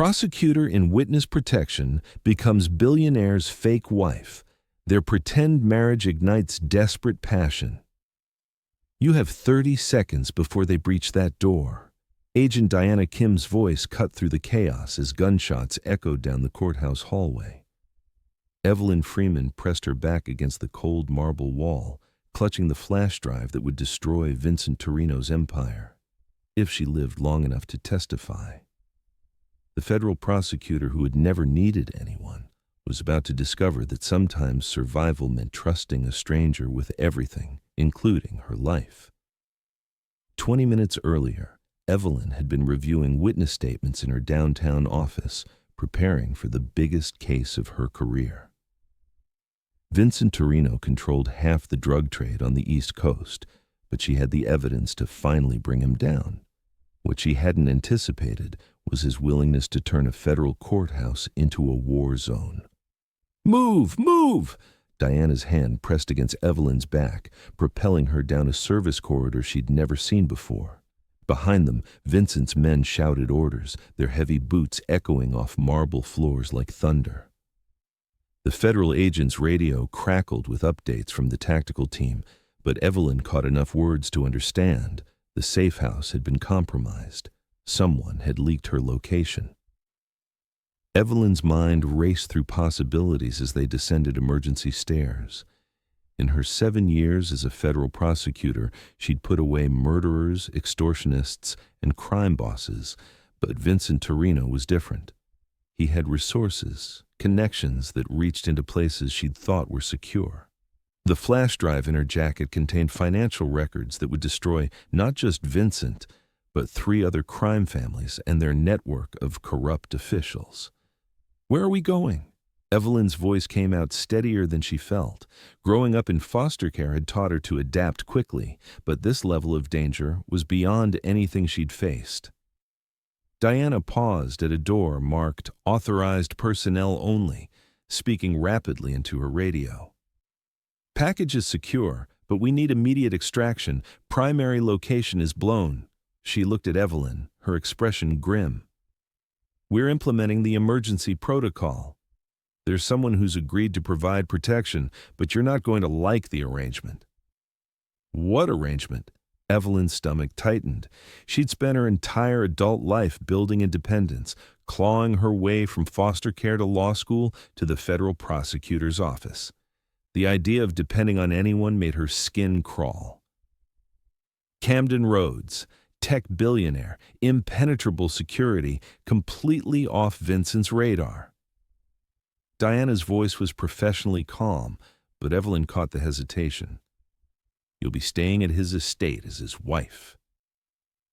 Prosecutor in witness protection becomes billionaire's fake wife. Their pretend marriage ignites desperate passion. You have 30 seconds before they breach that door. Agent Diana Kim's voice cut through the chaos as gunshots echoed down the courthouse hallway. Evelyn Freeman pressed her back against the cold marble wall, clutching the flash drive that would destroy Vincent Torino's empire, if she lived long enough to testify. The federal prosecutor, who had never needed anyone, was about to discover that sometimes survival meant trusting a stranger with everything, including her life. 20 minutes earlier, Evelyn had been reviewing witness statements in her downtown office, preparing for the biggest case of her career. Vincent Torino controlled half the drug trade on the East Coast, but she had the evidence to finally bring him down. What she hadn't anticipated was his willingness to turn a federal courthouse into a war zone. "Move! Move!" Diana's hand pressed against Evelyn's back, propelling her down a service corridor she'd never seen before. Behind them, Vincent's men shouted orders, their heavy boots echoing off marble floors like thunder. The federal agent's radio crackled with updates from the tactical team, but Evelyn caught enough words to understand. The safe house had been compromised. Someone had leaked her location. Evelyn's mind raced through possibilities as they descended emergency stairs. In her 7 years as a federal prosecutor, she'd put away murderers, extortionists, and crime bosses, but Vincent Torino was different. He had resources, connections that reached into places she'd thought were secure. The flash drive in her jacket contained financial records that would destroy not just Vincent, but 3 other crime families and their network of corrupt officials. "Where are we going?" Evelyn's voice came out steadier than she felt. Growing up in foster care had taught her to adapt quickly, but this level of danger was beyond anything she'd faced. Diana paused at a door marked "Authorized Personnel Only," speaking rapidly into her radio. "Package is secure, but we need immediate extraction. Primary location is blown." She looked at Evelyn, her expression grim. "We're implementing the emergency protocol. There's someone who's agreed to provide protection, but you're not going to like the arrangement." "What arrangement?" Evelyn's stomach tightened. She'd spent her entire adult life building independence, clawing her way from foster care to law school to the federal prosecutor's office. The idea of depending on anyone made her skin crawl. Camden Rhodes, tech billionaire, impenetrable security, completely off Vincent's radar. Diana's voice was professionally calm, but Evelyn caught the hesitation. "You'll be staying at his estate as his wife."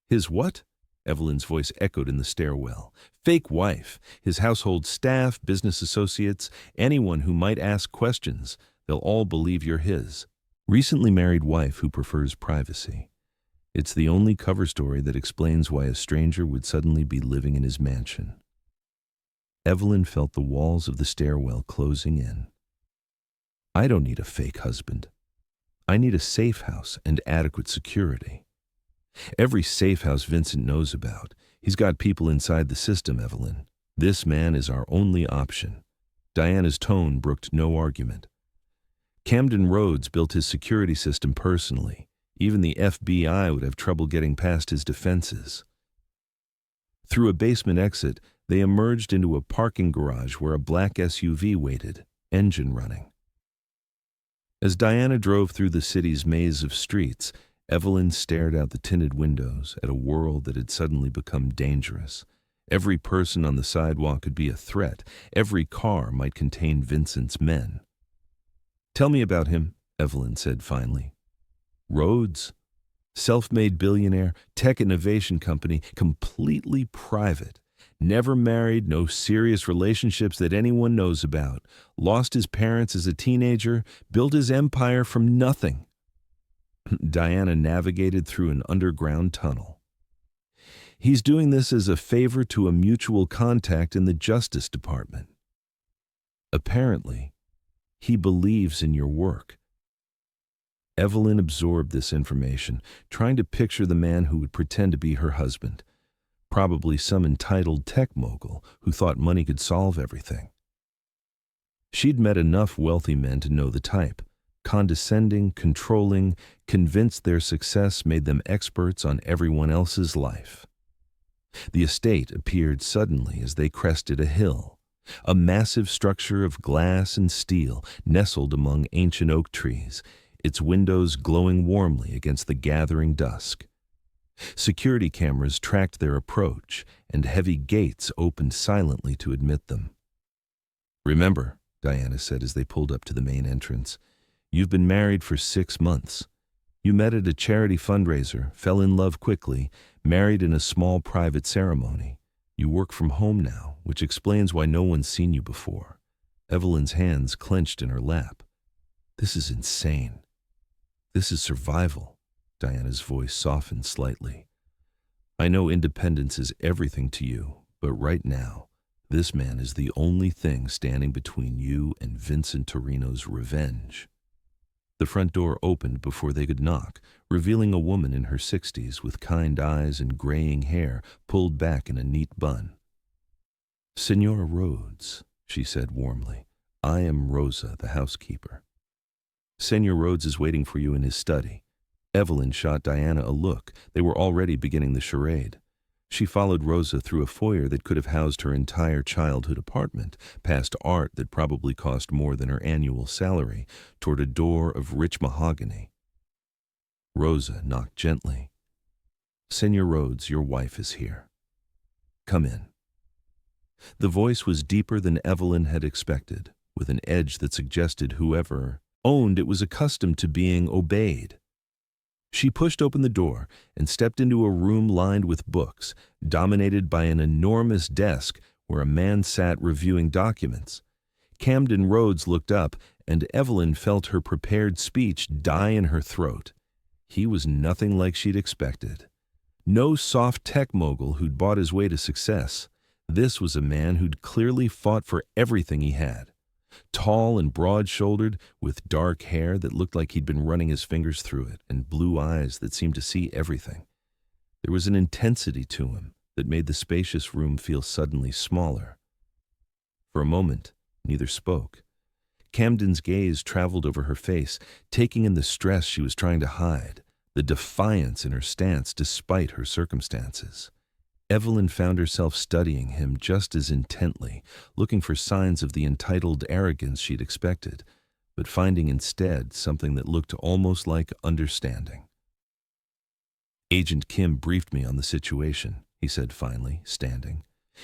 "His what?" Evelyn's voice echoed in the stairwell. "Fake wife. His household staff, business associates, anyone who might ask questions. They'll all believe you're his. Recently married wife who prefers privacy. It's the only cover story that explains why a stranger would suddenly be living in his mansion." Evelyn felt the walls of the stairwell closing in. "I don't need a fake husband. I need a safe house and adequate security. Every safe house Vincent knows about. He's got people inside the system, Evelyn. This man is our only option." Diana's tone brooked no argument. "Camden Rhodes built his security system personally. Even the FBI would have trouble getting past his defenses." Through a basement exit, they emerged into a parking garage where a black SUV waited, engine running. As Diana drove through the city's maze of streets, Evelyn stared out the tinted windows at a world that had suddenly become dangerous. Every person on the sidewalk could be a threat. Every car might contain Vincent's men. "Tell me about him," Evelyn said finally. "Rhodes, self-made billionaire, tech innovation company, completely private. Never married, no serious relationships that anyone knows about. Lost his parents as a teenager, built his empire from nothing." Diana navigated through an underground tunnel. "He's doing this as a favor to a mutual contact in the Justice Department. Apparently, he believes in your work." Evelyn absorbed this information, trying to picture the man who would pretend to be her husband. Probably some entitled tech mogul who thought money could solve everything. She'd met enough wealthy men to know the type. Condescending, controlling, convinced their success made them experts on everyone else's life. The estate appeared suddenly as they crested a hill, a massive structure of glass and steel nestled among ancient oak trees, its windows glowing warmly against the gathering dusk. Security cameras tracked their approach, and heavy gates opened silently to admit them. "Remember," Diana said as they pulled up to the main entrance, "you've been married for 6 months. You met at a charity fundraiser, fell in love quickly, married in a small private ceremony. You work from home now, which explains why no one's seen you before." Evelyn's hands clenched in her lap. "This is insane. This is survival." Diana's voice softened slightly. "I know independence is everything to you, but right now, this man is the only thing standing between you and Vincent Torino's revenge." The front door opened before they could knock, revealing a woman in her 60s with kind eyes and graying hair pulled back in a neat bun. "Senora Rhodes," she said warmly. "I am Rosa, the housekeeper. Senor Rhodes is waiting for you in his study." Evelyn shot Diana a look. They were already beginning the charade. She followed Rosa through a foyer that could have housed her entire childhood apartment, past art that probably cost more than her annual salary, toward a door of rich mahogany. Rosa knocked gently. "Senor Rhodes, your wife is here. Come in." The voice was deeper than Evelyn had expected, with an edge that suggested whoever owned it was accustomed to being obeyed. She pushed open the door and stepped into a room lined with books, dominated by an enormous desk where a man sat reviewing documents. Camden Rhodes looked up, and Evelyn felt her prepared speech die in her throat. He was nothing like she'd expected. No soft tech mogul who'd bought his way to success. This was a man who'd clearly fought for everything he had. Tall and broad-shouldered, with dark hair that looked like he'd been running his fingers through it, and blue eyes that seemed to see everything. There was an intensity to him that made the spacious room feel suddenly smaller. For a moment, neither spoke. Camden's gaze traveled over her face, taking in the stress she was trying to hide, the defiance in her stance despite her circumstances. Evelyn found herself studying him just as intently, looking for signs of the entitled arrogance she'd expected, but finding instead something that looked almost like understanding. "Agent Kim briefed me on the situation," he said finally, standing.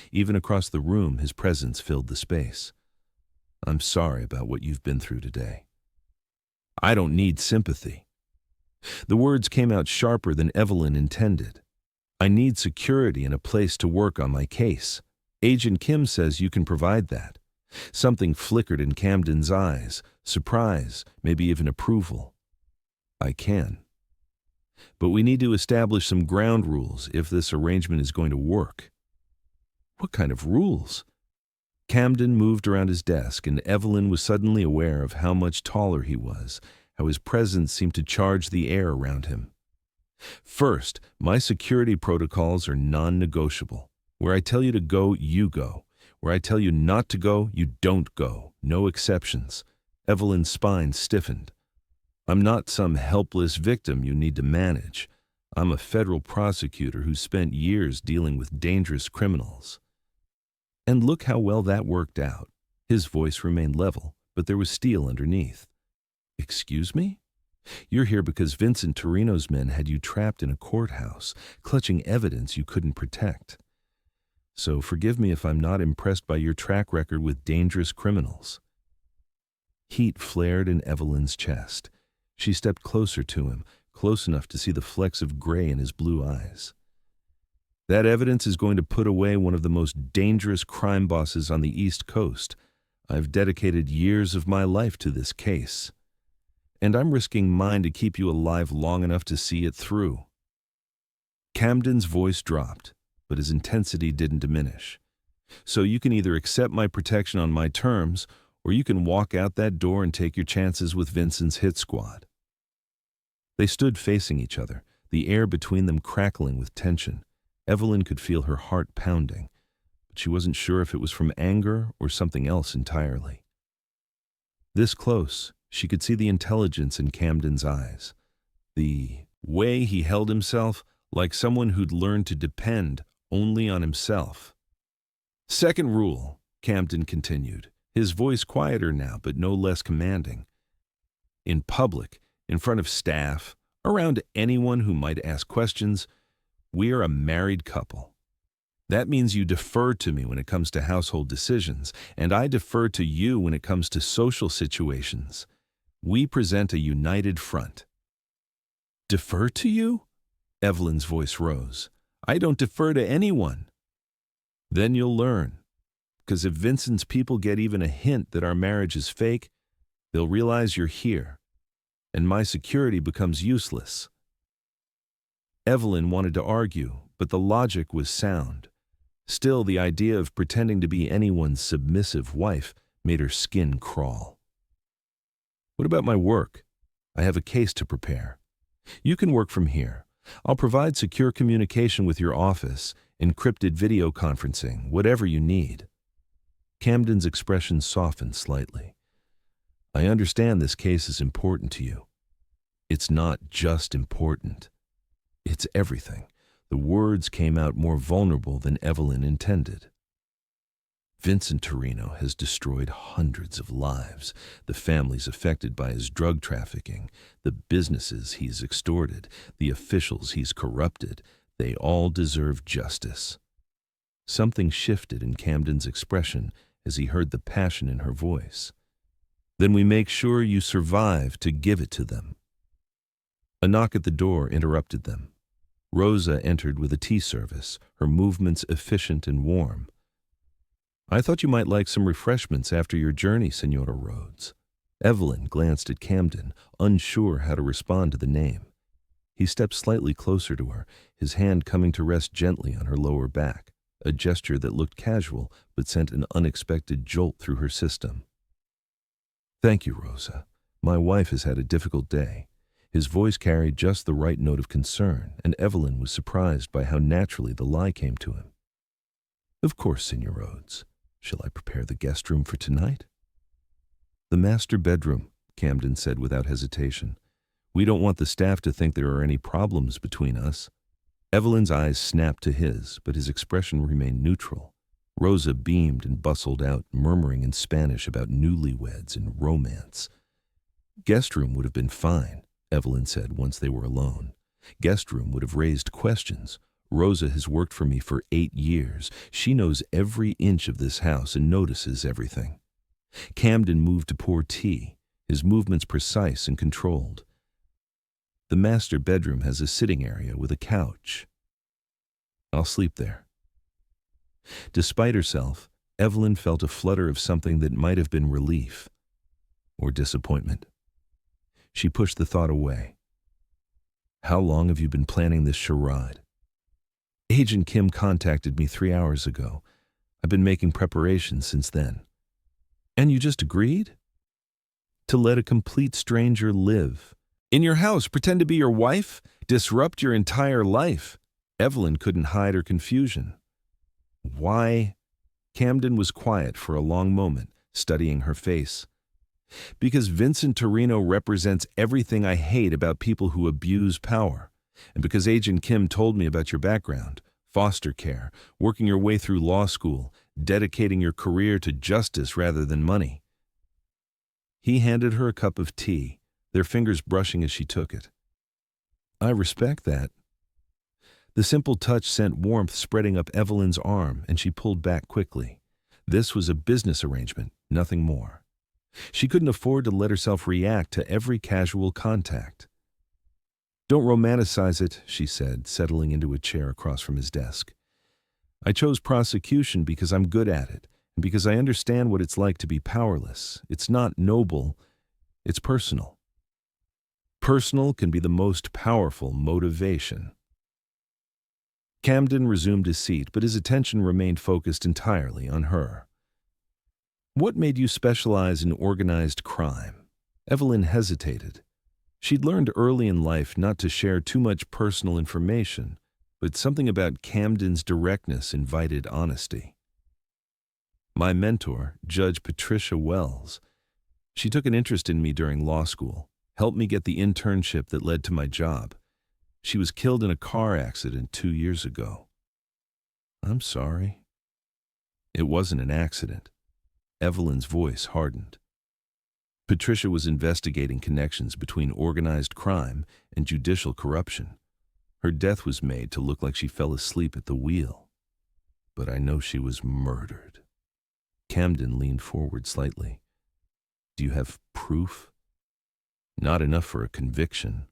Even across the room, his presence filled the space. "I'm sorry about what you've been through today." "I don't need sympathy." The words came out sharper than Evelyn intended. "I need security and a place to work on my case. Agent Kim says you can provide that." Something flickered in Camden's eyes, surprise, maybe even approval. "I can. But we need to establish some ground rules if this arrangement is going to work." "What kind of rules?" Camden moved around his desk, and Evelyn was suddenly aware of how much taller he was, how his presence seemed to charge the air around him. "First, my security protocols are non-negotiable. Where I tell you to go, you go. Where I tell you not to go, you don't go. No exceptions." Evelyn's spine stiffened. "I'm not some helpless victim you need to manage. I'm a federal prosecutor who spent years dealing with dangerous criminals." And look how well that worked out. His voice remained level, but there was steel underneath. "Excuse me? You're here because Vincent Torino's men had you trapped in a courthouse, clutching evidence you couldn't protect. So forgive me if I'm not impressed by your track record with dangerous criminals." Heat flared in Evelyn's chest. She stepped closer to him, close enough to see the flecks of gray in his blue eyes. "That evidence is going to put away one of the most dangerous crime bosses on the East Coast. I've dedicated years of my life to this case. And I'm risking mine to keep you alive long enough to see it through." Camden's voice dropped, but his intensity didn't diminish. "So you can either accept my protection on my terms, or you can walk out that door and take your chances with Vincent's hit squad." They stood facing each other, the air between them crackling with tension. Evelyn could feel her heart pounding, but she wasn't sure if it was from anger or something else entirely. This close, she could see the intelligence in Camden's eyes, the way he held himself like someone who'd learned to depend only on himself. Second rule, Camden continued, his voice quieter now but no less commanding. In public, in front of staff, around anyone who might ask questions, we are a married couple. That means you defer to me when it comes to household decisions, and I defer to you when it comes to social situations. We present a united front. Defer to you? Evelyn's voice rose. I don't defer to anyone. Then you'll learn. Because if Vincent's people get even a hint that our marriage is fake, they'll realize you're here, and my security becomes useless. Evelyn wanted to argue, but the logic was sound. Still, the idea of pretending to be anyone's submissive wife made her skin crawl. What about my work? I have a case to prepare. You can work from here. I'll provide secure communication with your office, encrypted video conferencing, whatever you need. Camden's expression softened slightly. I understand this case is important to you. It's not just important. It's everything. The words came out more vulnerable than Evelyn intended. Vincent Torino has destroyed hundreds of lives, the families affected by his drug trafficking, the businesses he's extorted, the officials he's corrupted. They all deserve justice. Something shifted in Camden's expression as he heard the passion in her voice. Then we make sure you survive to give it to them. A knock at the door interrupted them. Rosa entered with a tea service, her movements efficient and warm. I thought you might like some refreshments after your journey, Senora Rhodes. Evelyn glanced at Camden, unsure how to respond to the name. He stepped slightly closer to her, his hand coming to rest gently on her lower back, a gesture that looked casual but sent an unexpected jolt through her system. Thank you, Rosa. My wife has had a difficult day. His voice carried just the right note of concern, and Evelyn was surprised by how naturally the lie came to him. Of course, Senor Rhodes. Shall I prepare the guest room for tonight? The master bedroom, Camden said without hesitation. We don't want the staff to think there are any problems between us. Evelyn's eyes snapped to his, but his expression remained neutral. Rosa beamed and bustled out, murmuring in Spanish about newlyweds and romance. Guest room would have been fine, Evelyn said once they were alone. Guest room would have raised questions. Rosa has worked for me for 8 years. She knows every inch of this house and notices everything. Camden moved to pour tea, his movements precise and controlled. The master bedroom has a sitting area with a couch. I'll sleep there. Despite herself, Evelyn felt a flutter of something that might have been relief or disappointment. She pushed the thought away. How long have you been planning this charade? Agent Kim contacted me 3 hours ago. I've been making preparations since then. And you just agreed? To let a complete stranger live. In your house, pretend to be your wife? Disrupt your entire life. Evelyn couldn't hide her confusion. Why? Camden was quiet for a long moment, studying her face. Because Vincent Torino represents everything I hate about people who abuse power. And because Agent Kim told me about your background, foster care, working your way through law school, dedicating your career to justice rather than money. He handed her a cup of tea, their fingers brushing as she took it. I respect that. The simple touch sent warmth spreading up Evelyn's arm, and she pulled back quickly. This was a business arrangement, nothing more. She couldn't afford to let herself react to every casual contact. Don't romanticize it, she said, settling into a chair across from his desk. I chose prosecution because I'm good at it, and because I understand what it's like to be powerless. It's not noble, it's personal. Personal can be the most powerful motivation. Camden resumed his seat, but his attention remained focused entirely on her. What made you specialize in organized crime? Evelyn hesitated. She'd learned early in life not to share too much personal information, but something about Camden's directness invited honesty. My mentor, Judge Patricia Wells, she took an interest in me during law school, helped me get the internship that led to my job. She was killed in a car accident 2 years ago. I'm sorry. It wasn't an accident. Evelyn's voice hardened. Patricia was investigating connections between organized crime and judicial corruption. Her death was made to look like she fell asleep at the wheel. But I know she was murdered. Camden leaned forward slightly. Do you have proof? Not enough for a conviction.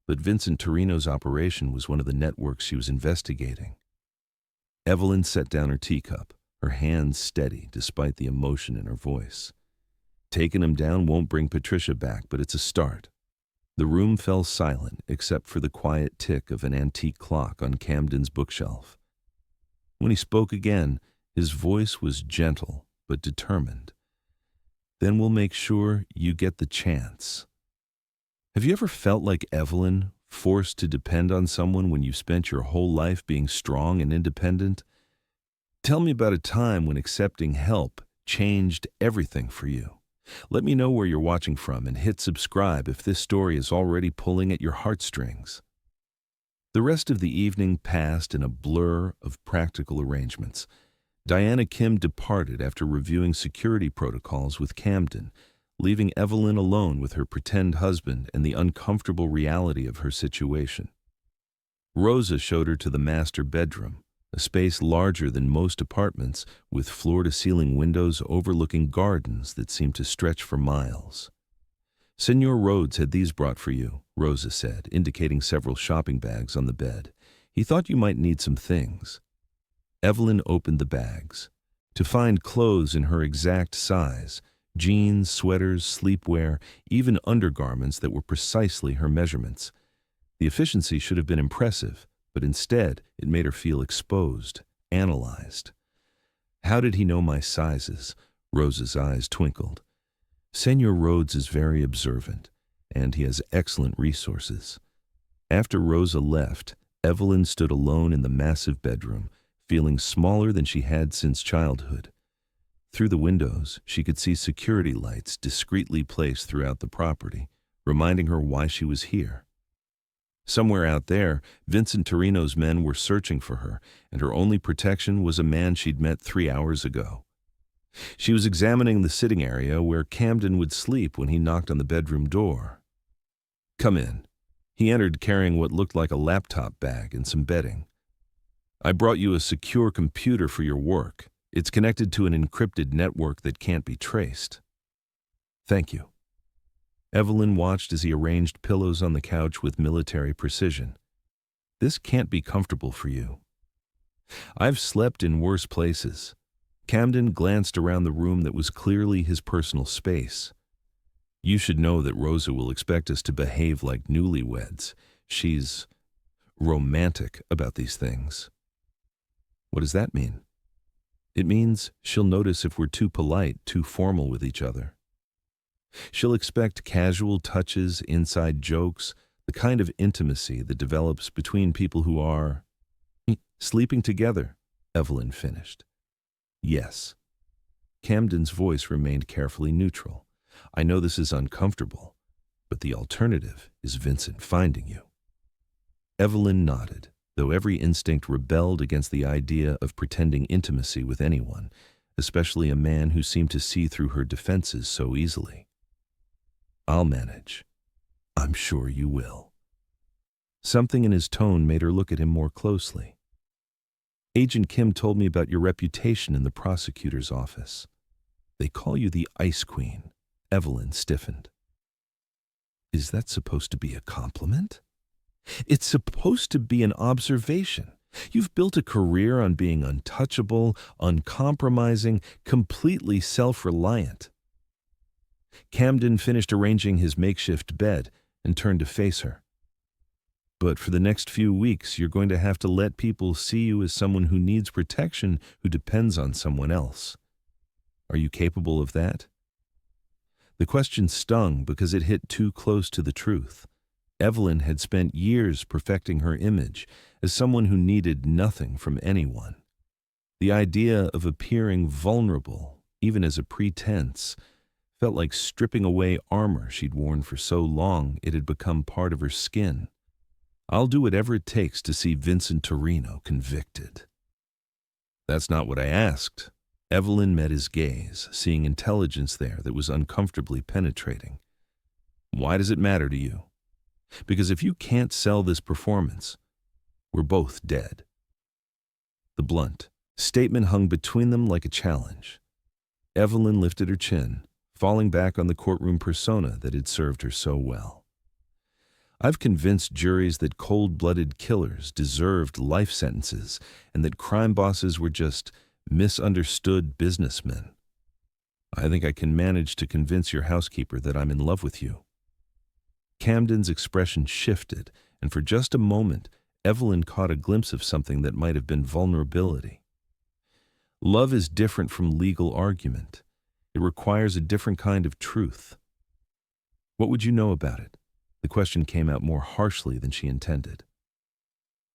But Vincent Torino's operation was one of the networks she was investigating. Evelyn set down her teacup, her hands steady despite the emotion in her voice. Taking him down won't bring Patricia back, but it's a start. The room fell silent except for the quiet tick of an antique clock on Camden's bookshelf. When he spoke again, his voice was gentle but determined. Then we'll make sure you get the chance. Have you ever felt like Evelyn, forced to depend on someone when you spent your whole life being strong and independent? Tell me about a time when accepting help changed everything for you. Let me know where you're watching from and hit subscribe if this story is already pulling at your heartstrings. The rest of the evening passed in a blur of practical arrangements. Diana Kim departed after reviewing security protocols with Camden, leaving Evelyn alone with her pretend husband and the uncomfortable reality of her situation. Rosa showed her to the master bedroom, a space larger than most apartments, with floor-to-ceiling windows overlooking gardens that seemed to stretch for miles. Senor Rhodes had these brought for you, Rosa said, indicating several shopping bags on the bed. He thought you might need some things. Evelyn opened the bags. To find clothes in her exact size, jeans, sweaters, sleepwear, even undergarments that were precisely her measurements. The efficiency should have been impressive, but instead it made her feel exposed, analyzed. How did he know my sizes? Rosa's eyes twinkled. Senor Rhodes is very observant, and he has excellent resources. After Rosa left, Evelyn stood alone in the massive bedroom, feeling smaller than she had since childhood. Through the windows, she could see security lights discreetly placed throughout the property, reminding her why she was here. Somewhere out there, Vincent Torino's men were searching for her, and her only protection was a man she'd met 3 hours ago. She was examining the sitting area where Camden would sleep when he knocked on the bedroom door. Come in. He entered carrying what looked like a laptop bag and some bedding. I brought you a secure computer for your work. It's connected to an encrypted network that can't be traced. Thank you. Evelyn watched as he arranged pillows on the couch with military precision. This can't be comfortable for you. I've slept in worse places. Camden glanced around the room that was clearly his personal space. You should know that Rosa will expect us to behave like newlyweds. She's romantic about these things. What does that mean? It means she'll notice if we're too polite, too formal with each other. She'll expect casual touches, inside jokes, the kind of intimacy that develops between people who are sleeping together, Evelyn finished. Yes. Camden's voice remained carefully neutral. I know this is uncomfortable, but the alternative is Vincent finding you. Evelyn nodded, though every instinct rebelled against the idea of pretending intimacy with anyone, especially a man who seemed to see through her defenses so easily. I'll manage. I'm sure you will. Something in his tone made her look at him more closely. Agent Kim told me about your reputation in the prosecutor's office. They call you the Ice Queen. Evelyn stiffened. Is that supposed to be a compliment? It's supposed to be an observation. You've built a career on being untouchable, uncompromising, completely self-reliant. Camden finished arranging his makeshift bed and turned to face her. But for the next few weeks, you're going to have to let people see you as someone who needs protection, who depends on someone else. Are you capable of that? The question stung because it hit too close to the truth. Evelyn had spent years perfecting her image as someone who needed nothing from anyone. The idea of appearing vulnerable, even as a pretense, felt like stripping away armor she'd worn for so long it had become part of her skin. I'll do whatever it takes to see Vincent Torino convicted. That's not what I asked. Evelyn met his gaze, seeing intelligence there that was uncomfortably penetrating. Why does it matter to you? Because if you can't sell this performance, we're both dead. The blunt statement hung between them like a challenge. Evelyn lifted her chin, falling back on the courtroom persona that had served her so well. I've convinced juries that cold-blooded killers deserved life sentences and that crime bosses were just misunderstood businessmen. I think I can manage to convince your housekeeper that I'm in love with you. Camden's expression shifted, and for just a moment, Evelyn caught a glimpse of something that might have been vulnerability. Love is different from legal argument. It requires a different kind of truth. What would you know about it? The question came out more harshly than she intended.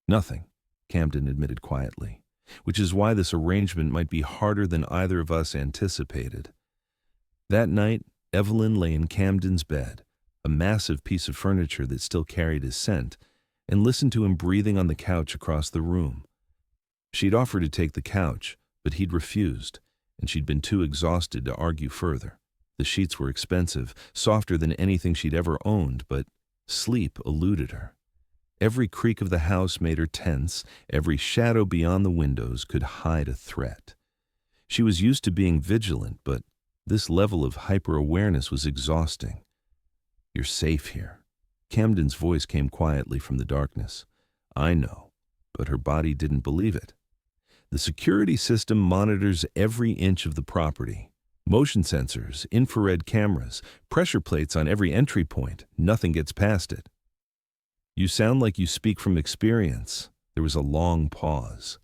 Nothing, Camden admitted quietly, which is why this arrangement might be harder than either of us anticipated. That night, Evelyn lay in Camden's bed, a massive piece of furniture that still carried his scent, and listened to him breathing on the couch across the room. She'd offered to take the couch, but he'd refused, and she'd been too exhausted to argue further. The sheets were expensive, softer than anything she'd ever owned, but sleep eluded her. Every creak of the house made her tense, every shadow beyond the windows could hide a threat. She was used to being vigilant, but this level of hyper-awareness was exhausting. You're safe here. Camden's voice came quietly from the darkness. I know, but her body didn't believe it. The security system monitors every inch of the property. Motion sensors, infrared cameras, pressure plates on every entry point. Nothing gets past it. You sound like you speak from experience. There was a long pause.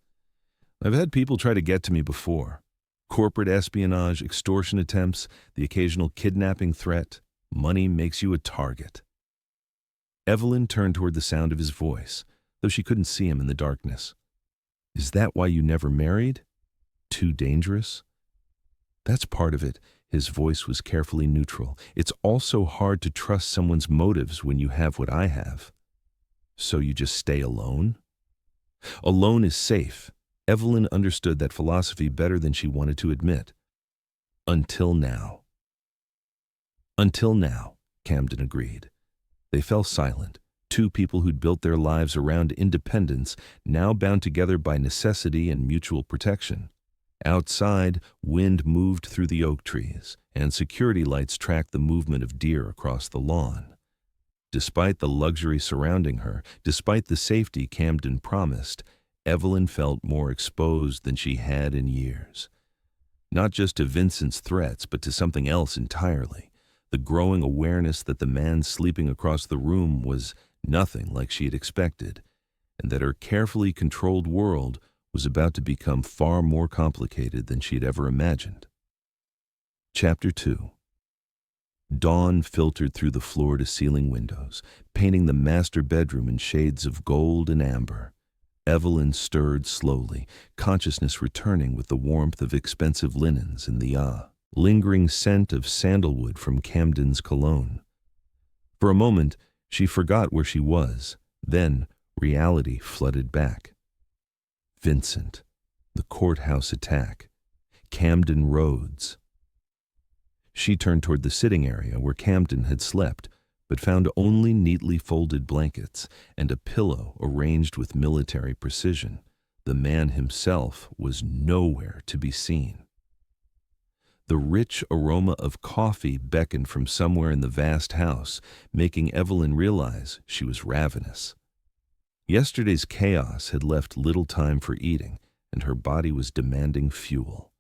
I've had people try to get to me before. Corporate espionage, extortion attempts, the occasional kidnapping threat. Money makes you a target. Evelyn turned toward the sound of his voice, though she couldn't see him in the darkness. Is that why you never married? Too dangerous? That's part of it. His voice was carefully neutral. It's also hard to trust someone's motives when you have what I have. So you just stay alone? Alone is safe. Evelyn understood that philosophy better than she wanted to admit. Until now. Until now, Camden agreed. They fell silent, two people who'd built their lives around independence, now bound together by necessity and mutual protection. Outside, wind moved through the oak trees, and security lights tracked the movement of deer across the lawn. Despite the luxury surrounding her, despite the safety Camden promised, Evelyn felt more exposed than she had in years. Not just to Vincent's threats, but to something else entirely. The growing awareness that the man sleeping across the room was nothing like she had expected, and that her carefully controlled world was about to become far more complicated than she had ever imagined. Chapter 2. Dawn filtered through the floor-to-ceiling windows, painting the master bedroom in shades of gold and amber. Evelyn stirred slowly, consciousness returning with the warmth of expensive linens and the lingering scent of sandalwood from Camden's cologne. For a moment, she forgot where she was. Then, reality flooded back. Vincent, the courthouse attack, Camden Roads. She turned toward the sitting area where Camden had slept, but found only neatly folded blankets and a pillow arranged with military precision. The man himself was nowhere to be seen. The rich aroma of coffee beckoned from somewhere in the vast house, making Evelyn realize she was ravenous. Yesterday's chaos had left little time for eating, and her body was demanding fuel.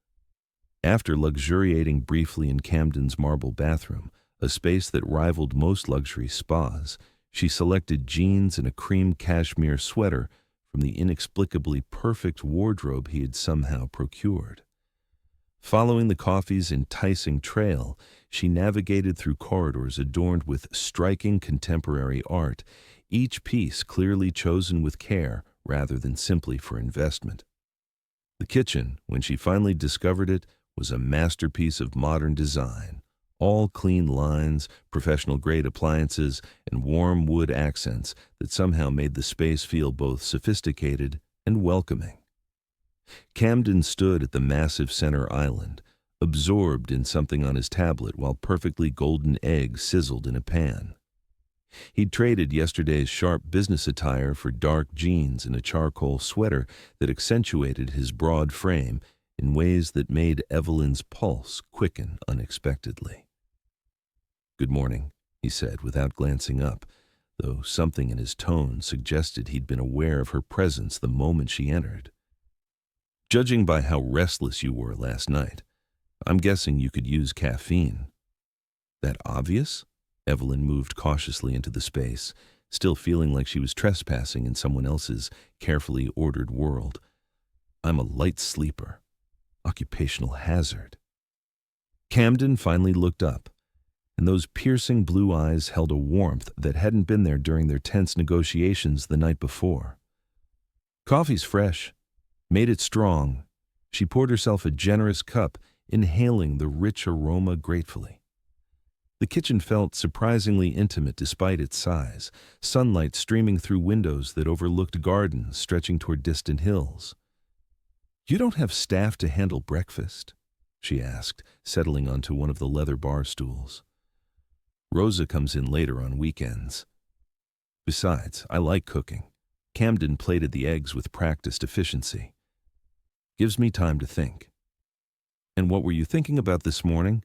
After luxuriating briefly in Camden's marble bathroom, a space that rivaled most luxury spas, she selected jeans and a cream cashmere sweater from the inexplicably perfect wardrobe he had somehow procured. Following the coffee's enticing trail, she navigated through corridors adorned with striking contemporary art, each piece clearly chosen with care rather than simply for investment. The kitchen, when she finally discovered it, was a masterpiece of modern design. All clean lines, professional-grade appliances, and warm wood accents that somehow made the space feel both sophisticated and welcoming. Camden stood at the massive center island, absorbed in something on his tablet while perfectly golden eggs sizzled in a pan. He'd traded yesterday's sharp business attire for dark jeans and a charcoal sweater that accentuated his broad frame in ways that made Evelyn's pulse quicken unexpectedly. "Good morning," he said without glancing up, though something in his tone suggested he'd been aware of her presence the moment she entered. "Judging by how restless you were last night, I'm guessing you could use caffeine." "That obvious?" Evelyn moved cautiously into the space, still feeling like she was trespassing in someone else's carefully ordered world. "I'm a light sleeper. Occupational hazard." Camden finally looked up, and those piercing blue eyes held a warmth that hadn't been there during their tense negotiations the night before. "Coffee's fresh. Made it strong." She poured herself a generous cup, inhaling the rich aroma gratefully. The kitchen felt surprisingly intimate despite its size, sunlight streaming through windows that overlooked gardens stretching toward distant hills. "You don't have staff to handle breakfast?" she asked, settling onto one of the leather bar stools. "Rosa comes in later on weekends. Besides, I like cooking." Camden plated the eggs with practiced efficiency. "Gives me time to think." "And what were you thinking about this morning?"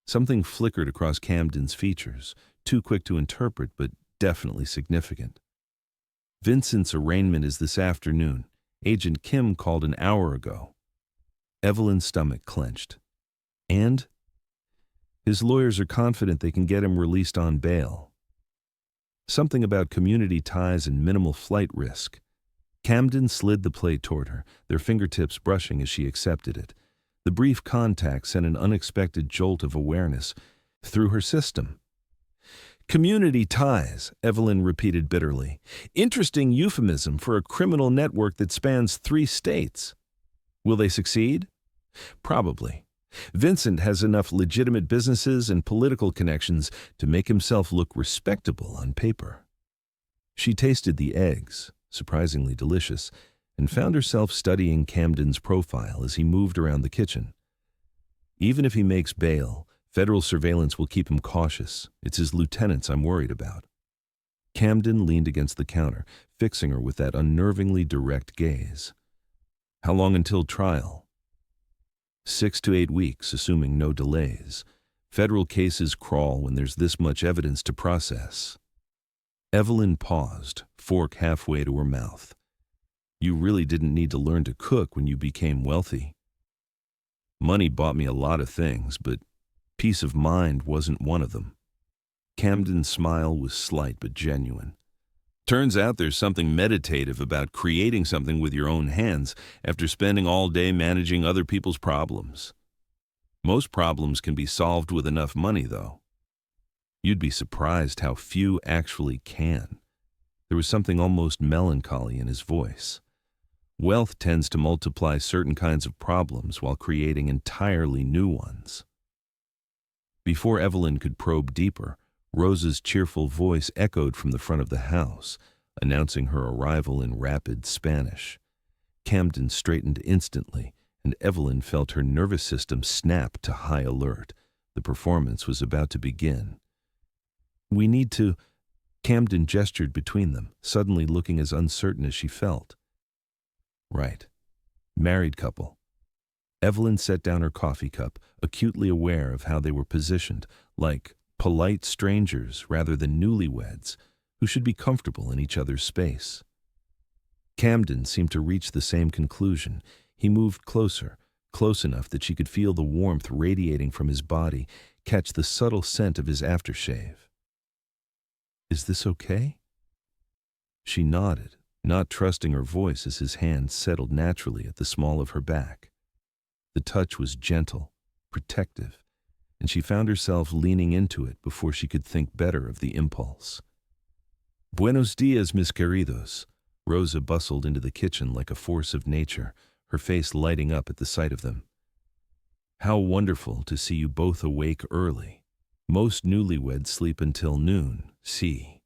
Something flickered across Camden's features, too quick to interpret but definitely significant. "Vincent's arraignment is this afternoon. Agent Kim called an hour ago." Evelyn's stomach clenched. "And?" "His lawyers are confident they can get him released on bail." Something about community ties and minimal flight risk. Camden slid the plate toward her, their fingertips brushing as she accepted it. The brief contact sent an unexpected jolt of awareness through her system. "Community ties," Evelyn repeated bitterly. "Interesting euphemism for a criminal network that spans 3 states. Will they succeed? Probably. Vincent has enough legitimate businesses and political connections to make himself look respectable on paper." She tasted the eggs, surprisingly delicious, and found herself studying Camden's profile as he moved around the kitchen. "Even if he makes bail, federal surveillance will keep him cautious. It's his lieutenants I'm worried about." Camden leaned against the counter, fixing her with that unnervingly direct gaze. "How long until trial?" 6 to 8 weeks, assuming no delays. Federal cases crawl when there's this much evidence to process." Evelyn paused, fork halfway to her mouth. "You really didn't need to learn to cook when you became wealthy." "Money bought me a lot of things, but peace of mind wasn't one of them." Camden's smile was slight but genuine. "Turns out there's something meditative about creating something with your own hands after spending all day managing other people's problems. Most problems can be solved with enough money, though. You'd be surprised how few actually can." There was something almost melancholy in his voice. "Wealth tends to multiply certain kinds of problems while creating entirely new ones." Before Evelyn could probe deeper, Rosa's cheerful voice echoed from the front of the house, announcing her arrival in rapid Spanish. Camden straightened instantly, and Evelyn felt her nervous system snap to high alert. The performance was about to begin. "We need to—" Camden gestured between them, suddenly looking as uncertain as she felt. "Right. Married couple." Evelyn set down her coffee cup, acutely aware of how they were positioned, like polite strangers rather than newlyweds, who should be comfortable in each other's space. Camden seemed to reach the same conclusion. He moved closer, close enough that she could feel the warmth radiating from his body, catch the subtle scent of his aftershave. "Is this okay?" She nodded, not trusting her voice as his hand settled naturally at the small of her back. The touch was gentle, protective, and she found herself leaning into it before she could think better of the impulse. "Buenos dias, mis queridos." Rosa bustled into the kitchen like a force of nature, her face lighting up at the sight of them. "How wonderful to see you both awake early. Most newlyweds sleep until noon, see."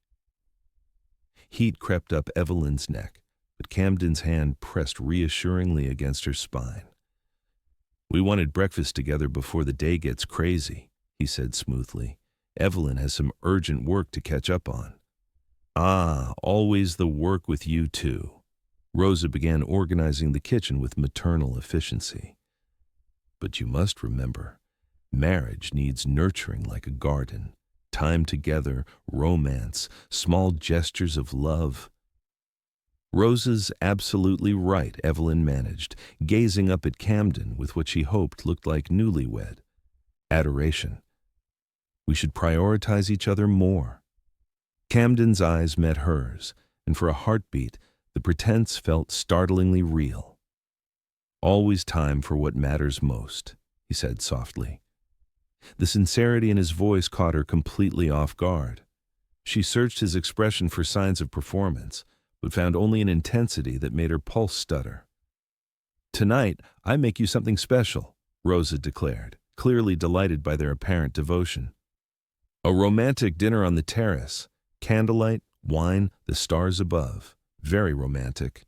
Heat crept up Evelyn's neck, but Camden's hand pressed reassuringly against her spine. "We wanted breakfast together before the day gets crazy," he said smoothly. "Evelyn has some urgent work to catch up on." "Ah, always the work with you too." Rosa began organizing the kitchen with maternal efficiency. "But you must remember, marriage needs nurturing like a garden. Time together, romance, small gestures of love." "Rosa's absolutely right," Evelyn managed, gazing up at Camden with what she hoped looked like newlywed adoration. "We should prioritize each other more." Camden's eyes met hers, and for a heartbeat, the pretense felt startlingly real. "Always time for what matters most," he said softly. The sincerity in his voice caught her completely off guard. She searched his expression for signs of performance, but found only an intensity that made her pulse stutter. "Tonight, I make you something special," Rosa declared, clearly delighted by their apparent devotion. "A romantic dinner on the terrace. Candlelight, wine, the stars above. Very romantic."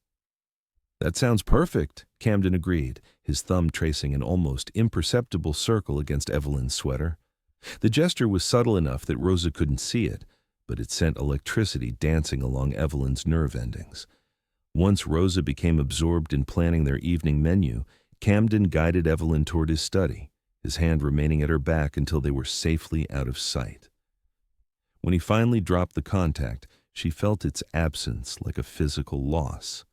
"That sounds perfect," Camden agreed, his thumb tracing an almost imperceptible circle against Evelyn's sweater. The gesture was subtle enough that Rosa couldn't see it, but it sent electricity dancing along Evelyn's nerve endings. Once Rosa became absorbed in planning their evening menu, Camden guided Evelyn toward his study, his hand remaining at her back until they were safely out of sight. When he finally dropped the contact, she felt its absence like a physical loss.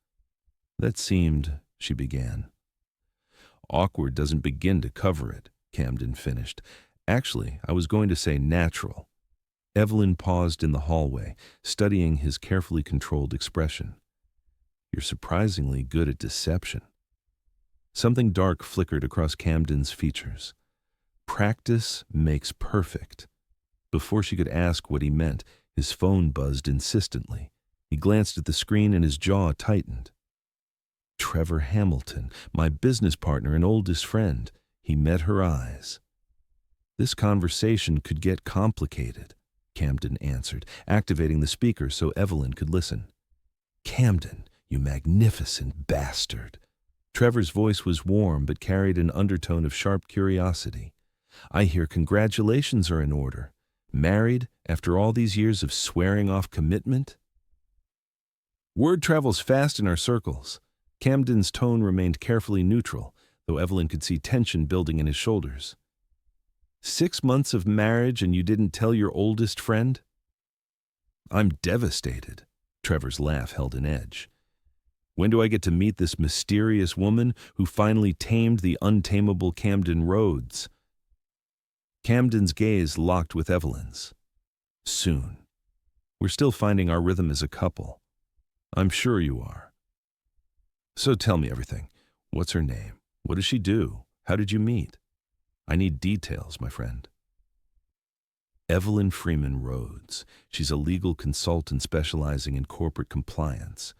"That seemed," she began. "Awkward doesn't begin to cover it," Camden finished. "Actually, I was going to say natural." Evelyn paused in the hallway, studying his carefully controlled expression. "You're surprisingly good at deception." Something dark flickered across Camden's features. "Practice makes perfect." Before she could ask what he meant, his phone buzzed insistently. He glanced at the screen and his jaw tightened. "Trevor Hamilton, my business partner and oldest friend." He met her eyes. "This conversation could get complicated," Camden answered, activating the speaker so Evelyn could listen. "Camden, you magnificent bastard." Trevor's voice was warm but carried an undertone of sharp curiosity. "I hear congratulations are in order. Married after all these years of swearing off commitment?" "Word travels fast in our circles." Camden's tone remained carefully neutral, though Evelyn could see tension building in his shoulders. 6 months of marriage and you didn't tell your oldest friend?" "I'm devastated." Trevor's laugh held an edge. "When do I get to meet this mysterious woman who finally tamed the untamable Camden Rhodes?" Camden's gaze locked with Evelyn's. "Soon. We're still finding our rhythm as a couple." "I'm sure you are." "So tell me everything. What's her name? What does she do? How did you meet? I need details, my friend." "Evelyn Freeman Rhodes. She's a legal consultant specializing in corporate compliance.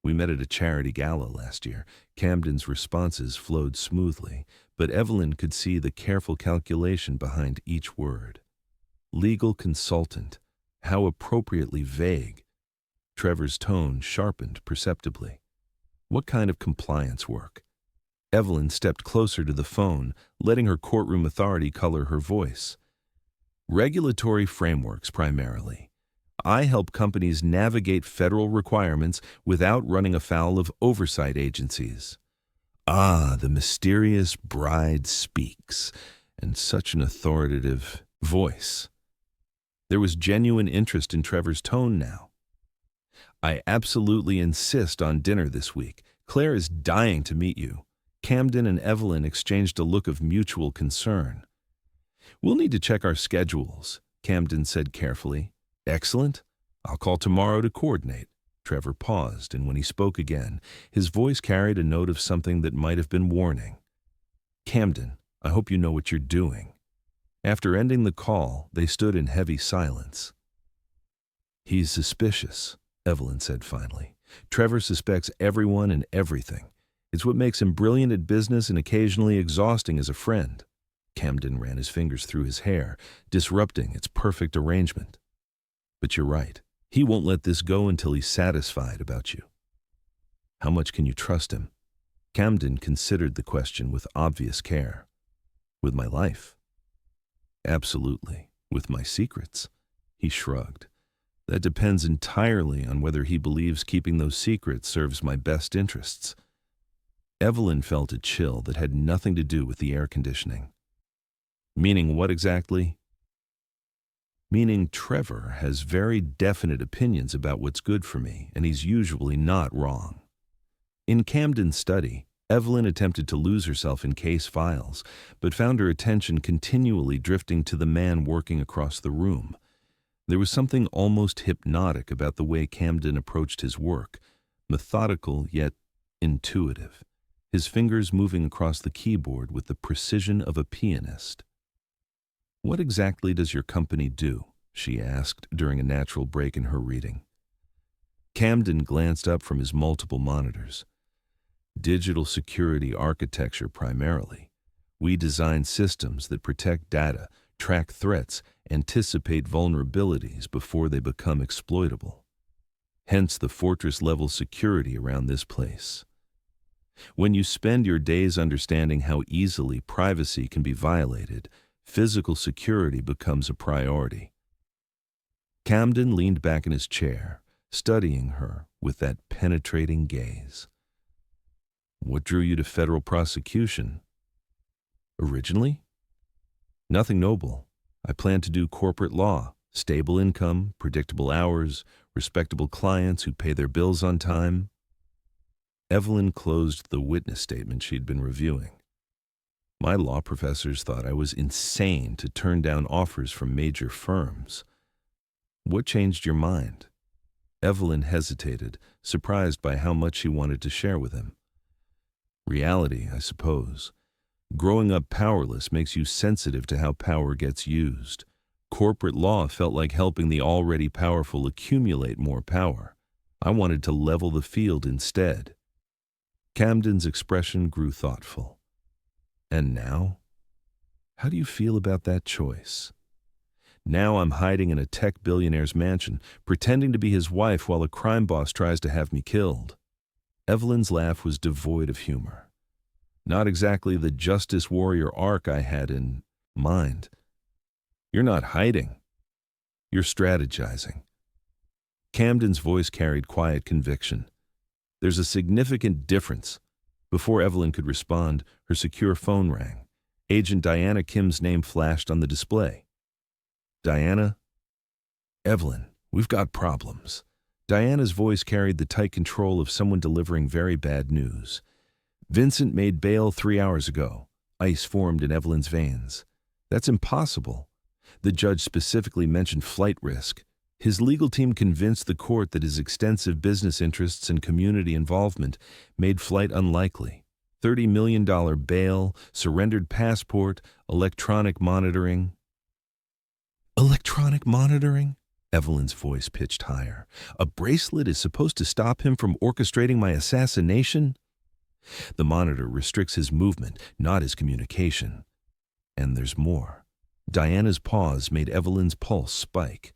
We met at a charity gala last year." Camden's responses flowed smoothly, but Evelyn could see the careful calculation behind each word. Legal consultant. How appropriately vague. Trevor's tone sharpened perceptibly. "What kind of compliance work?" Evelyn stepped closer to the phone, letting her courtroom authority color her voice. "Regulatory frameworks, primarily. I help companies navigate federal requirements without running afoul of oversight agencies." Ah, the mysterious bride speaks, and such an authoritative voice. There was genuine interest in Trevor's tone now. "I absolutely insist on dinner this week. Claire is dying to meet you." Camden and Evelyn exchanged a look of mutual concern. "We'll need to check our schedules," Camden said carefully. "Excellent. I'll call tomorrow to coordinate." Trevor paused, and when he spoke again, his voice carried a note of something that might have been warning. Camden, I hope you know what you're doing. After ending the call, they stood in heavy silence. He's suspicious, Evelyn said finally. Trevor suspects everyone and everything. It's what makes him brilliant at business and occasionally exhausting as a friend. Camden ran his fingers through his hair, disrupting its perfect arrangement. But you're right. He won't let this go until he's satisfied about you. How much can you trust him? Camden considered the question with obvious care. With my life? Absolutely. With my secrets? He shrugged. That depends entirely on whether he believes keeping those secrets serves my best interests. Evelyn felt a chill that had nothing to do with the air conditioning. Meaning what exactly? Meaning Trevor has very definite opinions about what's good for me, and he's usually not wrong. In Camden's study, Evelyn attempted to lose herself in case files, but found her attention continually drifting to the man working across the room. There was something almost hypnotic about the way Camden approached his work, methodical yet intuitive, his fingers moving across the keyboard with the precision of a pianist. "What exactly does your company do?" she asked during a natural break in her reading. Camden glanced up from his multiple monitors. "Digital security architecture primarily. We design systems that protect data, track threats, anticipate vulnerabilities before they become exploitable. Hence the fortress-level security around this place. When you spend your days understanding how easily privacy can be violated, physical security becomes a priority." Camden leaned back in his chair, studying her with that penetrating gaze. "What drew you to federal prosecution?" "Originally? Nothing noble. I planned to do corporate law, stable income, predictable hours, respectable clients who pay their bills on time." Evelyn closed the witness statement she'd been reviewing. "My law professors thought I was insane to turn down offers from major firms. What changed your mind?" Evelyn hesitated, surprised by how much she wanted to share with him. "Reality, I suppose. Growing up powerless makes you sensitive to how power gets used. Corporate law felt like helping the already powerful accumulate more power. I wanted to level the field instead." Camden's expression grew thoughtful. "And now? How do you feel about that choice?" "Now I'm hiding in a tech billionaire's mansion, pretending to be his wife while a crime boss tries to have me killed." Evelyn's laugh was devoid of humor. "Not exactly the justice warrior arc I had in mind. You're not hiding. You're strategizing." Camden's voice carried quiet conviction. "There's a significant difference." Before Evelyn could respond, her secure phone rang. Agent Diana Kim's name flashed on the display. "Diana?" "Evelyn, we've got problems." Diana's voice carried the tight control of someone delivering very bad news. "Vincent made bail 3 hours ago." Ice formed in Evelyn's veins. "That's impossible." The judge specifically mentioned flight risk. His legal team convinced the court that his extensive business interests and community involvement made flight unlikely. $30 million bail, surrendered passport, electronic monitoring. "Electronic monitoring?" Evelyn's voice pitched higher. "A bracelet is supposed to stop him from orchestrating my assassination?" "The monitor restricts his movement, not his communication. And there's more." Diana's pause made Evelyn's pulse spike.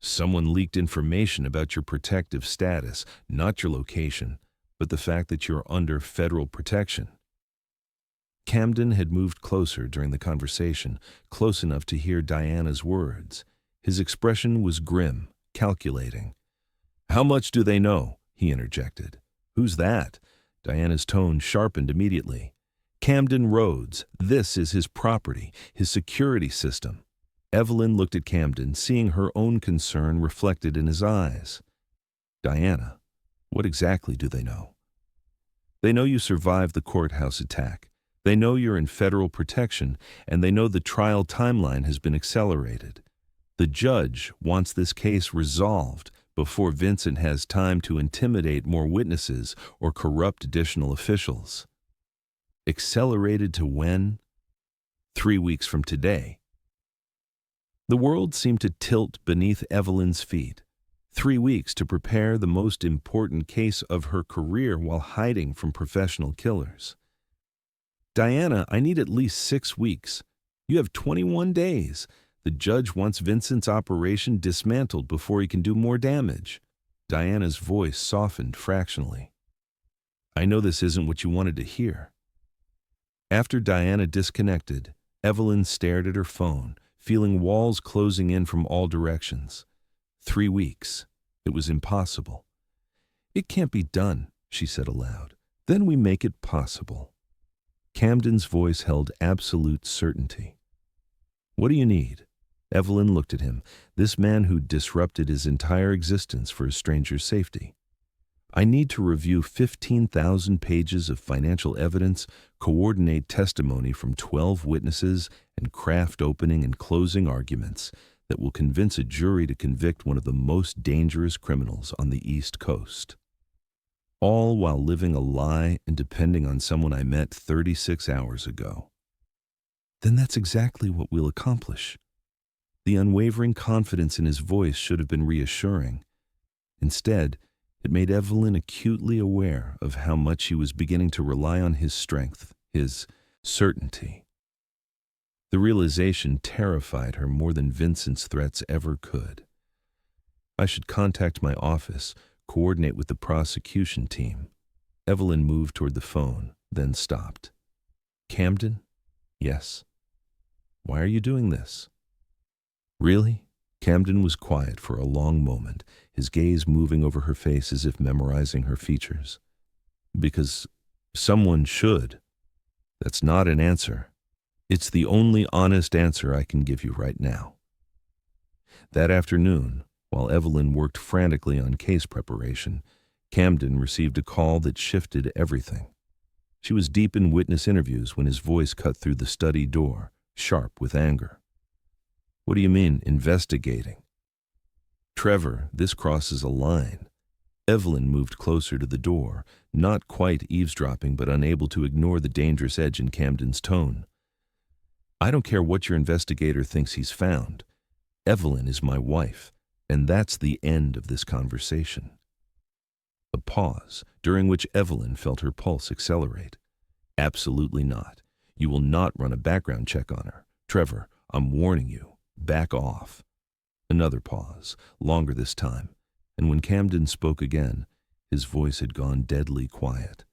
"Someone leaked information about your protective status, not your location, but the fact that you're under federal protection." Camden had moved closer during the conversation, close enough to hear Diana's words. His expression was grim, calculating. "How much do they know?" he interjected. "Who's that?" Diana's tone sharpened immediately. "Camden Rhodes. This is his property, his security system." Evelyn looked at Camden, seeing her own concern reflected in his eyes. "Diana, what exactly do they know?" "They know you survived the courthouse attack. They know you're in federal protection, and they know the trial timeline has been accelerated. The judge wants this case resolved before Vincent has time to intimidate more witnesses or corrupt additional officials." Accelerated to when? 3 weeks from today. The world seemed to tilt beneath Evelyn's feet. 3 weeks to prepare the most important case of her career while hiding from professional killers. Diana, I need at least 6 weeks. You have 21 days. The judge wants Vincent's operation dismantled before he can do more damage. Diana's voice softened fractionally. I know this isn't what you wanted to hear. After Diana disconnected, Evelyn stared at her phone, feeling walls closing in from all directions. 3 weeks. It was impossible. It can't be done, she said aloud. Then we make it possible. Camden's voice held absolute certainty. What do you need? Evelyn looked at him, this man who disrupted his entire existence for a stranger's safety. I need to review 15,000 pages of financial evidence, coordinate testimony from 12 witnesses, and craft opening and closing arguments that will convince a jury to convict one of the most dangerous criminals on the East Coast. All while living a lie and depending on someone I met 36 hours ago. Then that's exactly what we'll accomplish. The unwavering confidence in his voice should have been reassuring. Instead, it made Evelyn acutely aware of how much she was beginning to rely on his strength, his certainty. The realization terrified her more than Vincent's threats ever could. I should contact my office, coordinate with the prosecution team. Evelyn moved toward the phone, then stopped. Camden? Yes. Why are you doing this? Really? Camden was quiet for a long moment, his gaze moving over her face as if memorizing her features. Because someone should. That's not an answer. It's the only honest answer I can give you right now. That afternoon, while Evelyn worked frantically on case preparation, Camden received a call that shifted everything. She was deep in witness interviews when his voice cut through the study door, sharp with anger. What do you mean, investigating? Trevor, this crosses a line. Evelyn moved closer to the door, not quite eavesdropping but unable to ignore the dangerous edge in Camden's tone. I don't care what your investigator thinks he's found. Evelyn is my wife, and that's the end of this conversation. A pause, during which Evelyn felt her pulse accelerate. Absolutely not. You will not run a background check on her. Trevor, I'm warning you. Back off. Another pause, longer this time, and when Camden spoke again, his voice had gone deadly quiet.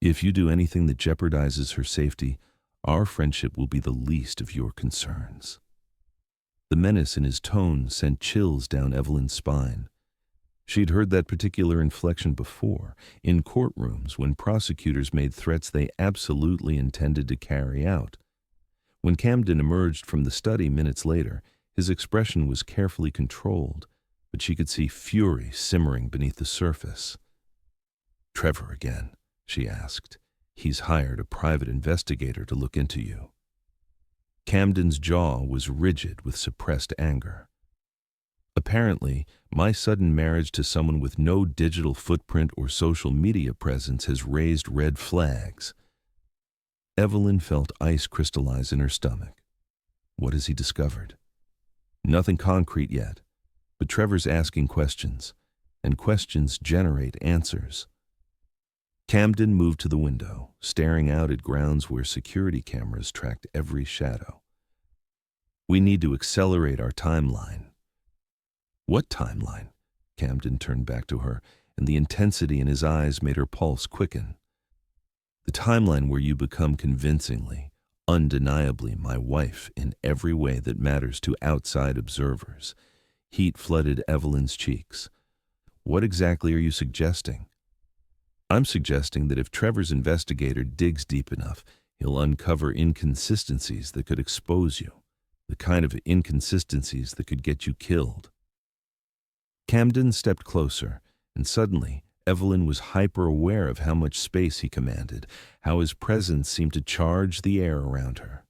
If you do anything that jeopardizes her safety, our friendship will be the least of your concerns. The menace in his tone sent chills down Evelyn's spine. She'd heard that particular inflection before, in courtrooms when prosecutors made threats they absolutely intended to carry out. When Camden emerged from the study minutes later, his expression was carefully controlled, but she could see fury simmering beneath the surface. Trevor again, she asked. He's hired a private investigator to look into you. Camden's jaw was rigid with suppressed anger. Apparently, my sudden marriage to someone with no digital footprint or social media presence has raised red flags. Evelyn felt ice crystallize in her stomach. What has he discovered? Nothing concrete yet, but Trevor's asking questions, and questions generate answers. Camden moved to the window, staring out at grounds where security cameras tracked every shadow. We need to accelerate our timeline. What timeline? Camden turned back to her, and the intensity in his eyes made her pulse quicken. The timeline where you become convincingly, undeniably my wife in every way that matters to outside observers. Heat flooded Evelyn's cheeks. What exactly are you suggesting? I'm suggesting that if Trevor's investigator digs deep enough, he'll uncover inconsistencies that could expose you, the kind of inconsistencies that could get you killed. Camden stepped closer, and suddenly Evelyn was hyper-aware of how much space he commanded, how his presence seemed to charge the air around her.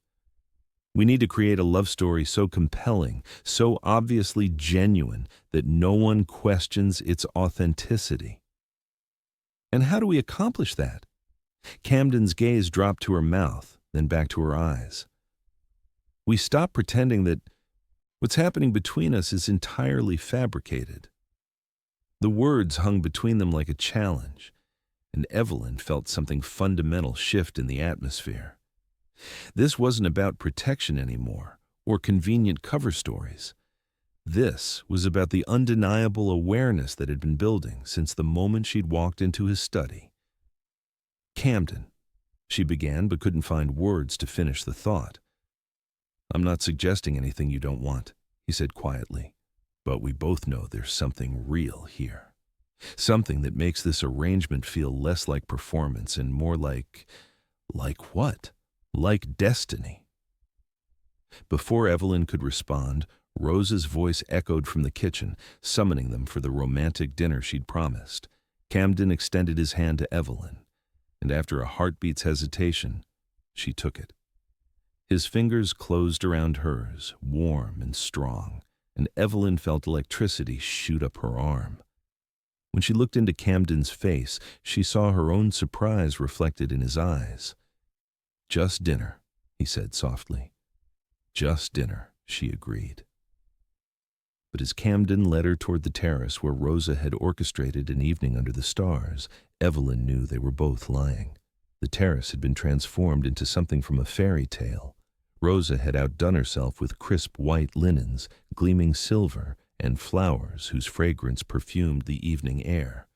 We need to create a love story so compelling, so obviously genuine, that no one questions its authenticity. And how do we accomplish that? Camden's gaze dropped to her mouth, then back to her eyes. We stopped pretending that what's happening between us is entirely fabricated. The words hung between them like a challenge, and Evelyn felt something fundamental shift in the atmosphere. This wasn't about protection anymore, or convenient cover stories. This was about the undeniable awareness that had been building since the moment she'd walked into his study. Camden, she began but couldn't find words to finish the thought. I'm not suggesting anything you don't want, he said quietly, but we both know there's something real here. Something that makes this arrangement feel less like performance and more like what? Like destiny. Before Evelyn could respond, Rosa's voice echoed from the kitchen, summoning them for the romantic dinner she'd promised. Camden extended his hand to Evelyn, and after a heartbeat's hesitation, she took it. His fingers closed around hers, warm and strong, and Evelyn felt electricity shoot up her arm. When she looked into Camden's face, she saw her own surprise reflected in his eyes. Just dinner, he said softly. Just dinner, she agreed. But as Camden led her toward the terrace where Rosa had orchestrated an evening under the stars, Evelyn knew they were both lying. The terrace had been transformed into something from a fairy tale. Rosa had outdone herself with crisp white linens, gleaming silver, and flowers whose fragrance perfumed the evening air.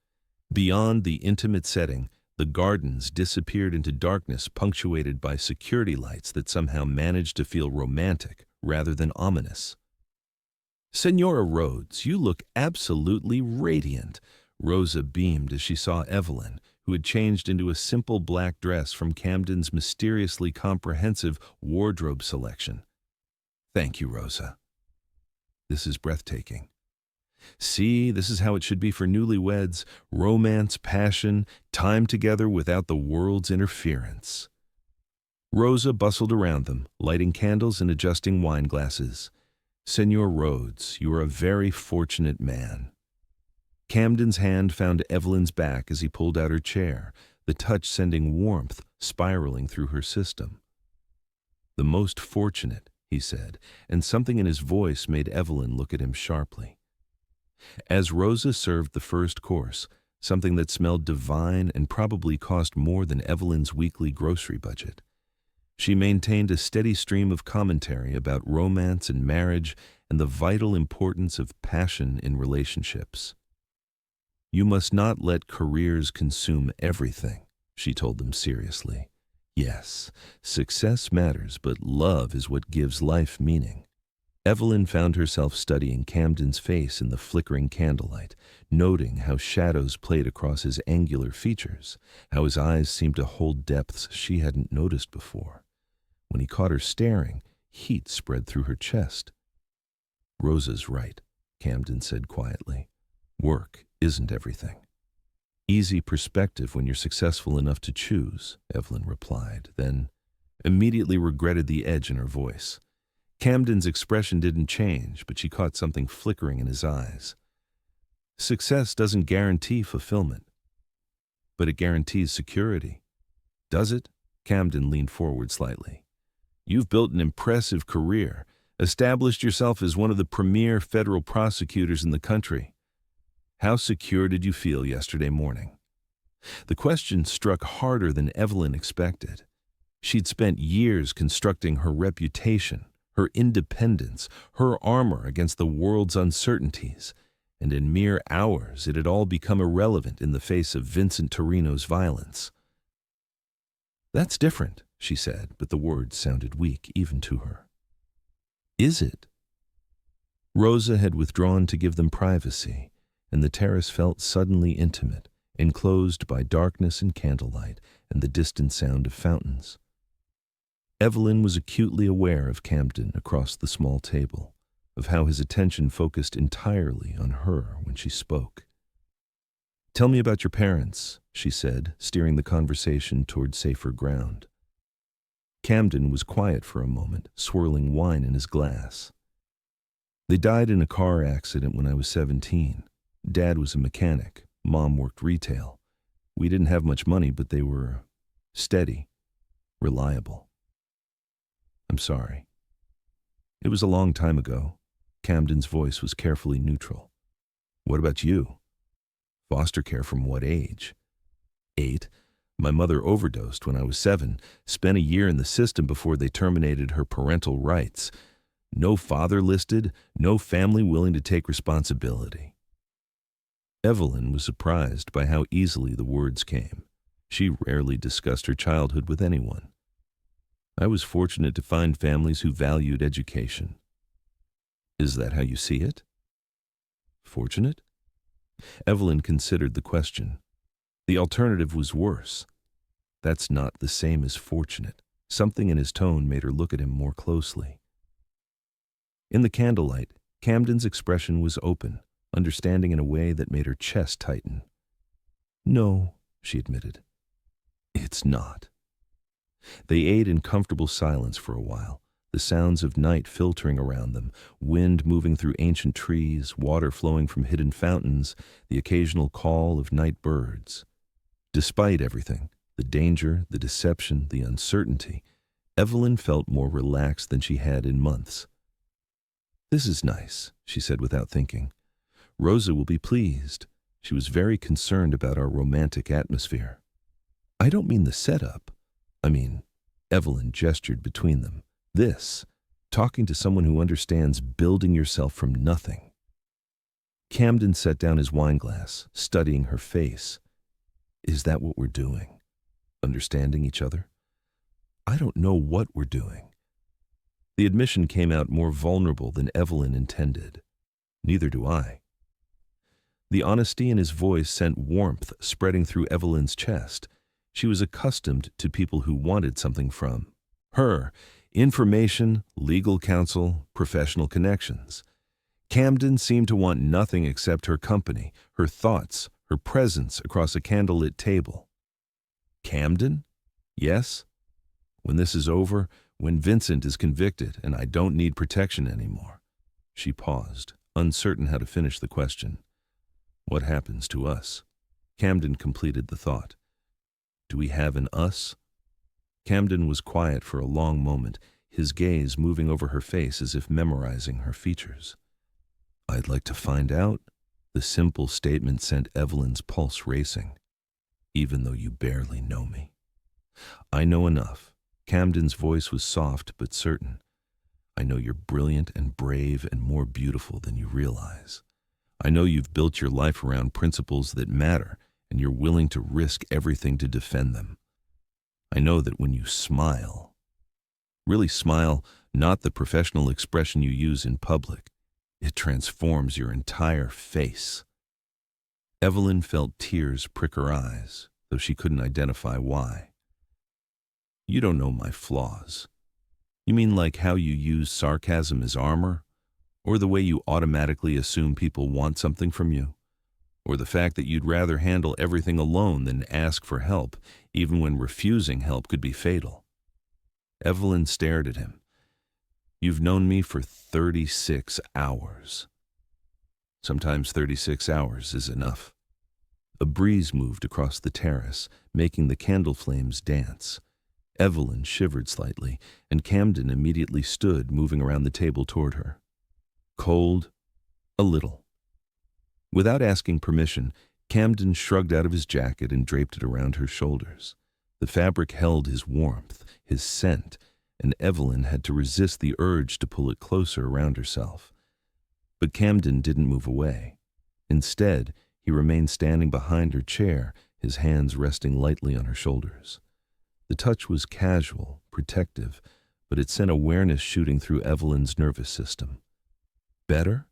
Beyond the intimate setting, the gardens disappeared into darkness punctuated by security lights that somehow managed to feel romantic rather than ominous. Senora Rhodes, you look absolutely radiant, Rosa beamed as she saw Evelyn, who had changed into a simple black dress from Camden's mysteriously comprehensive wardrobe selection. Thank you, Rosa. This is breathtaking. See, this is how it should be for newlyweds: romance, passion, time together without the world's interference. Rosa bustled around them, lighting candles and adjusting wine glasses. Senor Rhodes, you are a very fortunate man. Camden's hand found Evelyn's back as he pulled out her chair, the touch sending warmth spiraling through her system. The most fortunate, he said, and something in his voice made Evelyn look at him sharply. As Rosa served the first course, something that smelled divine and probably cost more than Evelyn's weekly grocery budget, she maintained a steady stream of commentary about romance and marriage and the vital importance of passion in relationships. You must not let careers consume everything, she told them seriously. Yes, success matters, but love is what gives life meaning. Evelyn found herself studying Camden's face in the flickering candlelight, noting how shadows played across his angular features, how his eyes seemed to hold depths she hadn't noticed before. When he caught her staring, heat spread through her chest. Rosa's right, Camden said quietly. Work isn't everything. Easy perspective when you're successful enough to choose, Evelyn replied, then immediately regretted the edge in her voice. Camden's expression didn't change, but she caught something flickering in his eyes. Success doesn't guarantee fulfillment, but it guarantees security. Does it? Camden leaned forward slightly. You've built an impressive career, established yourself as one of the premier federal prosecutors in the country. How secure did you feel yesterday morning? The question struck harder than Evelyn expected. She'd spent years constructing her reputation, her independence, her armor against the world's uncertainties, and in mere hours it had all become irrelevant in the face of Vincent Torino's violence. That's different, she said, but the words sounded weak even to her. Is it? Rosa had withdrawn to give them privacy, and the terrace felt suddenly intimate, enclosed by darkness and candlelight and the distant sound of fountains. Evelyn was acutely aware of Camden across the small table, of how his attention focused entirely on her when she spoke. Tell me about your parents, she said, steering the conversation toward safer ground. Camden was quiet for a moment, swirling wine in his glass. They died in a car accident when I was 17. Dad was a mechanic. Mom worked retail. We didn't have much money, but they were steady, reliable. I'm sorry. It was a long time ago. Camden's voice was carefully neutral. What about you? Foster care from what age? 8. My mother overdosed when I was 7, spent a year in the system before they terminated her parental rights. No father listed, no family willing to take responsibility. Evelyn was surprised by how easily the words came. She rarely discussed her childhood with anyone. I was fortunate to find families who valued education. Is that how you see it? Fortunate? Evelyn considered the question. The alternative was worse. That's not the same as fortunate. Something in his tone made her look at him more closely. In the candlelight, Camden's expression was open, understanding in a way that made her chest tighten. No, she admitted. It's not. They ate in comfortable silence for a while, the sounds of night filtering around them, wind moving through ancient trees, water flowing from hidden fountains, the occasional call of night birds. Despite everything, the danger, the deception, the uncertainty, Evelyn felt more relaxed than she had in months. This is nice, she said without thinking. Rosa will be pleased. She was very concerned about our romantic atmosphere. I don't mean the setup. I mean, Evelyn gestured between them. This, talking to someone who understands building yourself from nothing. Camden set down his wineglass, studying her face. Is that what we're doing? Understanding each other? I don't know what we're doing. The admission came out more vulnerable than Evelyn intended. Neither do I. The honesty in his voice sent warmth spreading through Evelyn's chest. She was accustomed to people who wanted something from her: information, legal counsel, professional connections. Camden seemed to want nothing except her company, her thoughts, her presence across a candlelit table. Camden? Yes? When this is over, when Vincent is convicted and I don't need protection anymore. She paused, uncertain how to finish the question. What happens to us? Camden completed the thought. Do we have an us? Camden was quiet for a long moment, his gaze moving over her face as if memorizing her features. I'd like to find out. The simple statement sent Evelyn's pulse racing. Even though you barely know me. I know enough. Camden's voice was soft but certain. I know you're brilliant and brave and more beautiful than you realize. I know you've built your life around principles that matter, and you're willing to risk everything to defend them. I know that when you smile, really smile, not the professional expression you use in public, it transforms your entire face. Evelyn felt tears prick her eyes, though she couldn't identify why. You don't know my flaws. You mean like how you use sarcasm as armor? Or the way you automatically assume people want something from you? Or the fact that you'd rather handle everything alone than ask for help, even when refusing help could be fatal? Evelyn stared at him. You've known me for 36 hours. Sometimes 36 hours is enough. A breeze moved across the terrace, making the candle flames dance. Evelyn shivered slightly, and Camden immediately stood, moving around the table toward her. Cold? A little. Without asking permission, Camden shrugged out of his jacket and draped it around her shoulders. The fabric held his warmth, his scent, and Evelyn had to resist the urge to pull it closer around herself. But Camden didn't move away. Instead, he remained standing behind her chair, his hands resting lightly on her shoulders. The touch was casual, protective, but it sent awareness shooting through Evelyn's nervous system. Better?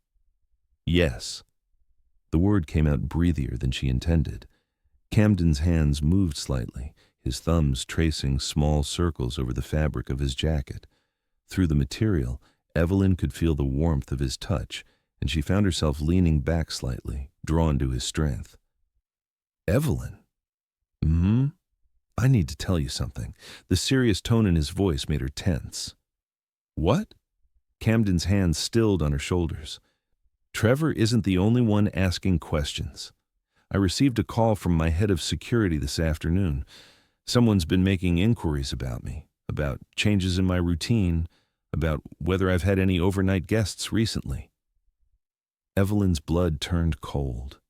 Yes. The word came out breathier than she intended. Camden's hands moved slightly, his thumbs tracing small circles over the fabric of his jacket. Through the material, Evelyn could feel the warmth of his touch, and she found herself leaning back slightly, drawn to his strength. Evelyn? I need to tell you something. The serious tone in his voice made her tense. What? Camden's hands stilled on her shoulders. Trevor isn't the only one asking questions. I received a call from my head of security this afternoon. Someone's been making inquiries about me, about changes in my routine, about whether I've had any overnight guests recently. Evelyn's blood turned cold.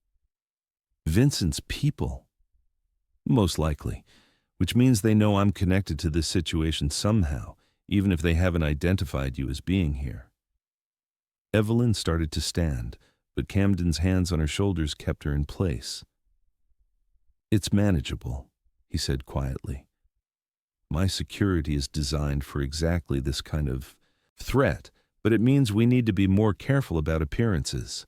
Vincent's people? Most likely, which means they know I'm connected to this situation somehow, even if they haven't identified you as being here. Evelyn started to stand, but Camden's hands on her shoulders kept her in place. "It's manageable," he said quietly. "My security is designed for exactly this kind of threat, but it means we need to be more careful about appearances."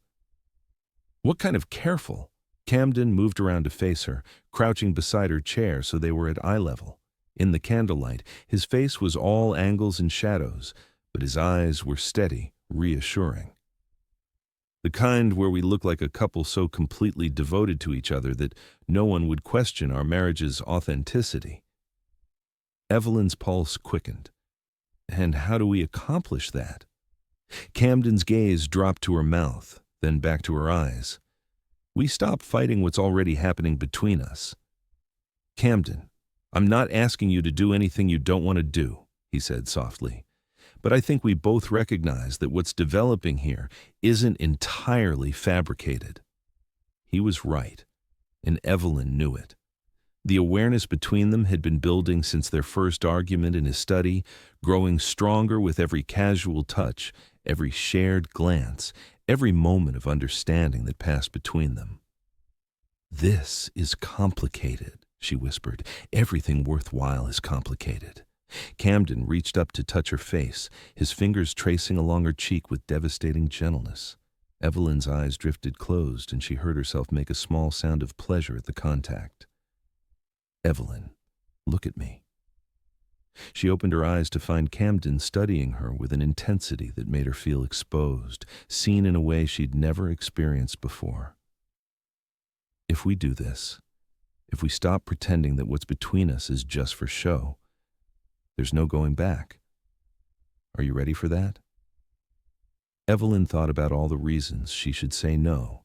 "What kind of careful?" Camden moved around to face her, crouching beside her chair so they were at eye level. In the candlelight, his face was all angles and shadows, but his eyes were steady, reassuring. "The kind where we look like a couple so completely devoted to each other that no one would question our marriage's authenticity." Evelyn's pulse quickened. "And how do we accomplish that?" Camden's gaze dropped to her mouth, then back to her eyes. "We stop fighting what's already happening between us." "Camden, I'm not asking you to do anything you don't want to do," he said softly. "But I think we both recognize that what's developing here isn't entirely fabricated." He was right, and Evelyn knew it. The awareness between them had been building since their first argument in his study, growing stronger with every casual touch, every shared glance, every moment of understanding that passed between them. "This is complicated," she whispered. "Everything worthwhile is complicated." Camden reached up to touch her face, his fingers tracing along her cheek with devastating gentleness. Evelyn's eyes drifted closed, and she heard herself make a small sound of pleasure at the contact. "Evelyn, look at me." She opened her eyes to find Camden studying her with an intensity that made her feel exposed, seen in a way she'd never experienced before. "If we do this, if we stop pretending that what's between us is just for show, there's no going back. Are you ready for that?" Evelyn thought about all the reasons she should say no.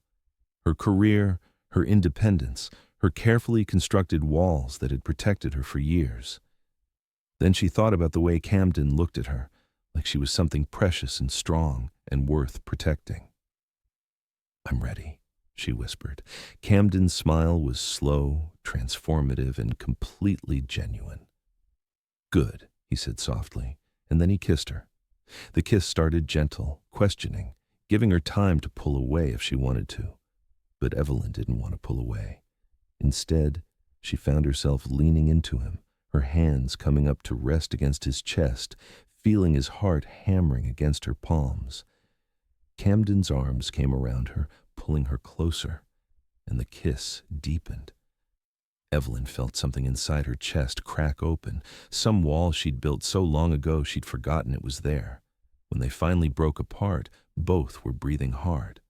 Her career, her independence, her carefully constructed walls that had protected her for years. Then she thought about the way Camden looked at her, like she was something precious and strong and worth protecting. "I'm ready," she whispered. Camden's smile was slow, transformative, and completely genuine. "Good," he said softly, and then he kissed her. The kiss started gentle, questioning, giving her time to pull away if she wanted to. But Evelyn didn't want to pull away. Instead, she found herself leaning into him, her hands coming up to rest against his chest, feeling his heart hammering against her palms. Camden's arms came around her, pulling her closer, and the kiss deepened. Evelyn felt something inside her chest crack open, some wall she'd built so long ago she'd forgotten it was there. When they finally broke apart, both were breathing hard.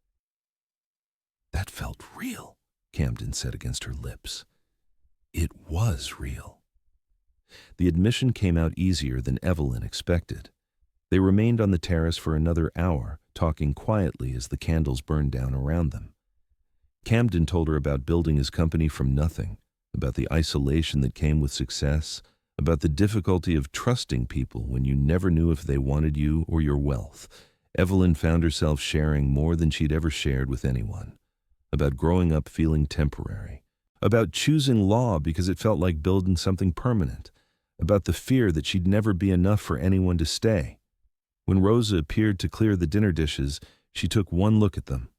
"That felt real," Camden said against her lips. It was real. The admission came out easier than Evelyn expected. They remained on the terrace for another hour, talking quietly as the candles burned down around them. Camden told her about building his company from nothing, about the isolation that came with success, about the difficulty of trusting people when you never knew if they wanted you or your wealth. Evelyn found herself sharing more than she'd ever shared with anyone, about growing up feeling temporary, about choosing law because it felt like building something permanent, about the fear that she'd never be enough for anyone to stay. When Rosa appeared to clear the dinner dishes, she took one look at them.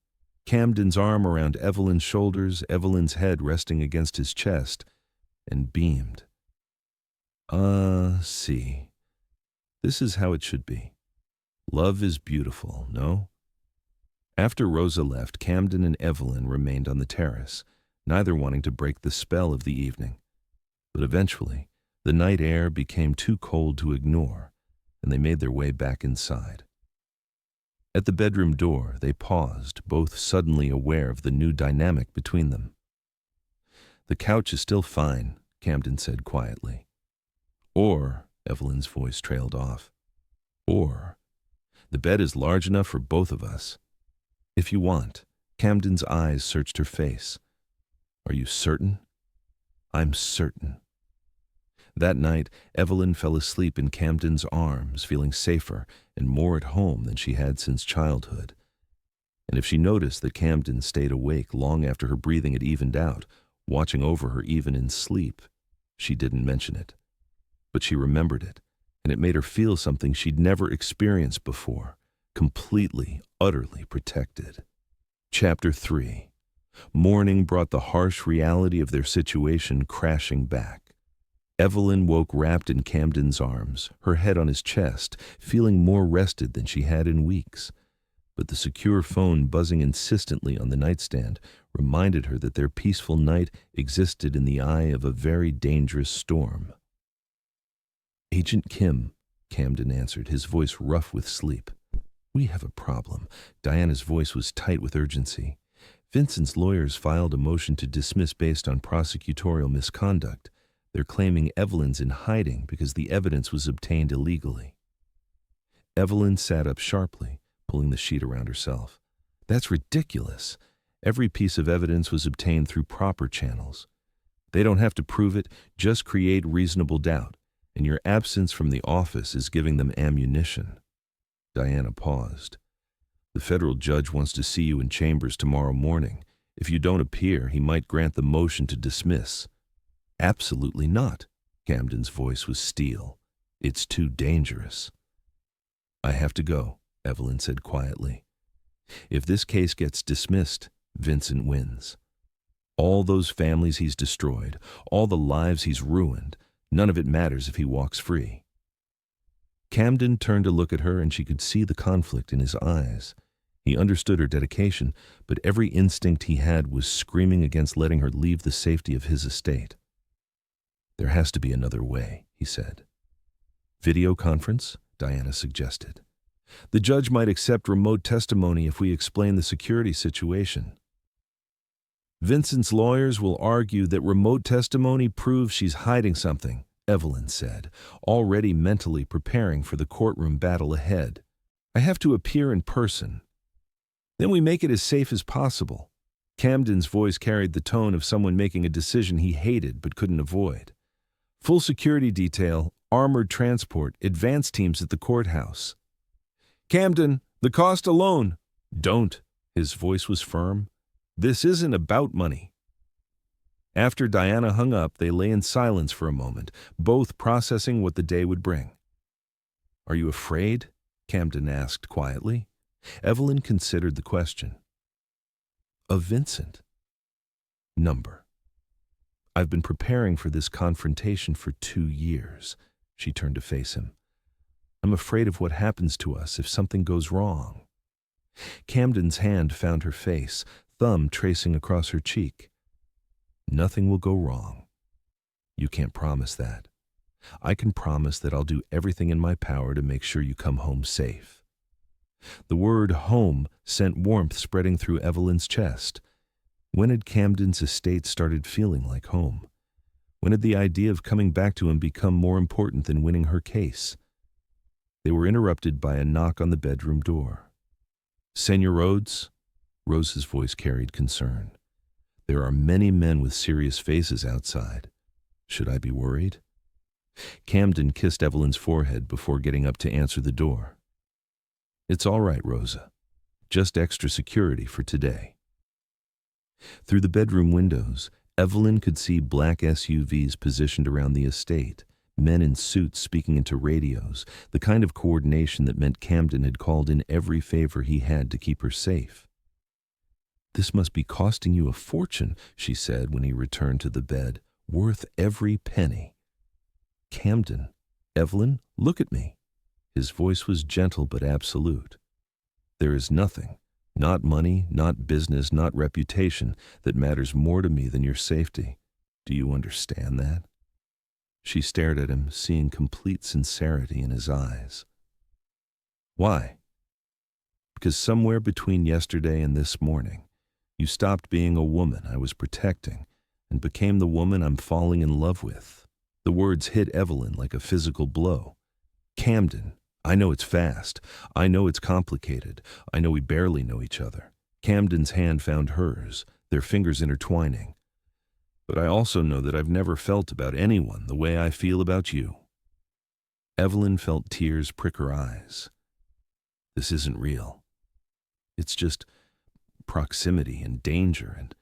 Camden's arm around Evelyn's shoulders, Evelyn's head resting against his chest, and beamed. See. This is how it should be. Love is beautiful, no?" After Rosa left, Camden and Evelyn remained on the terrace, neither wanting to break the spell of the evening. But eventually, the night air became too cold to ignore, and they made their way back inside. At the bedroom door, they paused, both suddenly aware of the new dynamic between them. "The couch is still fine," Camden said quietly. "Or," Evelyn's voice trailed off, "or, the bed is large enough for both of us. If you want." Camden's eyes searched her face. "Are you certain?" "I'm certain." That night, Evelyn fell asleep in Camden's arms, feeling safer and more at home than she had since childhood. And if she noticed that Camden stayed awake long after her breathing had evened out, watching over her even in sleep, she didn't mention it. But she remembered it, and it made her feel something she'd never experienced before, completely, utterly protected. Chapter 3. Morning brought the harsh reality of their situation crashing back. Evelyn woke wrapped in Camden's arms, her head on his chest, feeling more rested than she had in weeks. But the secure phone buzzing insistently on the nightstand reminded her that their peaceful night existed in the eye of a very dangerous storm. "Agent Kim," Camden answered, his voice rough with sleep. "We have a problem." Diana's voice was tight with urgency. "Vincent's lawyers filed a motion to dismiss based on prosecutorial misconduct. They're claiming Evelyn's in hiding because the evidence was obtained illegally." Evelyn sat up sharply, pulling the sheet around herself. "That's ridiculous. Every piece of evidence was obtained through proper channels. They don't have to prove it, just create reasonable doubt, and your absence from the office is giving them ammunition." Diana paused. "The federal judge wants to see you in chambers tomorrow morning. If you don't appear, he might grant the motion to dismiss." "Absolutely not." Camden's voice was steel. "It's too dangerous." "I have to go," Evelyn said quietly. "If this case gets dismissed, Vincent wins. All those families he's destroyed, all the lives he's ruined, none of it matters if he walks free." Camden turned to look at her, and she could see the conflict in his eyes. He understood her dedication, but every instinct he had was screaming against letting her leave the safety of his estate. "There has to be another way," he said. "Video conference?" Diana suggested. "The judge might accept remote testimony if we explain the security situation." "Vincent's lawyers will argue that remote testimony proves she's hiding something," Evelyn said, already mentally preparing for the courtroom battle ahead. "I have to appear in person. Then we make it as safe as possible." Camden's voice carried the tone of someone making a decision he hated but couldn't avoid. "Full security detail, armored transport, advance teams at the courthouse." "Camden, the cost alone." "Don't." His voice was firm. "This isn't about money." After Diana hung up, they lay in silence for a moment, both processing what the day would bring. "Are you afraid?" Camden asked quietly. Evelyn considered the question. "Of Vincent?" "Number. I've been preparing for this confrontation for 2 years." She turned to face him. "I'm afraid of what happens to us if something goes wrong." Camden's hand found her face, thumb tracing across her cheek. "Nothing will go wrong. You can't promise that. I can promise that I'll do everything in my power to make sure you come home safe." The word home sent warmth spreading through Evelyn's chest. When had Camden's estate started feeling like home? When had the idea of coming back to him become more important than winning her case? They were interrupted by a knock on the bedroom door. "Senor Rhodes?" Rose's voice carried concern. "There are many men with serious faces outside. Should I be worried?" Camden kissed Evelyn's forehead before getting up to answer the door. "It's all right, Rosa. Just extra security for today." Through the bedroom windows, Evelyn could see black SUVs positioned around the estate, men in suits speaking into radios, the kind of coordination that meant Camden had called in every favor he had to keep her safe. "This must be costing you a fortune," she said when he returned to the bed. "Worth every penny." "Camden, Evelyn, look at me." His voice was gentle but absolute. "There is nothing, not money, not business, not reputation, that matters more to me than your safety. Do you understand that?" She stared at him, seeing complete sincerity in his eyes. "Why?" "Because somewhere between yesterday and this morning, you stopped being a woman I was protecting and became the woman I'm falling in love with." The words hit Evelyn like a physical blow. "Camden, I know it's fast. I know it's complicated. I know we barely know each other." Camden's hand found hers, their fingers intertwining. But I also know that I've never felt about anyone the way I feel about you." Evelyn felt tears prick her eyes. This isn't real. It's just proximity and danger, and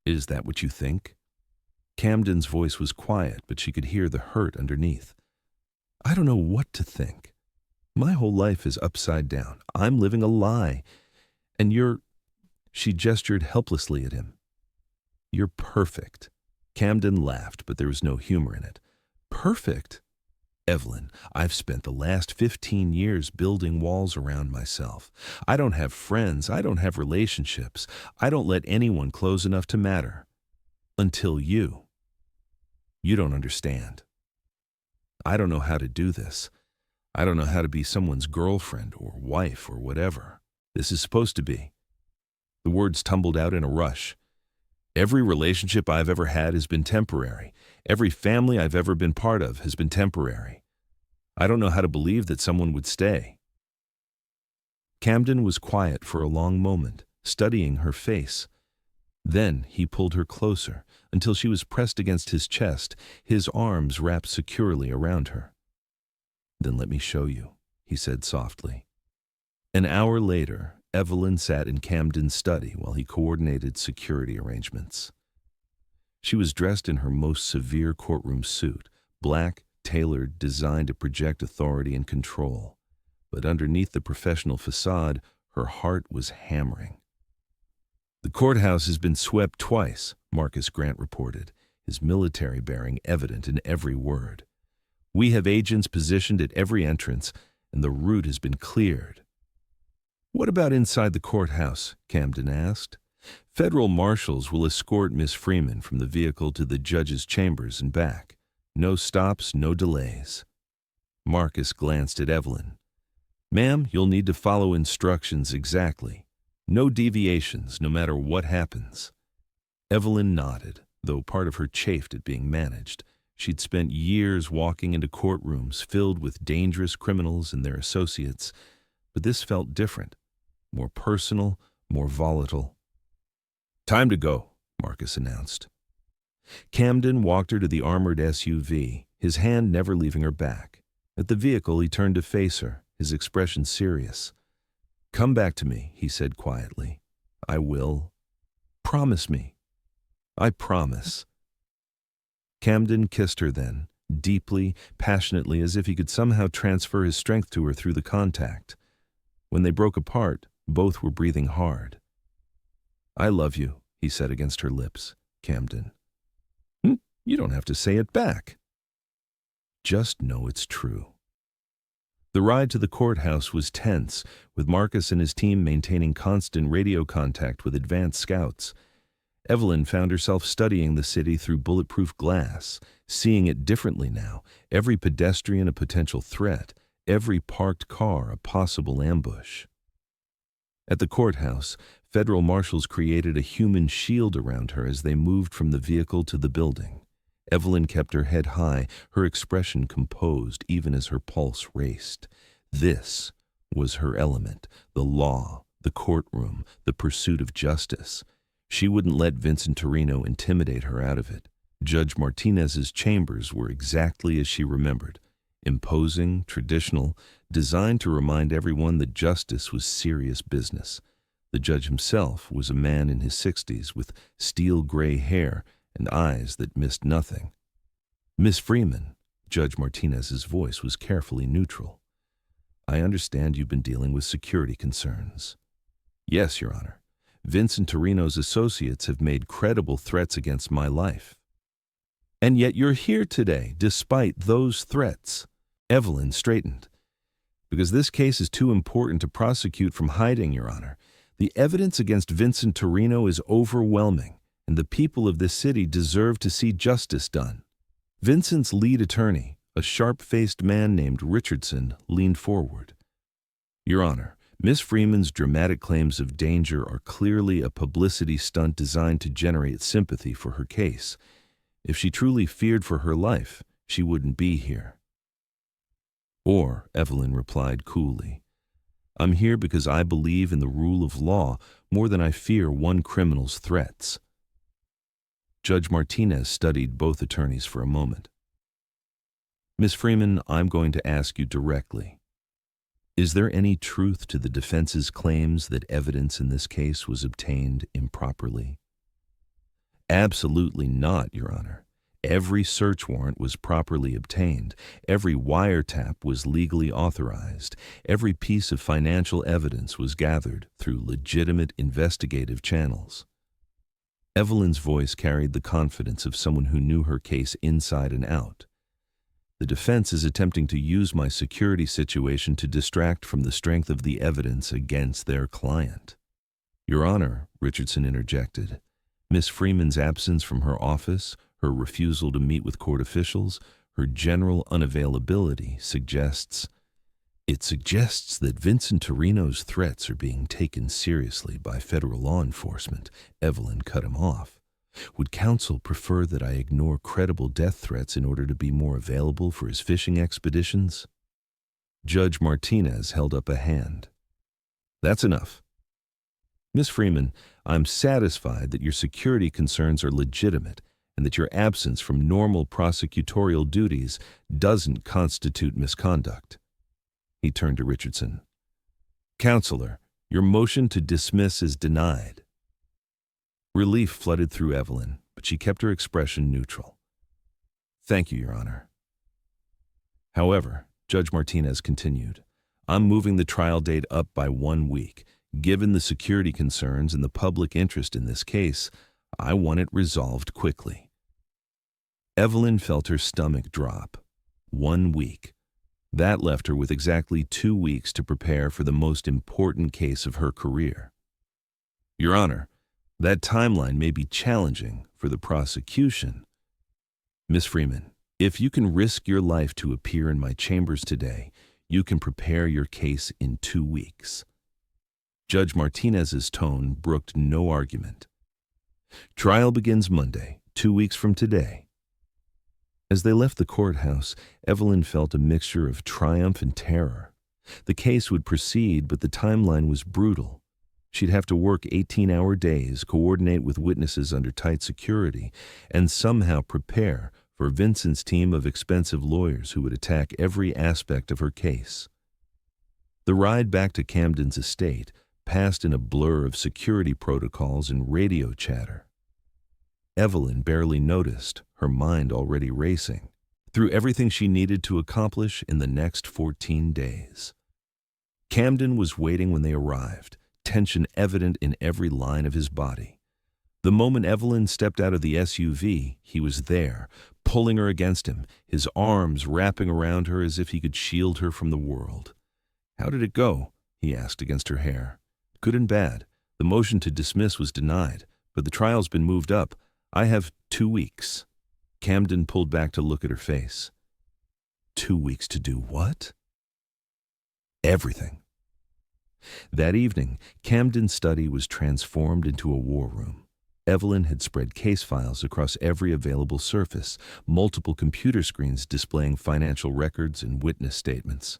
is that what you think? Camden's voice was quiet, but she could hear the hurt underneath. I don't know what to think. My whole life is upside down. I'm living a lie. And she gestured helplessly at him. You're perfect. Camden laughed, but there was no humor in it. Perfect? Evelyn, I've spent the last 15 years building walls around myself. I don't have friends. I don't have relationships. I don't let anyone close enough to matter. Until you. You don't understand. I don't know how to do this. I don't know how to be someone's girlfriend or wife or whatever. This is supposed to be. The words tumbled out in a rush. Every relationship I've ever had has been temporary. Every family I've ever been part of has been temporary. I don't know how to believe that someone would stay. Camden was quiet for a long moment, studying her face. Then he pulled her closer until she was pressed against his chest, his arms wrapped securely around her. Then let me show you, he said softly. An hour later, Evelyn sat in Camden's study while he coordinated security arrangements. She was dressed in her most severe courtroom suit, black, tailored, designed to project authority and control. But underneath the professional facade, her heart was hammering. The courthouse has been swept twice, Marcus Grant reported, his military bearing evident in every word. We have agents positioned at every entrance, and the route has been cleared. What about inside the courthouse? Camden asked. Federal marshals will escort Miss Freeman from the vehicle to the judge's chambers and back. No stops, no delays. Marcus glanced at Evelyn. Ma'am, you'll need to follow instructions exactly. No deviations, no matter what happens. Evelyn nodded, though part of her chafed at being managed. She'd spent years walking into courtrooms filled with dangerous criminals and their associates, but this felt different, more personal, more volatile. Time to go, Marcus announced. Camden walked her to the armored SUV, his hand never leaving her back. At the vehicle, he turned to face her, his expression serious. Come back to me, he said quietly. I will. Promise me. I promise. Camden kissed her then, deeply, passionately, as if he could somehow transfer his strength to her through the contact. When they broke apart, both were breathing hard. I love you, he said against her lips. Camden. You don't have to say it back. Just know it's true. The ride to the courthouse was tense, with Marcus and his team maintaining constant radio contact with advanced scouts. Evelyn found herself studying the city through bulletproof glass, seeing it differently now, every pedestrian a potential threat, every parked car a possible ambush. At the courthouse, federal marshals created a human shield around her as they moved from the vehicle to the building. Evelyn kept her head high, her expression composed even as her pulse raced. This was her element, the law, the courtroom, the pursuit of justice. She wouldn't let Vincent Torino intimidate her out of it. Judge Martinez's chambers were exactly as she remembered, imposing, traditional, designed to remind everyone that justice was serious business. The judge himself was a man in his 60s with steel-gray hair and eyes that missed nothing. Miss Freeman, Judge Martinez's voice was carefully neutral. I understand you've been dealing with security concerns. Yes, Your Honor. Vincent Torino's associates have made credible threats against my life. And yet you're here today, despite those threats. Evelyn straightened. Because this case is too important to prosecute from hiding, Your Honor. The evidence against Vincent Torino is overwhelming, and the people of this city deserve to see justice done. Vincent's lead attorney, a sharp-faced man named Richardson, leaned forward. Your Honor, Miss Freeman's dramatic claims of danger are clearly a publicity stunt designed to generate sympathy for her case. If she truly feared for her life, she wouldn't be here. Or, Evelyn replied coolly, I'm here because I believe in the rule of law more than I fear one criminal's threats. Judge Martinez studied both attorneys for a moment. Miss Freeman, I'm going to ask you directly. Is there any truth to the defense's claims that evidence in this case was obtained improperly? Absolutely not, Your Honor. Every search warrant was properly obtained. Every wiretap was legally authorized. Every piece of financial evidence was gathered through legitimate investigative channels. Evelyn's voice carried the confidence of someone who knew her case inside and out. The defense is attempting to use my security situation to distract from the strength of the evidence against their client. Your Honor, Richardson interjected, Miss Freeman's absence from her office, her refusal to meet with court officials, her general unavailability suggests that Vincent Torino's threats are being taken seriously by federal law enforcement. Evelyn cut him off. Would counsel prefer that I ignore credible death threats in order to be more available for his fishing expeditions? Judge Martinez held up a hand. That's enough. Miss Freeman, I'm satisfied that your security concerns are legitimate and that your absence from normal prosecutorial duties doesn't constitute misconduct. He turned to Richardson. Counselor, your motion to dismiss is denied. Relief flooded through Evelyn, but she kept her expression neutral. Thank you, Your Honor. However, Judge Martinez continued, I'm moving the trial date up by 1 week. Given the security concerns and the public interest in this case, I want it resolved quickly. Evelyn felt her stomach drop. 1 week. That left her with exactly 2 weeks to prepare for the most important case of her career. Your Honor, that timeline may be challenging for the prosecution. Miss Freeman, if you can risk your life to appear in my chambers today, you can prepare your case in 2 weeks. Judge Martinez's tone brooked no argument. Trial begins Monday, 2 weeks from today. As they left the courthouse, Evelyn felt a mixture of triumph and terror. The case would proceed, but the timeline was brutal. She'd have to work 18-hour days, coordinate with witnesses under tight security, and somehow prepare for Vincent's team of expensive lawyers who would attack every aspect of her case. The ride back to Camden's estate passed in a blur of security protocols and radio chatter. Evelyn barely noticed, her mind already racing, through everything she needed to accomplish in the next 14 days. Camden was waiting when they arrived, tension evident in every line of his body. The moment Evelyn stepped out of the SUV, he was there, pulling her against him, his arms wrapping around her as if he could shield her from the world. How did it go? He asked against her hair. Good and bad. The motion to dismiss was denied, but the trial's been moved up. I have 2 weeks. Camden pulled back to look at her face. 2 weeks to do what? Everything. That evening, Camden's study was transformed into a war room. Evelyn had spread case files across every available surface, multiple computer screens displaying financial records and witness statements.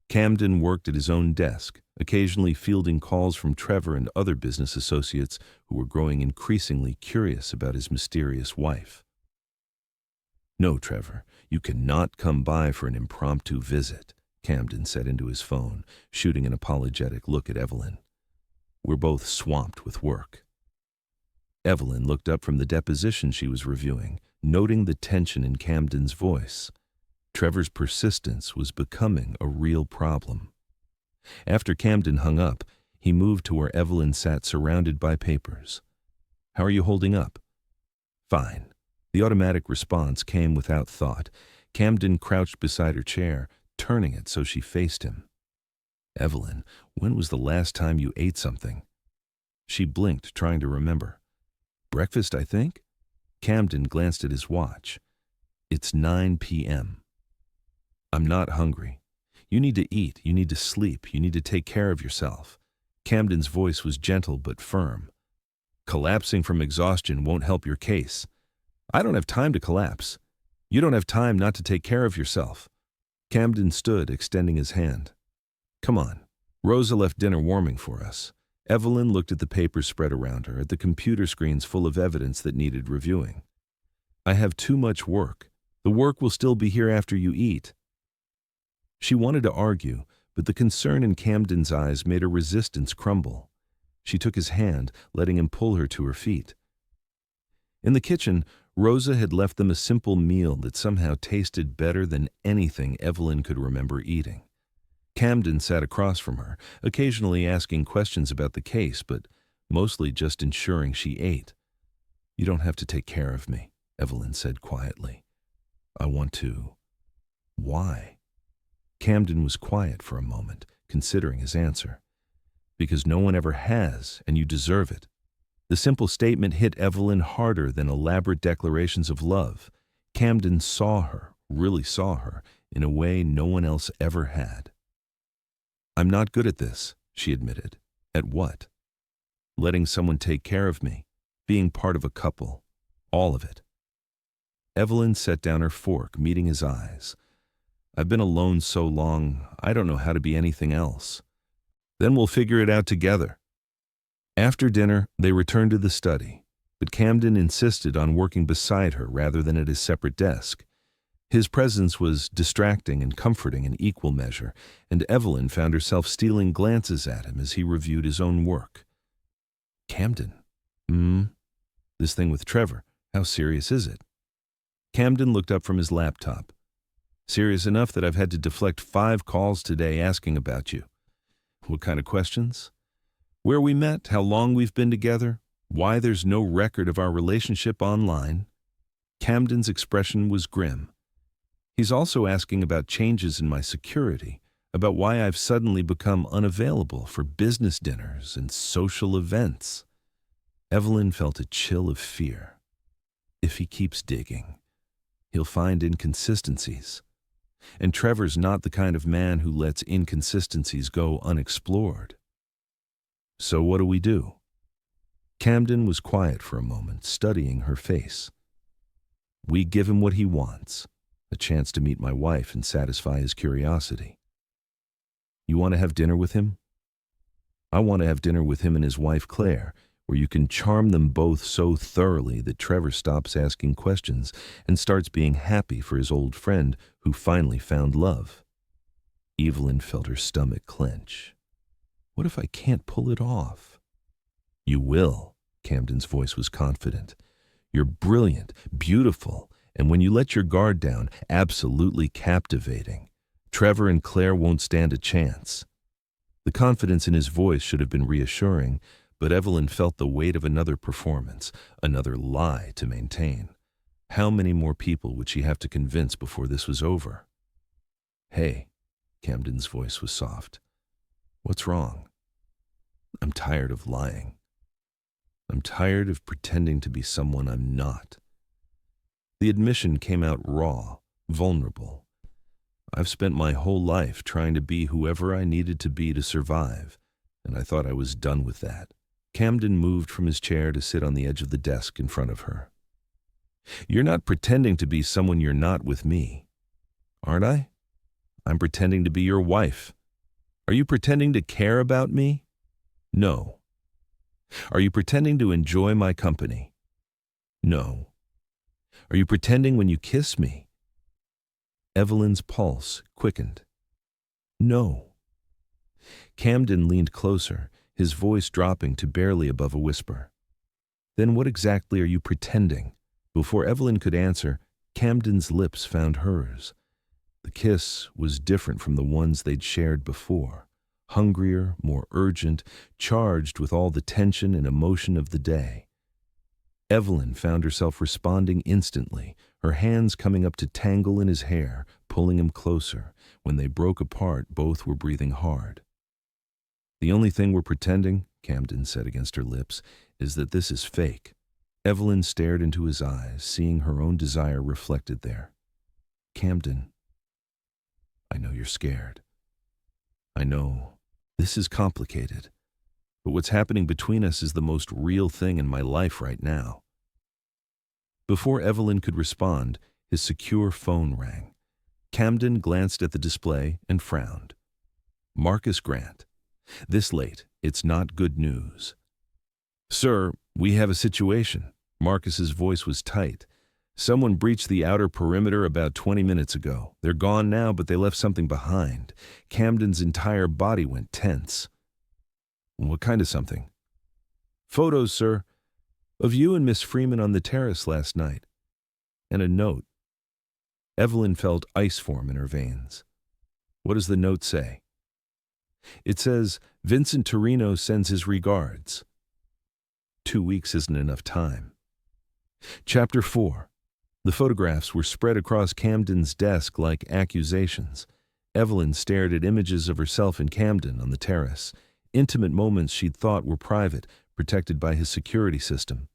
Camden worked at his own desk, occasionally fielding calls from Trevor and other business associates who were growing increasingly curious about his mysterious wife. No, Trevor, you cannot come by for an impromptu visit, Camden said into his phone, shooting an apologetic look at Evelyn. We're both swamped with work. Evelyn looked up from the deposition she was reviewing, noting the tension in Camden's voice. Trevor's persistence was becoming a real problem. After Camden hung up, he moved to where Evelyn sat surrounded by papers. How are you holding up? Fine. The automatic response came without thought. Camden crouched beside her chair, turning it so she faced him. Evelyn, when was the last time you ate something? She blinked, trying to remember. Breakfast, I think? Camden glanced at his watch. It's 9 p.m. I'm not hungry. You need to eat, you need to sleep, you need to take care of yourself. Camden's voice was gentle but firm. Collapsing from exhaustion won't help your case. I don't have time to collapse. You don't have time not to take care of yourself. Camden stood, extending his hand. Come on. Rosa left dinner warming for us. Evelyn looked at the papers spread around her, at the computer screens full of evidence that needed reviewing. I have too much work. The work will still be here after you eat. She wanted to argue, but the concern in Camden's eyes made her resistance crumble. She took his hand, letting him pull her to her feet. In the kitchen, Rosa had left them a simple meal that somehow tasted better than anything Evelyn could remember eating. Camden sat across from her, occasionally asking questions about the case, but mostly just ensuring she ate. "You don't have to take care of me," Evelyn said quietly. "I want to." "Why?" Camden was quiet for a moment, considering his answer. "Because no one ever has, and you deserve it." The simple statement hit Evelyn harder than elaborate declarations of love. Camden saw her, really saw her, in a way no one else ever had. "I'm not good at this," she admitted. "At what?" "Letting someone take care of me, being part of a couple, all of it." Evelyn set down her fork, meeting his eyes. "I've been alone so long, I don't know how to be anything else." "Then we'll figure it out together." After dinner, they returned to the study, but Camden insisted on working beside her rather than at his separate desk. His presence was distracting and comforting in equal measure, and Evelyn found herself stealing glances at him as he reviewed his own work. "Camden, this thing with Trevor, how serious is it?" Camden looked up from his laptop. "Serious enough that I've had to deflect 5 calls today asking about you." "What kind of questions?" "Where we met, how long we've been together, why there's no record of our relationship online." Camden's expression was grim. "He's also asking about changes in my security, about why I've suddenly become unavailable for business dinners and social events." Evelyn felt a chill of fear. If he keeps digging, he'll find inconsistencies. And Trevor's not the kind of man who lets inconsistencies go unexplored. "So what do we do?" Camden was quiet for a moment, studying her face. "We give him what he wants. A chance to meet my wife and satisfy his curiosity." "You want to have dinner with him?" "I want to have dinner with him and his wife Claire, where you can charm them both so thoroughly that Trevor stops asking questions and starts being happy for his old friend who finally found love." Evelyn felt her stomach clench. "What if I can't pull it off?" "You will," Camden's voice was confident. "You're brilliant, beautiful, and when you let your guard down, absolutely captivating. Trevor and Claire won't stand a chance." The confidence in his voice should have been reassuring, but Evelyn felt the weight of another performance, another lie to maintain. How many more people would she have to convince before this was over? "Hey," Camden's voice was soft. "What's wrong?" "I'm tired of lying. I'm tired of pretending to be someone I'm not." The admission came out raw, vulnerable. "I've spent my whole life trying to be whoever I needed to be to survive, and I thought I was done with that." Camden moved from his chair to sit on the edge of the desk in front of her. "You're not pretending to be someone you're not with me." "Aren't I? I'm pretending to be your wife." "Are you pretending to care about me?" "No." "Are you pretending to enjoy my company?" "No." "Are you pretending when you kiss me?" Evelyn's pulse quickened. "No." Camden leaned closer, his voice dropping to barely above a whisper. "Then what exactly are you pretending?" Before Evelyn could answer, Camden's lips found hers. The kiss was different from the ones they'd shared before. Hungrier, more urgent, charged with all the tension and emotion of the day. Evelyn found herself responding instantly, her hands coming up to tangle in his hair, pulling him closer. When they broke apart, both were breathing hard. "The only thing we're pretending," Camden said against her lips, "is that this is fake." Evelyn stared into his eyes, seeing her own desire reflected there. "Camden, I know you're scared. I know this is complicated, but what's happening between us is the most real thing in my life right now." Before Evelyn could respond, his secure phone rang. Camden glanced at the display and frowned. Marcus Grant. This late, it's not good news. Sir, we have a situation. Marcus's voice was tight. Someone breached the outer perimeter about 20 minutes ago. They're gone now, but they left something behind. Camden's entire body went tense. What kind of something? Photos, sir, of you and Miss Freeman on the terrace last night. And a note. Evelyn felt ice form in her veins. What does the note say? It says, Vincent Torino sends his regards. 2 weeks isn't enough time. Chapter 4. The photographs were spread across Camden's desk like accusations. Evelyn stared at images of herself and Camden on the terrace, intimate moments she'd thought were private, protected by his security system.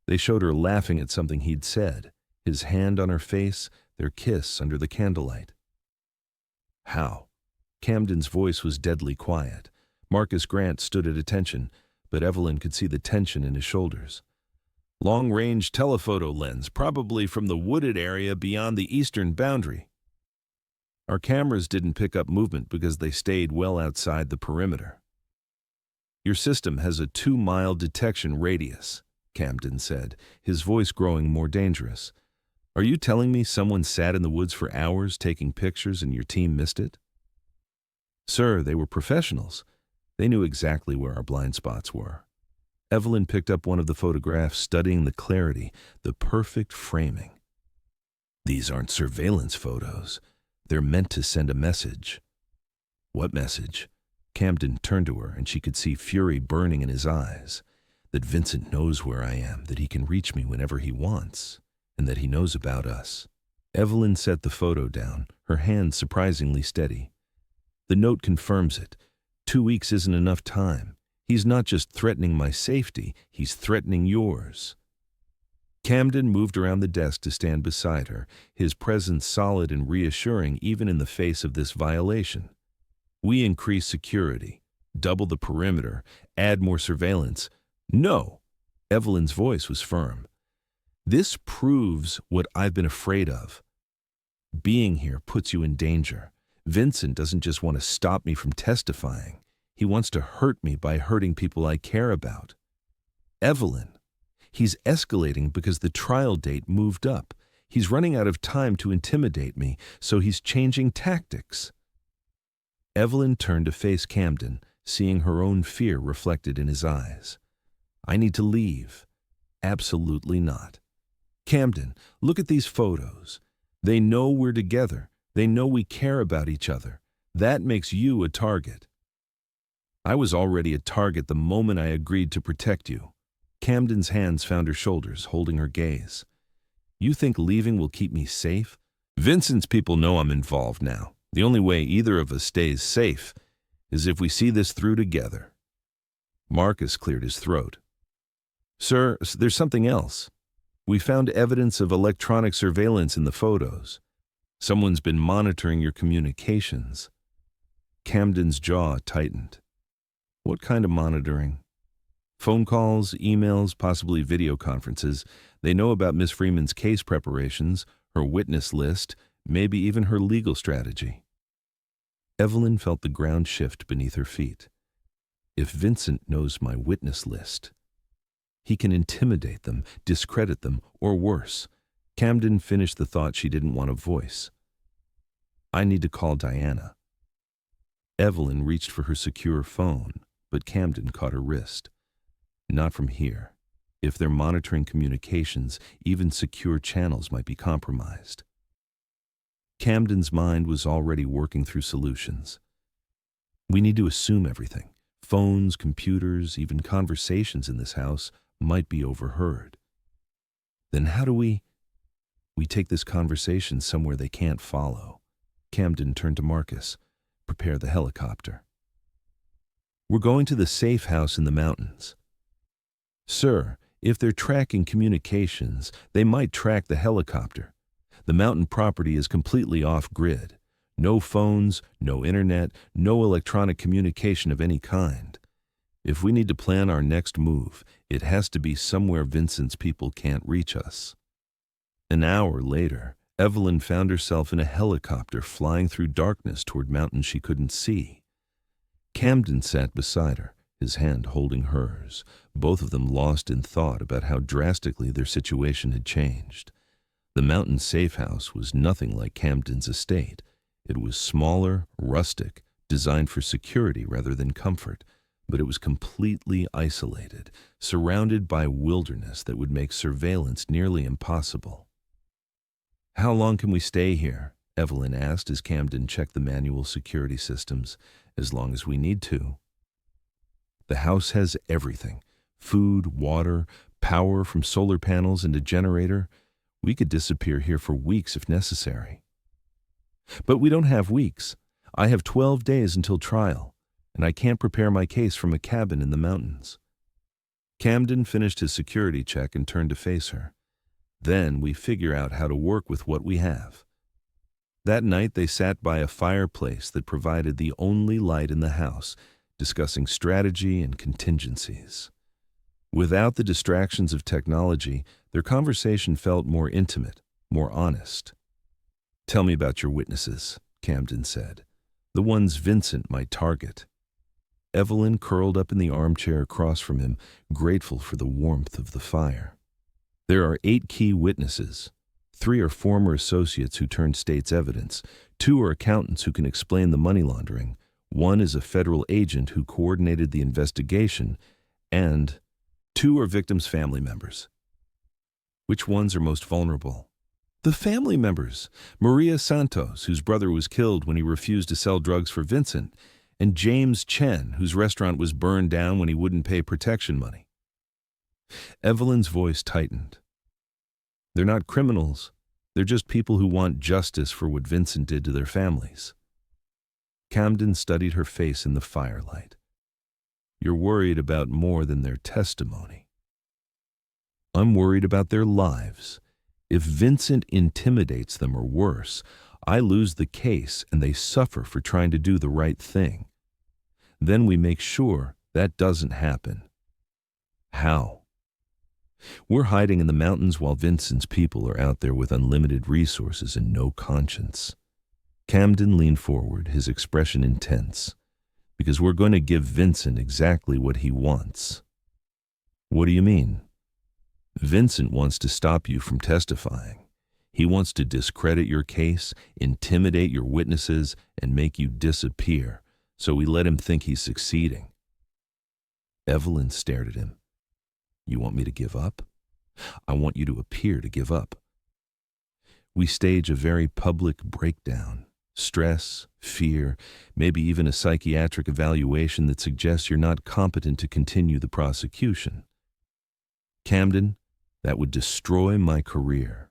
They showed her laughing at something he'd said, his hand on her face, their kiss under the candlelight. How? Camden's voice was deadly quiet. Marcus Grant stood at attention, but Evelyn could see the tension in his shoulders. Long-range telephoto lens, probably from the wooded area beyond the eastern boundary. Our cameras didn't pick up movement because they stayed well outside the perimeter. Your system has a 2-mile detection radius, Camden said, his voice growing more dangerous. Are you telling me someone sat in the woods for hours taking pictures and your team missed it? Sir, they were professionals. They knew exactly where our blind spots were. Evelyn picked up one of the photographs, studying the clarity, the perfect framing. These aren't surveillance photos. They're meant to send a message. What message? Camden turned to her, and she could see fury burning in his eyes. That Vincent knows where I am, that he can reach me whenever he wants, and that he knows about us. Evelyn set the photo down, her hand surprisingly steady. The note confirms it. 2 weeks isn't enough time. He's not just threatening my safety, he's threatening yours. Camden moved around the desk to stand beside her, his presence solid and reassuring even in the face of this violation. We increase security, double the perimeter, add more surveillance. No! Evelyn's voice was firm. This proves what I've been afraid of. Being here puts you in danger. Vincent doesn't just want to stop me from testifying. He wants to hurt me by hurting people I care about. Evelyn, he's escalating because the trial date moved up. He's running out of time to intimidate me, so he's changing tactics. Evelyn turned to face Camden, seeing her own fear reflected in his eyes. I need to leave. Absolutely not. Camden, look at these photos. They know we're together. They know we care about each other. That makes you a target. I was already a target the moment I agreed to protect you. Camden's hands found her shoulders, holding her gaze. You think leaving will keep me safe? Vincent's people know I'm involved now. The only way either of us stays safe is if we see this through together. Marcus cleared his throat. Sir, there's something else. We found evidence of electronic surveillance in the photos. Someone's been monitoring your communications. Camden's jaw tightened. What kind of monitoring? Phone calls, emails, possibly video conferences. They know about Miss Freeman's case preparations, her witness list, maybe even her legal strategy. Evelyn felt the ground shift beneath her feet. If Vincent knows my witness list, he can intimidate them, discredit them, or worse. Camden finished the thought she didn't want to voice. I need to call Diana. Evelyn reached for her secure phone, but Camden caught her wrist. Not from here. If they're monitoring communications, even secure channels might be compromised. Camden's mind was already working through solutions. We need to assume everything. Phones, computers, even conversations in this house might be overheard. Then how do we take this conversation somewhere they can't follow? Camden turned to Marcus. Prepare the helicopter. We're going to the safe house in the mountains. Sir, if they're tracking communications, they might track the helicopter. The mountain property is completely off-grid. No phones, no internet, no electronic communication of any kind. If we need to plan our next move, it has to be somewhere Vincent's people can't reach us. An hour later, Evelyn found herself in a helicopter flying through darkness toward mountains she couldn't see. Camden sat beside her, his hand holding hers, both of them lost in thought about how drastically their situation had changed. The mountain safe house was nothing like Camden's estate. It was smaller, rustic, designed for security rather than comfort, but it was completely isolated, surrounded by wilderness that would make surveillance nearly impossible. "How long can we stay here?" Evelyn asked as Camden checked the manual security systems. "As long as we need to." "The house has everything: food, water, power from solar panels and a generator. We could disappear here for weeks if necessary." "But we don't have weeks. I have 12 days until trial, and I can't prepare my case from a cabin in the mountains." Camden finished his security check and turned to face her. "Then we figure out how to work with what we have." That night they sat by a fireplace that provided the only light in the house, discussing strategy and contingencies. Without the distractions of technology, their conversation felt more intimate, more honest. "Tell me about your witnesses," Camden said. "The ones Vincent might target." Evelyn curled up in the armchair across from him, grateful for the warmth of the fire. "There are 8 key witnesses. 3 are former associates who turned state's evidence. 2 are accountants who can explain the money laundering. 1 is a federal agent who coordinated the investigation. And 2 are victims' family members." "Which ones are most vulnerable?" "The family members. Maria Santos, whose brother was killed when he refused to sell drugs for Vincent, and James Chen, whose restaurant was burned down when he wouldn't pay protection money." Evelyn's voice tightened. "They're not criminals. They're just people who want justice for what Vincent did to their families." Camden studied her face in the firelight. "You're worried about more than their testimony." "I'm worried about their lives. If Vincent intimidates them or worse, I lose the case and they suffer for trying to do the right thing. Then we make sure that doesn't happen." "How?" "We're hiding in the mountains while Vincent's people are out there with unlimited resources and no conscience." Camden leaned forward, his expression intense. "Because we're going to give Vincent exactly what he wants." "What do you mean?" "Vincent wants to stop you from testifying. He wants to discredit your case, intimidate your witnesses, and make you disappear, so we let him think he's succeeding." Evelyn stared at him. "You want me to give up?" "I want you to appear to give up." We stage a very public breakdown. Stress, fear, maybe even a psychiatric evaluation that suggests you're not competent to continue the prosecution. "Camden, that would destroy my career."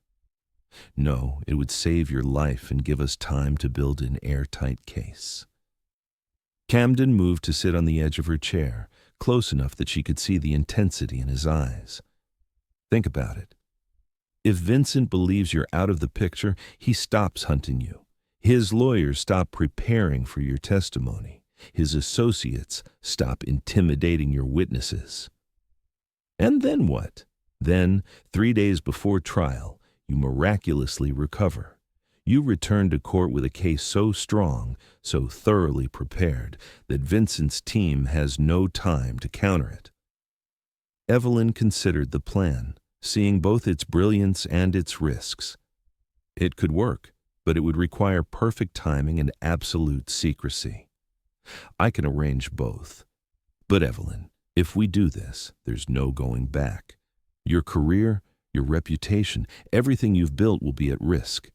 "No, it would save your life and give us time to build an airtight case." Camden moved to sit on the edge of her chair, close enough that she could see the intensity in his eyes. "Think about it. If Vincent believes you're out of the picture, he stops hunting you. His lawyers stop preparing for your testimony. His associates stop intimidating your witnesses. And then what? Then, 3 days before trial, you miraculously recover. You return to court with a case so strong, so thoroughly prepared, that Vincent's team has no time to counter it." Evelyn considered the plan, seeing both its brilliance and its risks. It could work, but it would require perfect timing and absolute secrecy. "I can arrange both. But Evelyn, if we do this, there's no going back. Your career, your reputation, everything you've built will be at risk."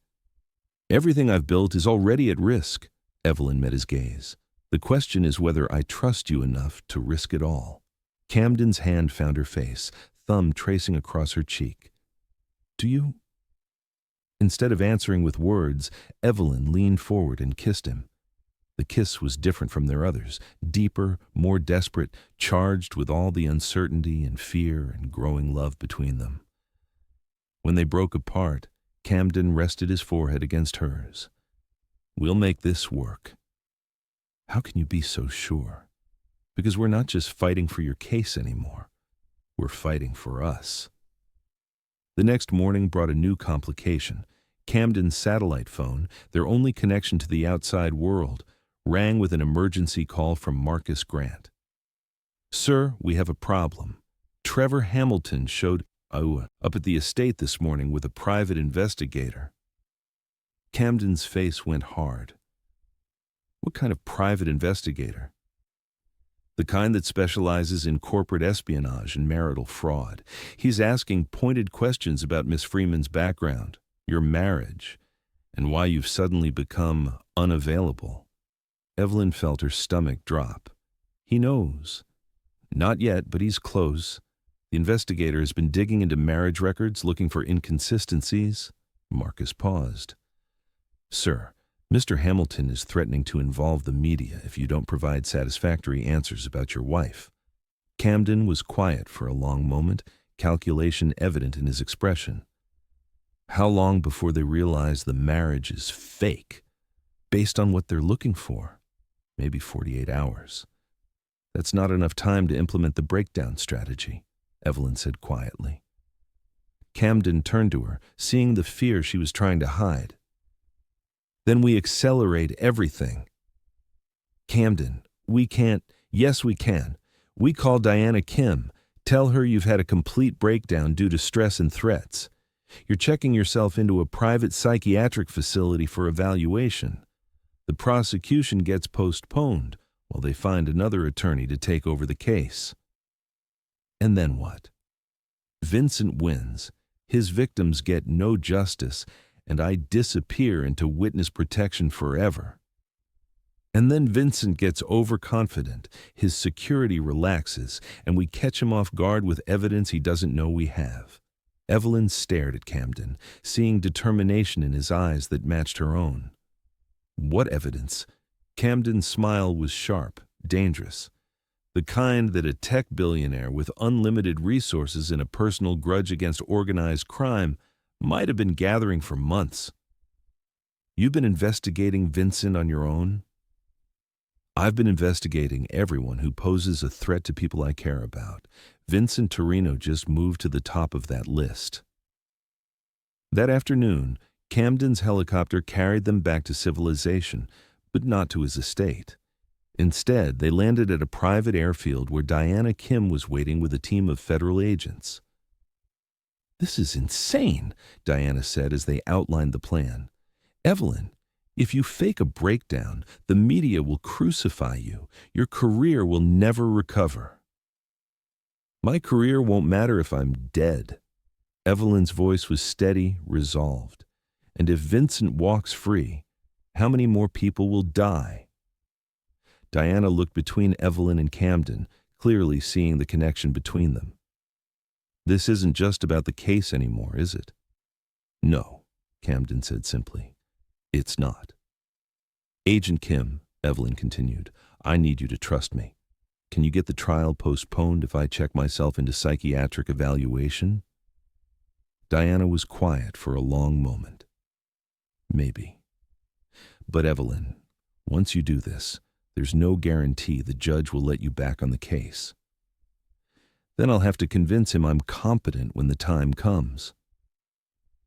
"Everything I've built is already at risk." Evelyn met his gaze. "The question is whether I trust you enough to risk it all." Camden's hand found her face, thumb tracing across her cheek. "Do you?" Instead of answering with words, Evelyn leaned forward and kissed him. The kiss was different from their others, deeper, more desperate, charged with all the uncertainty and fear and growing love between them. When they broke apart, Camden rested his forehead against hers. "We'll make this work." "How can you be so sure?" "Because we're not just fighting for your case anymore. We're fighting for us." The next morning brought a new complication. Camden's satellite phone, their only connection to the outside world, rang with an emergency call from Marcus Grant. "Sir, we have a problem. Trevor Hamilton showed up at the estate this morning with a private investigator." Camden's face went hard. "What kind of private investigator?" "The kind that specializes in corporate espionage and marital fraud. He's asking pointed questions about Miss Freeman's background, your marriage, and why you've suddenly become unavailable." Evelyn felt her stomach drop. "He knows." "Not yet, but he's close. The investigator has been digging into marriage records, looking for inconsistencies." Marcus paused. "Sir, Mr. Hamilton is threatening to involve the media if you don't provide satisfactory answers about your wife." Camden was quiet for a long moment, calculation evident in his expression. How long before they realize the marriage is fake, based on what they're looking for? Maybe 48 hours. "That's not enough time to implement the breakdown strategy," Evelyn said quietly. Camden turned to her, seeing the fear she was trying to hide. "Then we accelerate everything." "Camden, we can't." "Yes, we can. We call Diana Kim, tell her you've had a complete breakdown due to stress and threats. You're checking yourself into a private psychiatric facility for evaluation. The prosecution gets postponed while they find another attorney to take over the case." "And then what?" "Vincent wins. His victims get no justice, and I disappear into witness protection forever. And then Vincent gets overconfident, his security relaxes, and we catch him off guard with evidence he doesn't know we have." Evelyn stared at Camden, seeing determination in his eyes that matched her own. "What evidence?" Camden's smile was sharp, dangerous. The kind that a tech billionaire with unlimited resources and a personal grudge against organized crime might have been gathering for months. "You've been investigating Vincent on your own?" "I've been investigating everyone who poses a threat to people I care about. Vincent Torino just moved to the top of that list." That afternoon, Camden's helicopter carried them back to civilization, but not to his estate. Instead, they landed at a private airfield where Diana Kim was waiting with a team of federal agents. "This is insane," Diana said as they outlined the plan. "Evelyn, if you fake a breakdown, the media will crucify you. Your career will never recover." "My career won't matter if I'm dead." Evelyn's voice was steady, resolved. "And if Vincent walks free, how many more people will die?" Diana looked between Evelyn and Camden, clearly seeing the connection between them. "This isn't just about the case anymore, is it?" "No," Camden said simply. "It's not." "Agent Kim," Evelyn continued, "I need you to trust me. Can you get the trial postponed if I check myself into psychiatric evaluation?" Diana was quiet for a long moment. "Maybe. But Evelyn, once you do this, there's no guarantee the judge will let you back on the case. Then I'll have to convince him I'm competent when the time comes.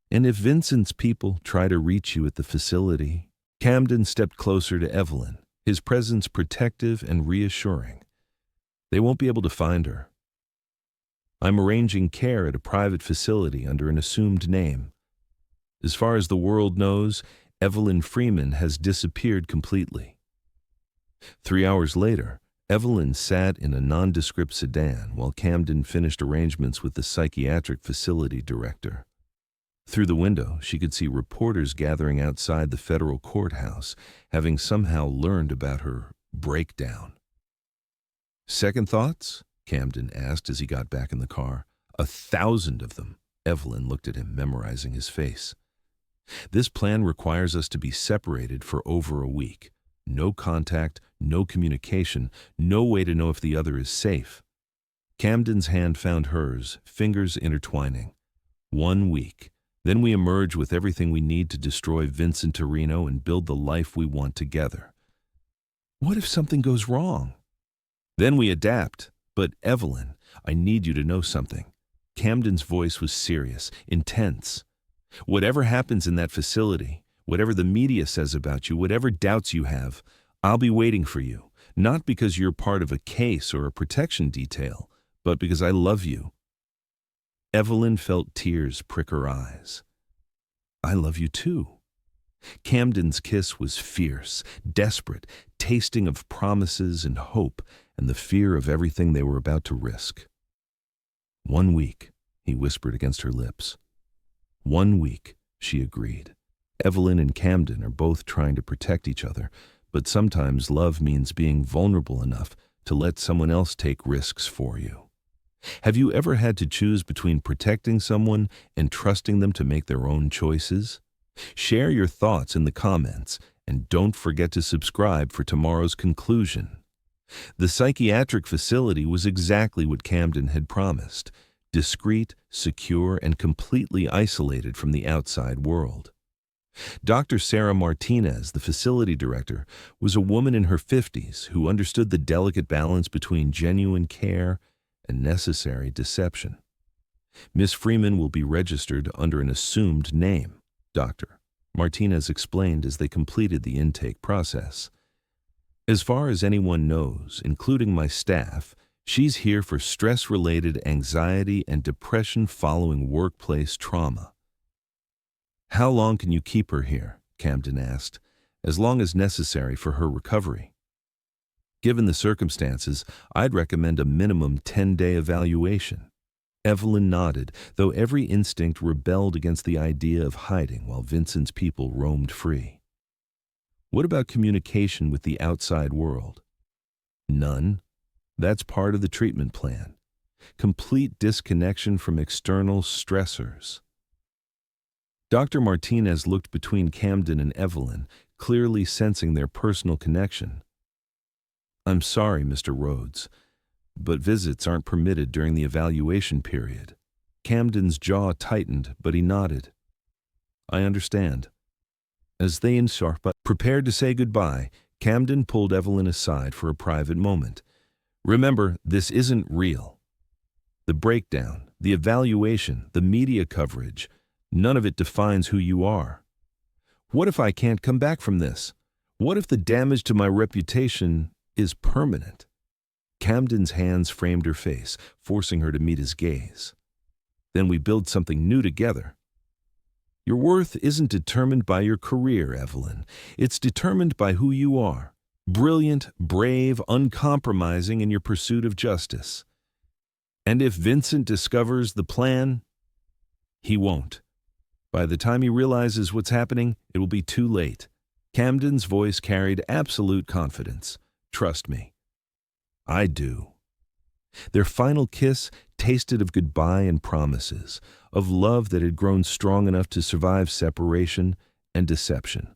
And if Vincent's people try to reach you at the facility..." Camden stepped closer to Evelyn, his presence protective and reassuring. "They won't be able to find her. I'm arranging care at a private facility under an assumed name. As far as the world knows, Evelyn Freeman has disappeared completely." 3 hours later, Evelyn sat in a nondescript sedan while Camden finished arrangements with the psychiatric facility director. Through the window, she could see reporters gathering outside the federal courthouse, having somehow learned about her breakdown. "Second thoughts?" Camden asked as he got back in the car. 1,000 of them." Evelyn looked at him, memorizing his face. "This plan requires us to be separated for over a week. No contact, no communication, no way to know if the other is safe." Camden's hand found hers, fingers intertwining. 1 week. Then we emerge with everything we need to destroy Vincent Torino and build the life we want together. "What if something goes wrong?" "Then we adapt. But Evelyn, I need you to know something." Camden's voice was serious, intense. "Whatever happens in that facility, whatever the media says about you, whatever doubts you have, I'll be waiting for you, not because you're part of a case or a protection detail, but because I love you." Evelyn felt tears prick her eyes. "I love you too." Camden's kiss was fierce, desperate, tasting of promises and hope and the fear of everything they were about to risk. "1 week," he whispered against her lips. "1 week," she agreed. Evelyn and Camden are both trying to protect each other, but sometimes love means being vulnerable enough to let someone else take risks for you. Have you ever had to choose between protecting someone and trusting them to make their own choices? Share your thoughts in the comments, and don't forget to subscribe for tomorrow's conclusion. The psychiatric facility was exactly what Camden had promised: discreet, secure, and completely isolated from the outside world. Dr. Sarah Martinez, the facility director, was a woman in her 50s who understood the delicate balance between genuine care and necessary deception. Miss Freeman will be registered under an assumed name, Dr. Martinez explained as they completed the intake process. "As far as anyone knows, including my staff, she's here for stress-related anxiety and depression following workplace trauma." "How long can you keep her here?" Camden asked. "As long as necessary for her recovery." "Given the circumstances, I'd recommend a minimum 10-day evaluation." Evelyn nodded, though every instinct rebelled against the idea of hiding while Vincent's people roamed free. "What about communication with the outside world?" "None. That's part of the treatment plan. Complete disconnection from external stressors." Dr. Martinez looked between Camden and Evelyn, clearly sensing their personal connection. "I'm sorry, Mr. Rhodes, but visits aren't permitted during the evaluation period." Camden's jaw tightened, but he nodded. "I understand." As they and Sharpa prepared to say goodbye, Camden pulled Evelyn aside for a private moment. "Remember, this isn't real. The breakdown, the evaluation, the media coverage, none of it defines who you are. What if I can't come back from this? What if the damage to my reputation is permanent?" Camden's hands framed her face, forcing her to meet his gaze. "Then we build something new together." "Your worth isn't determined by your career, Evelyn. It's determined by who you are. Brilliant, brave, uncompromising in your pursuit of justice. And if Vincent discovers the plan, he won't. By the time he realizes what's happening, it will be too late." Camden's voice carried absolute confidence. "Trust me." "I do." Their final kiss tasted of goodbye and promises, of love that had grown strong enough to survive separation and deception.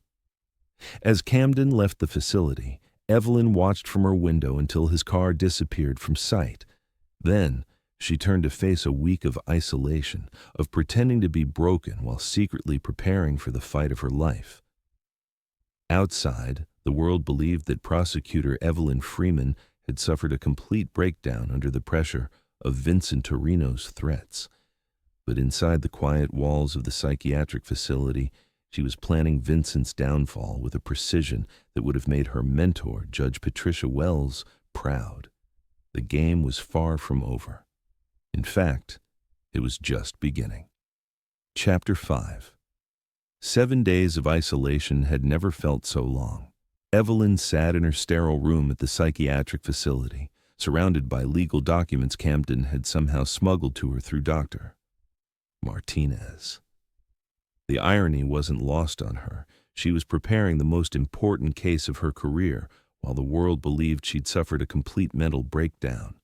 As Camden left the facility, Evelyn watched from her window until his car disappeared from sight. Then, she turned to face a week of isolation, of pretending to be broken while secretly preparing for the fight of her life. Outside, the world believed that Prosecutor Evelyn Freeman had suffered a complete breakdown under the pressure of Vincent Torino's threats. But inside the quiet walls of the psychiatric facility, she was planning Vincent's downfall with a precision that would have made her mentor, Judge Patricia Wells, proud. The game was far from over. In fact, it was just beginning. Chapter 5. 7 days of isolation had never felt so long. Evelyn sat in her sterile room at the psychiatric facility, surrounded by legal documents Camden had somehow smuggled to her through Dr. Martinez. The irony wasn't lost on her. She was preparing the most important case of her career, while the world believed she'd suffered a complete mental breakdown.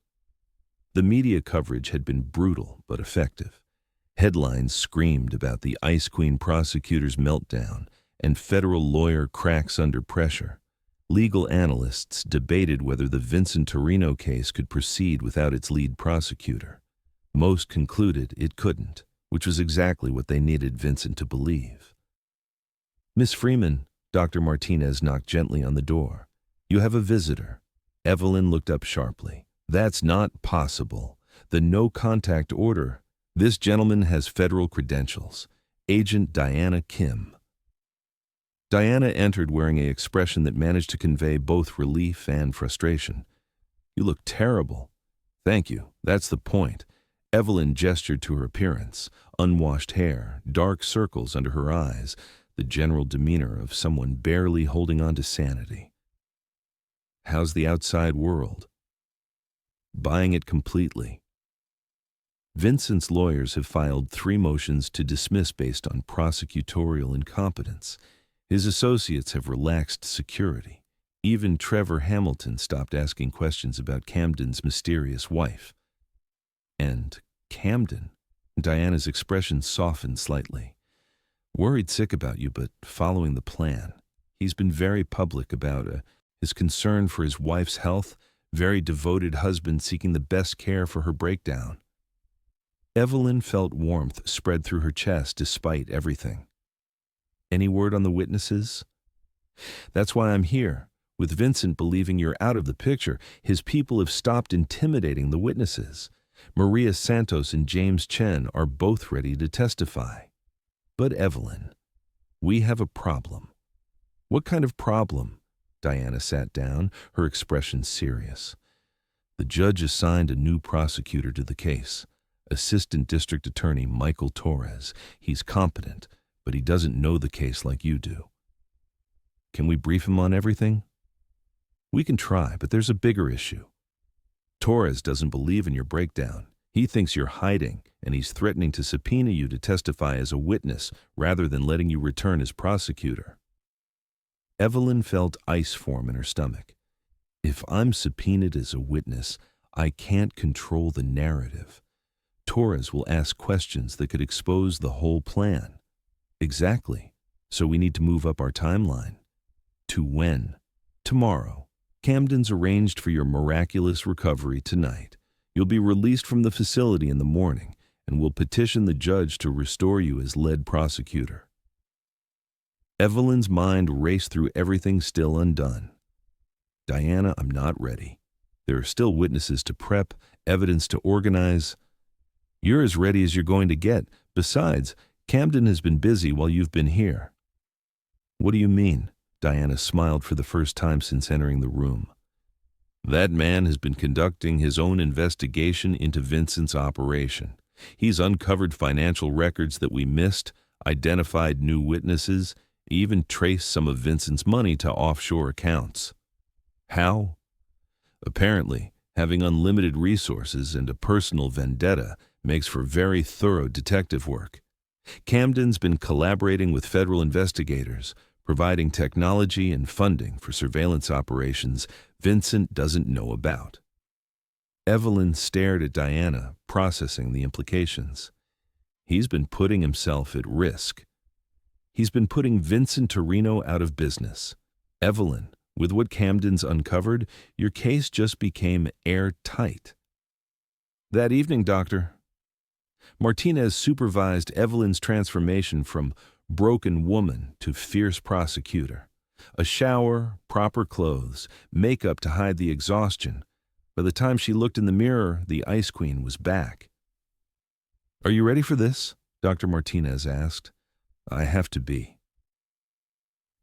The media coverage had been brutal but effective. Headlines screamed about the Ice Queen prosecutor's meltdown and federal lawyer cracks under pressure. Legal analysts debated whether the Vincent Torino case could proceed without its lead prosecutor. Most concluded it couldn't, which was exactly what they needed Vincent to believe. "Miss Freeman," Dr. Martinez knocked gently on the door. "You have a visitor." Evelyn looked up sharply. "That's not possible. The no-contact order. This gentleman has federal credentials. Agent Diana Kim." Diana entered wearing an expression that managed to convey both relief and frustration. "You look terrible." "Thank you, that's the point." Evelyn gestured to her appearance: unwashed hair, dark circles under her eyes, the general demeanor of someone barely holding on to sanity. "How's the outside world?" "Buying it completely." Vincent's lawyers have filed 3 motions to dismiss based on prosecutorial incompetence. His associates have relaxed security. Even Trevor Hamilton stopped asking questions about Camden's mysterious wife. "And Camden?" Diana's expression softened slightly. "Worried sick about you, but following the plan. He's been very public about his concern for his wife's health, very devoted husband seeking the best care for her breakdown." Evelyn felt warmth spread through her chest despite everything. "Any word on the witnesses?" "That's why I'm here. With Vincent believing you're out of the picture, his people have stopped intimidating the witnesses. Maria Santos and James Chen are both ready to testify." "But Evelyn, we have a problem." "What kind of problem?" Diana sat down, her expression serious. "The judge assigned a new prosecutor to the case. Assistant District Attorney Michael Torres. He's competent, but he doesn't know the case like you do." "Can we brief him on everything?" "We can try, but there's a bigger issue. Torres doesn't believe in your breakdown. He thinks you're hiding, and he's threatening to subpoena you to testify as a witness rather than letting you return as prosecutor." Evelyn felt ice form in her stomach. "If I'm subpoenaed as a witness, I can't control the narrative. Torres will ask questions that could expose the whole plan." "Exactly. So we need to move up our timeline." "To when?" "Tomorrow. Camden's arranged for your miraculous recovery tonight. You'll be released from the facility in the morning, and we'll petition the judge to restore you as lead prosecutor." Evelyn's mind raced through everything still undone. "Diana, I'm not ready. There are still witnesses to prep, evidence to organize." "You're as ready as you're going to get. Besides, Camden has been busy while you've been here." "What do you mean?" Diana smiled for the first time since entering the room. "That man has been conducting his own investigation into Vincent's operation. He's uncovered financial records that we missed, identified new witnesses, even traced some of Vincent's money to offshore accounts." "How?" "Apparently, having unlimited resources and a personal vendetta makes for very thorough detective work. Camden's been collaborating with federal investigators, providing technology and funding for surveillance operations Vincent doesn't know about." Evelyn stared at Diana, processing the implications. "He's been putting himself at risk. He's been putting Vincent Torino out of business. Evelyn, with what Camden's uncovered, your case just became airtight." "That evening, Doctor." Martinez supervised Evelyn's transformation from broken woman to fierce prosecutor. A shower, proper clothes, makeup to hide the exhaustion. By the time she looked in the mirror, the Ice Queen was back. "Are you ready for this?" Dr. Martinez asked. "I have to be."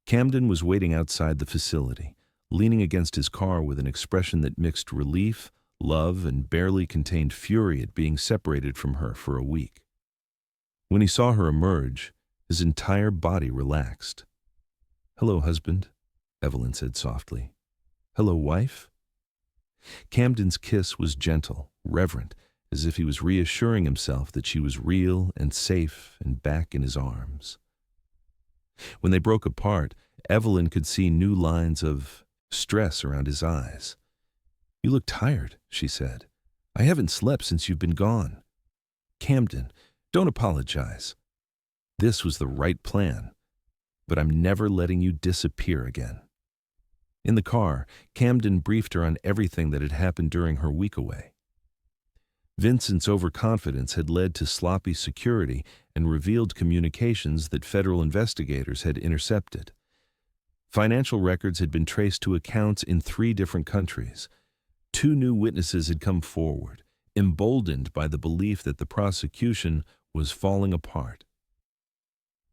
Camden was waiting outside the facility, leaning against his car with an expression that mixed relief, love, and barely contained fury at being separated from her for a week. When he saw her emerge, his entire body relaxed. "Hello, husband," Evelyn said softly. "Hello, wife?" Camden's kiss was gentle, reverent, as if he was reassuring himself that she was real and safe and back in his arms. When they broke apart, Evelyn could see new lines of stress around his eyes. "You look tired," she said. "I haven't slept since you've been gone." "Camden, don't apologize. This was the right plan, but I'm never letting you disappear again." In the car, Camden briefed her on everything that had happened during her week away. Vincent's overconfidence had led to sloppy security and revealed communications that federal investigators had intercepted. Financial records had been traced to accounts in 3 different countries. 2 new witnesses had come forward, emboldened by the belief that the prosecution was falling apart.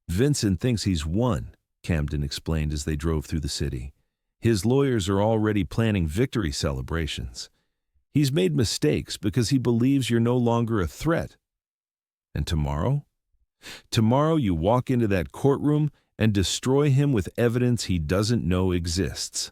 "Vincent thinks he's won," Camden explained as they drove through the city. His lawyers are already planning victory celebrations. He's made mistakes because he believes you're no longer a threat. And tomorrow? Tomorrow you walk into that courtroom and destroy him with evidence he doesn't know exists.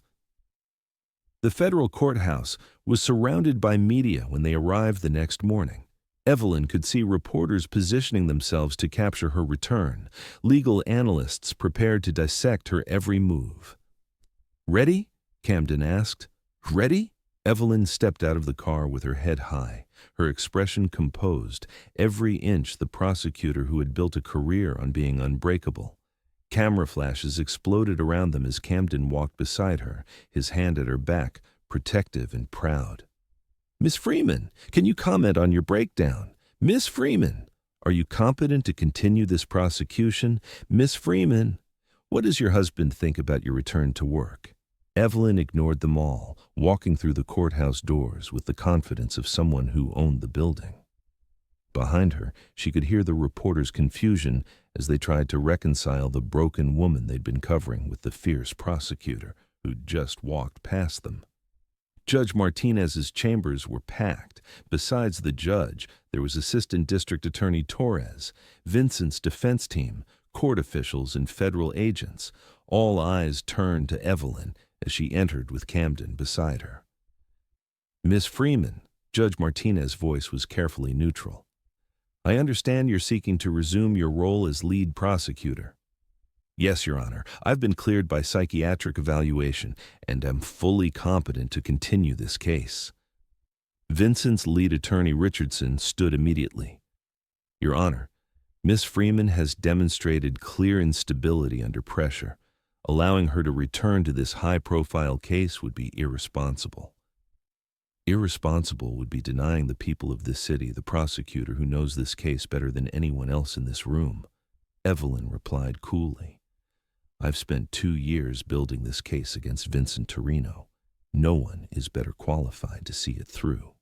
The federal courthouse was surrounded by media when they arrived the next morning. Evelyn could see reporters positioning themselves to capture her return, legal analysts prepared to dissect her every move. "Ready?" Camden asked. "Ready?" Evelyn stepped out of the car with her head high, her expression composed, every inch the prosecutor who had built a career on being unbreakable. Camera flashes exploded around them as Camden walked beside her, his hand at her back, protective and proud. "Miss Freeman, can you comment on your breakdown? Miss Freeman, are you competent to continue this prosecution? Miss Freeman, what does your husband think about your return to work?" Evelyn ignored them all, walking through the courthouse doors with the confidence of someone who owned the building. Behind her, she could hear the reporters' confusion as they tried to reconcile the broken woman they'd been covering with the fierce prosecutor who'd just walked past them. Judge Martinez's chambers were packed. Besides the judge, there was Assistant District Attorney Torres, Vincent's defense team, court officials, and federal agents. All eyes turned to Evelyn as she entered with Camden beside her. "Miss Freeman," Judge Martinez's voice was carefully neutral. "I understand you're seeking to resume your role as lead prosecutor." "Yes, Your Honor. I've been cleared by psychiatric evaluation and am fully competent to continue this case." Vincent's lead attorney Richardson stood immediately. "Your Honor, Miss Freeman has demonstrated clear instability under pressure. Allowing her to return to this high-profile case would be irresponsible." "Irresponsible would be denying the people of this city the prosecutor who knows this case better than anyone else in this room," Evelyn replied coolly. "I've spent 2 years building this case against Vincent Torino. No one is better qualified to see it through."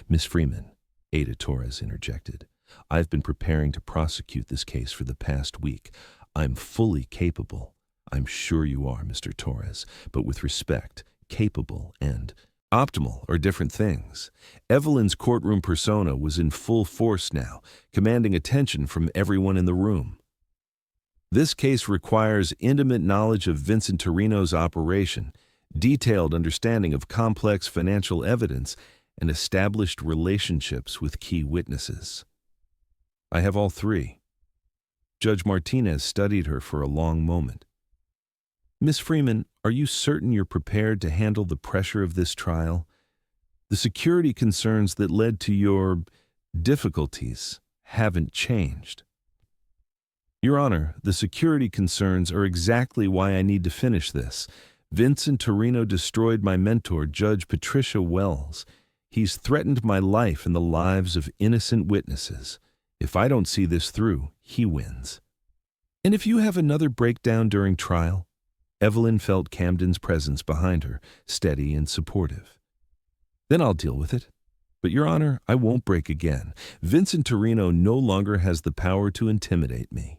"Miss Freeman," Ada Torres interjected, "I've been preparing to prosecute this case for the past week. I'm fully capable." "I'm sure you are, Mr. Torres, but with respect, capable and optimal are different things." Evelyn's courtroom persona was in full force now, commanding attention from everyone in the room. "This case requires intimate knowledge of Vincent Torino's operation, detailed understanding of complex financial evidence, and established relationships with key witnesses." "I have all three." Judge Martinez studied her for a long moment. "Miss Freeman, are you certain you're prepared to handle the pressure of this trial? The security concerns that led to your difficulties haven't changed." "Your Honor, the security concerns are exactly why I need to finish this. Vincent Torino destroyed my mentor, Judge Patricia Wells. He's threatened my life and the lives of innocent witnesses. If I don't see this through, he wins." "And if you have another breakdown during trial?" Evelyn felt Camden's presence behind her, steady and supportive. "Then I'll deal with it. But, Your Honor, I won't break again. Vincent Torino no longer has the power to intimidate me."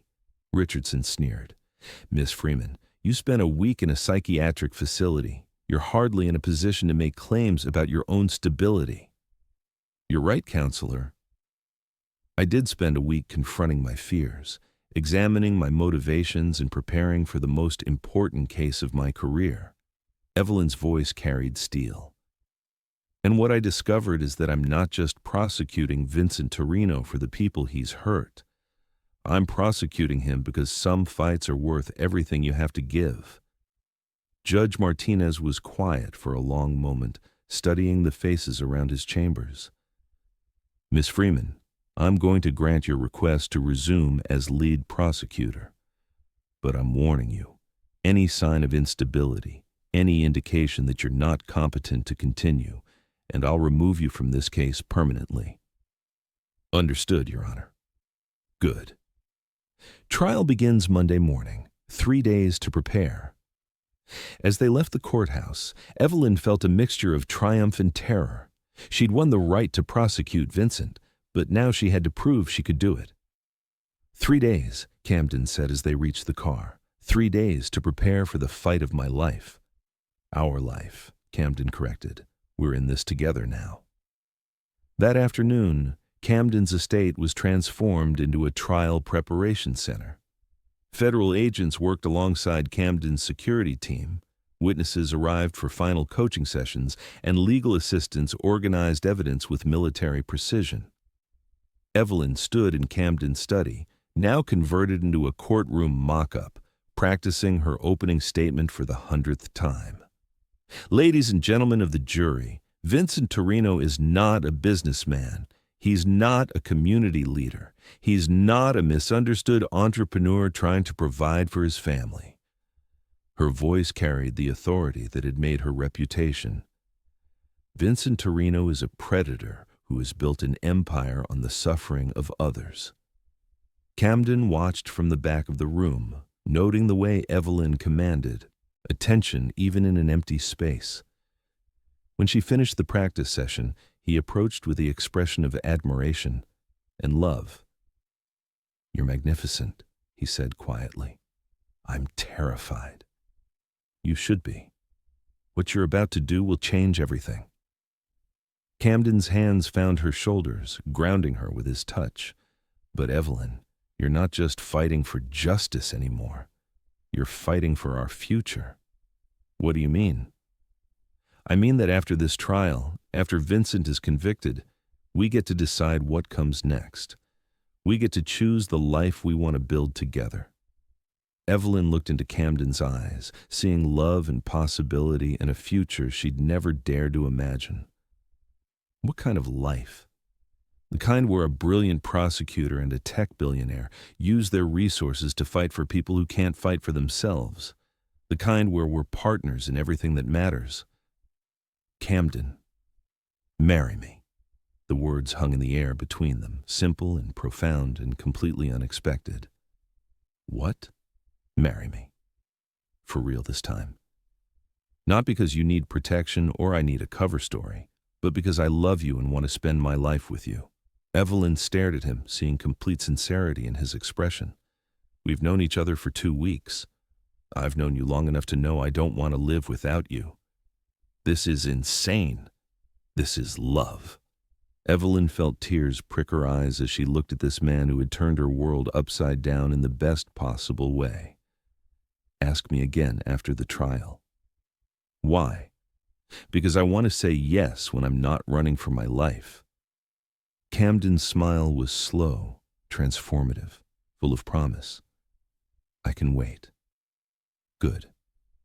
Richardson sneered. "Miss Freeman, you spent a week in a psychiatric facility. You're hardly in a position to make claims about your own stability." "You're right, Counselor. I did spend a week confronting my fears, examining my motivations and preparing for the most important case of my career." Evelyn's voice carried steel. "And what I discovered is that I'm not just prosecuting Vincent Torino for the people he's hurt. I'm prosecuting him because some fights are worth everything you have to give." Judge Martinez was quiet for a long moment, studying the faces around his chambers. "Miss Freeman, I'm going to grant your request to resume as lead prosecutor. But I'm warning you, any sign of instability, any indication that you're not competent to continue, and I'll remove you from this case permanently." "Understood, Your Honor." "Good." Trial begins Monday morning, 3 days to prepare. As they left the courthouse, Evelyn felt a mixture of triumph and terror. She'd won the right to prosecute Vincent, but now she had to prove she could do it. 3 days, Camden said as they reached the car. 3 days to prepare for the fight of my life. Our life, Camden corrected. We're in this together now. That afternoon, Camden's estate was transformed into a trial preparation center. Federal agents worked alongside Camden's security team. Witnesses arrived for final coaching sessions, and legal assistants organized evidence with military precision. Evelyn stood in Camden's study, now converted into a courtroom mock-up, practicing her opening statement for the 100th time. Ladies and gentlemen of the jury, Vincent Torino is not a businessman. He's not a community leader. He's not a misunderstood entrepreneur trying to provide for his family. Her voice carried the authority that had made her reputation. Vincent Torino is a predator who has built an empire on the suffering of others. Camden watched from the back of the room, noting the way Evelyn commanded attention even in an empty space. When she finished the practice session, he approached with the expression of admiration and love. "You're magnificent," he said quietly. "I'm terrified." "You should be. What you're about to do will change everything." Camden's hands found her shoulders, grounding her with his touch. "But Evelyn, you're not just fighting for justice anymore. You're fighting for our future." "What do you mean?" "I mean that after this trial, after Vincent is convicted, we get to decide what comes next. We get to choose the life we want to build together." Evelyn looked into Camden's eyes, seeing love and possibility and a future she'd never dared to imagine. What kind of life? The kind where a brilliant prosecutor and a tech billionaire use their resources to fight for people who can't fight for themselves. The kind where we're partners in everything that matters. "Camden, marry me." The words hung in the air between them, simple and profound and completely unexpected. "What? Marry me." For real this time. "Not because you need protection or I need a cover story, but because I love you and want to spend my life with you." Evelyn stared at him, seeing complete sincerity in his expression. "We've known each other for 2 weeks. I've known you long enough to know I don't want to live without you. This is insane. This is love." Evelyn felt tears prick her eyes as she looked at this man who had turned her world upside down in the best possible way. "Ask me again after the trial." "Why?" "Because I want to say yes when I'm not running for my life." Camden's smile was slow, transformative, full of promise. "I can wait." "Good,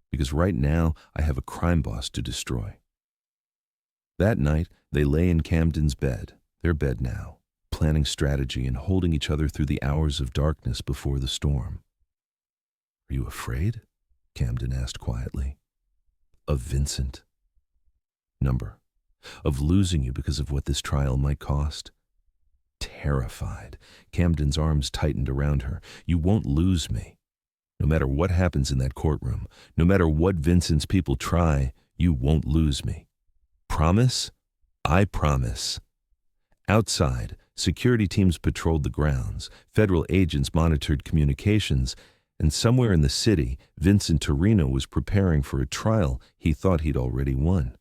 because right now I have a crime boss to destroy." That night, they lay in Camden's bed, their bed now, planning strategy and holding each other through the hours of darkness before the storm. "Are you afraid?" Camden asked quietly. "Of Vincent?" "Number. Of losing you because of what this trial might cost?" Terrified, Camden's arms tightened around her. "You won't lose me. No matter what happens in that courtroom, no matter what Vincent's people try, you won't lose me. Promise?" "I promise." Outside, security teams patrolled the grounds, federal agents monitored communications, and somewhere in the city, Vincent Torino was preparing for a trial he thought he'd already won.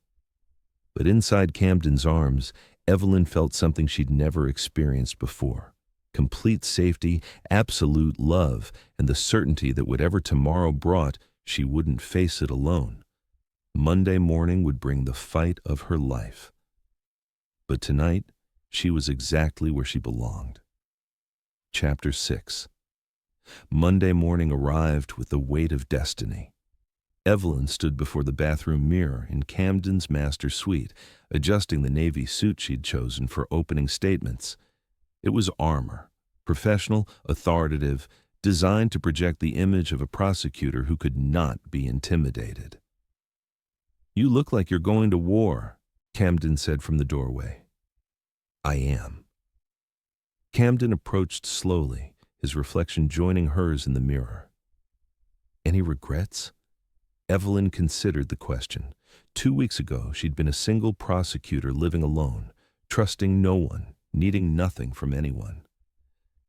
But inside Camden's arms, Evelyn felt something she'd never experienced before. Complete safety, absolute love, and the certainty that whatever tomorrow brought, she wouldn't face it alone. Monday morning would bring the fight of her life. But tonight, she was exactly where she belonged. Chapter 6. Monday morning arrived with the weight of destiny. Evelyn stood before the bathroom mirror in Camden's master suite, adjusting the navy suit she'd chosen for opening statements. It was armor, professional, authoritative, designed to project the image of a prosecutor who could not be intimidated. "You look like you're going to war," Camden said from the doorway. "I am." Camden approached slowly, his reflection joining hers in the mirror. "Any regrets?" Evelyn considered the question. 2 weeks ago, she'd been a single prosecutor living alone, trusting no one, needing nothing from anyone.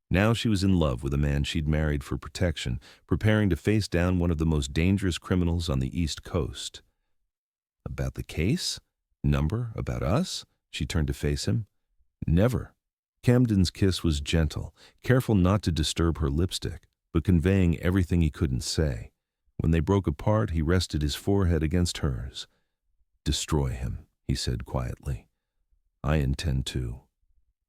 Now she was in love with a man she'd married for protection, preparing to face down one of the most dangerous criminals on the East Coast. About the case? Number? About us? She turned to face him. Never. Camden's kiss was gentle, careful not to disturb her lipstick, but conveying everything he couldn't say. When they broke apart, he rested his forehead against hers. Destroy him, he said quietly. I intend to.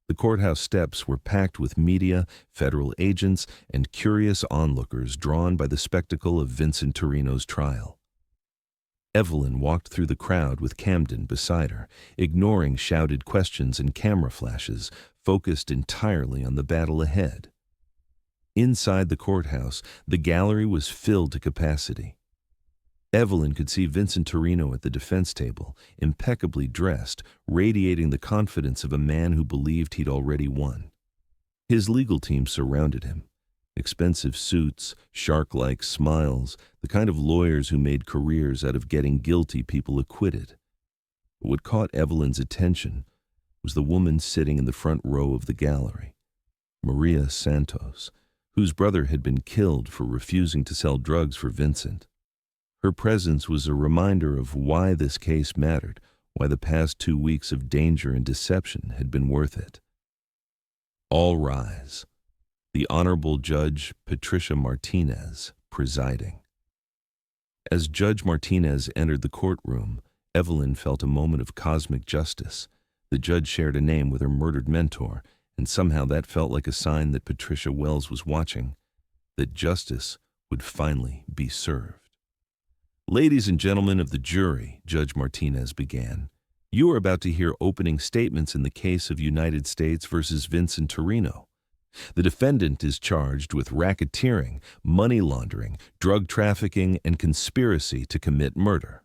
The courthouse steps were packed with media, federal agents, and curious onlookers drawn by the spectacle of Vincent Torino's trial. Evelyn walked through the crowd with Camden beside her, ignoring shouted questions and camera flashes, focused entirely on the battle ahead. Inside the courthouse, the gallery was filled to capacity. Evelyn could see Vincent Torino at the defense table, impeccably dressed, radiating the confidence of a man who believed he'd already won. His legal team surrounded him. Expensive suits, shark-like smiles, the kind of lawyers who made careers out of getting guilty people acquitted. But what caught Evelyn's attention was the woman sitting in the front row of the gallery, Maria Santos, whose brother had been killed for refusing to sell drugs for Vincent. Her presence was a reminder of why this case mattered, why the past 2 weeks of danger and deception had been worth it. All rise. The Honorable Judge Patricia Martinez presiding. As Judge Martinez entered the courtroom, Evelyn felt a moment of cosmic justice. The judge shared a name with her murdered mentor, and somehow that felt like a sign that Patricia Wells was watching, that justice would finally be served. Ladies and gentlemen of the jury, Judge Martinez began, you are about to hear opening statements in the case of United States versus Vincent Torino. The defendant is charged with racketeering, money laundering, drug trafficking, and conspiracy to commit murder.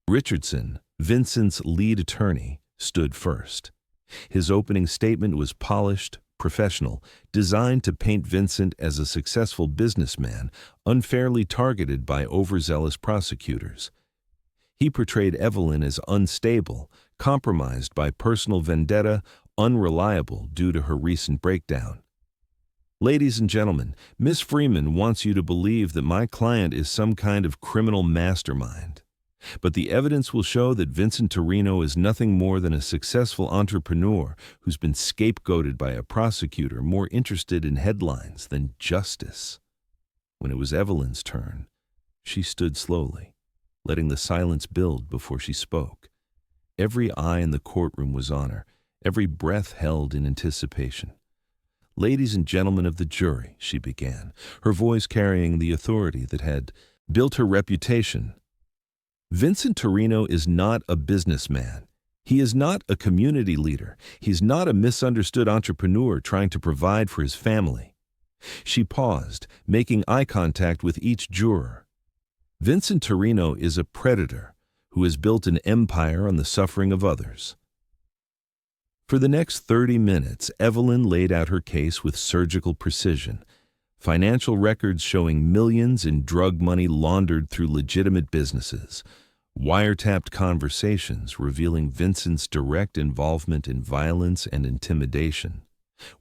Richardson, Vincent's lead attorney, stood first. His opening statement was polished, professional, designed to paint Vincent as a successful businessman, unfairly targeted by overzealous prosecutors. He portrayed Evelyn as unstable, compromised by personal vendetta, unreliable due to her recent breakdown. Ladies and gentlemen, Miss Freeman wants you to believe that my client is some kind of criminal mastermind. But the evidence will show that Vincent Torino is nothing more than a successful entrepreneur who's been scapegoated by a prosecutor more interested in headlines than justice. When it was Evelyn's turn, she stood slowly, letting the silence build before she spoke. Every eye in the courtroom was on her, every breath held in anticipation. Ladies and gentlemen of the jury, she began, her voice carrying the authority that had built her reputation. Vincent Torino is not a businessman. He is not a community leader. He's not a misunderstood entrepreneur trying to provide for his family. She paused, making eye contact with each juror. Vincent Torino is a predator who has built an empire on the suffering of others. For the next 30 minutes, Evelyn laid out her case with surgical precision. Financial records showing millions in drug money laundered through legitimate businesses. Wiretapped conversations revealing Vincent's direct involvement in violence and intimidation.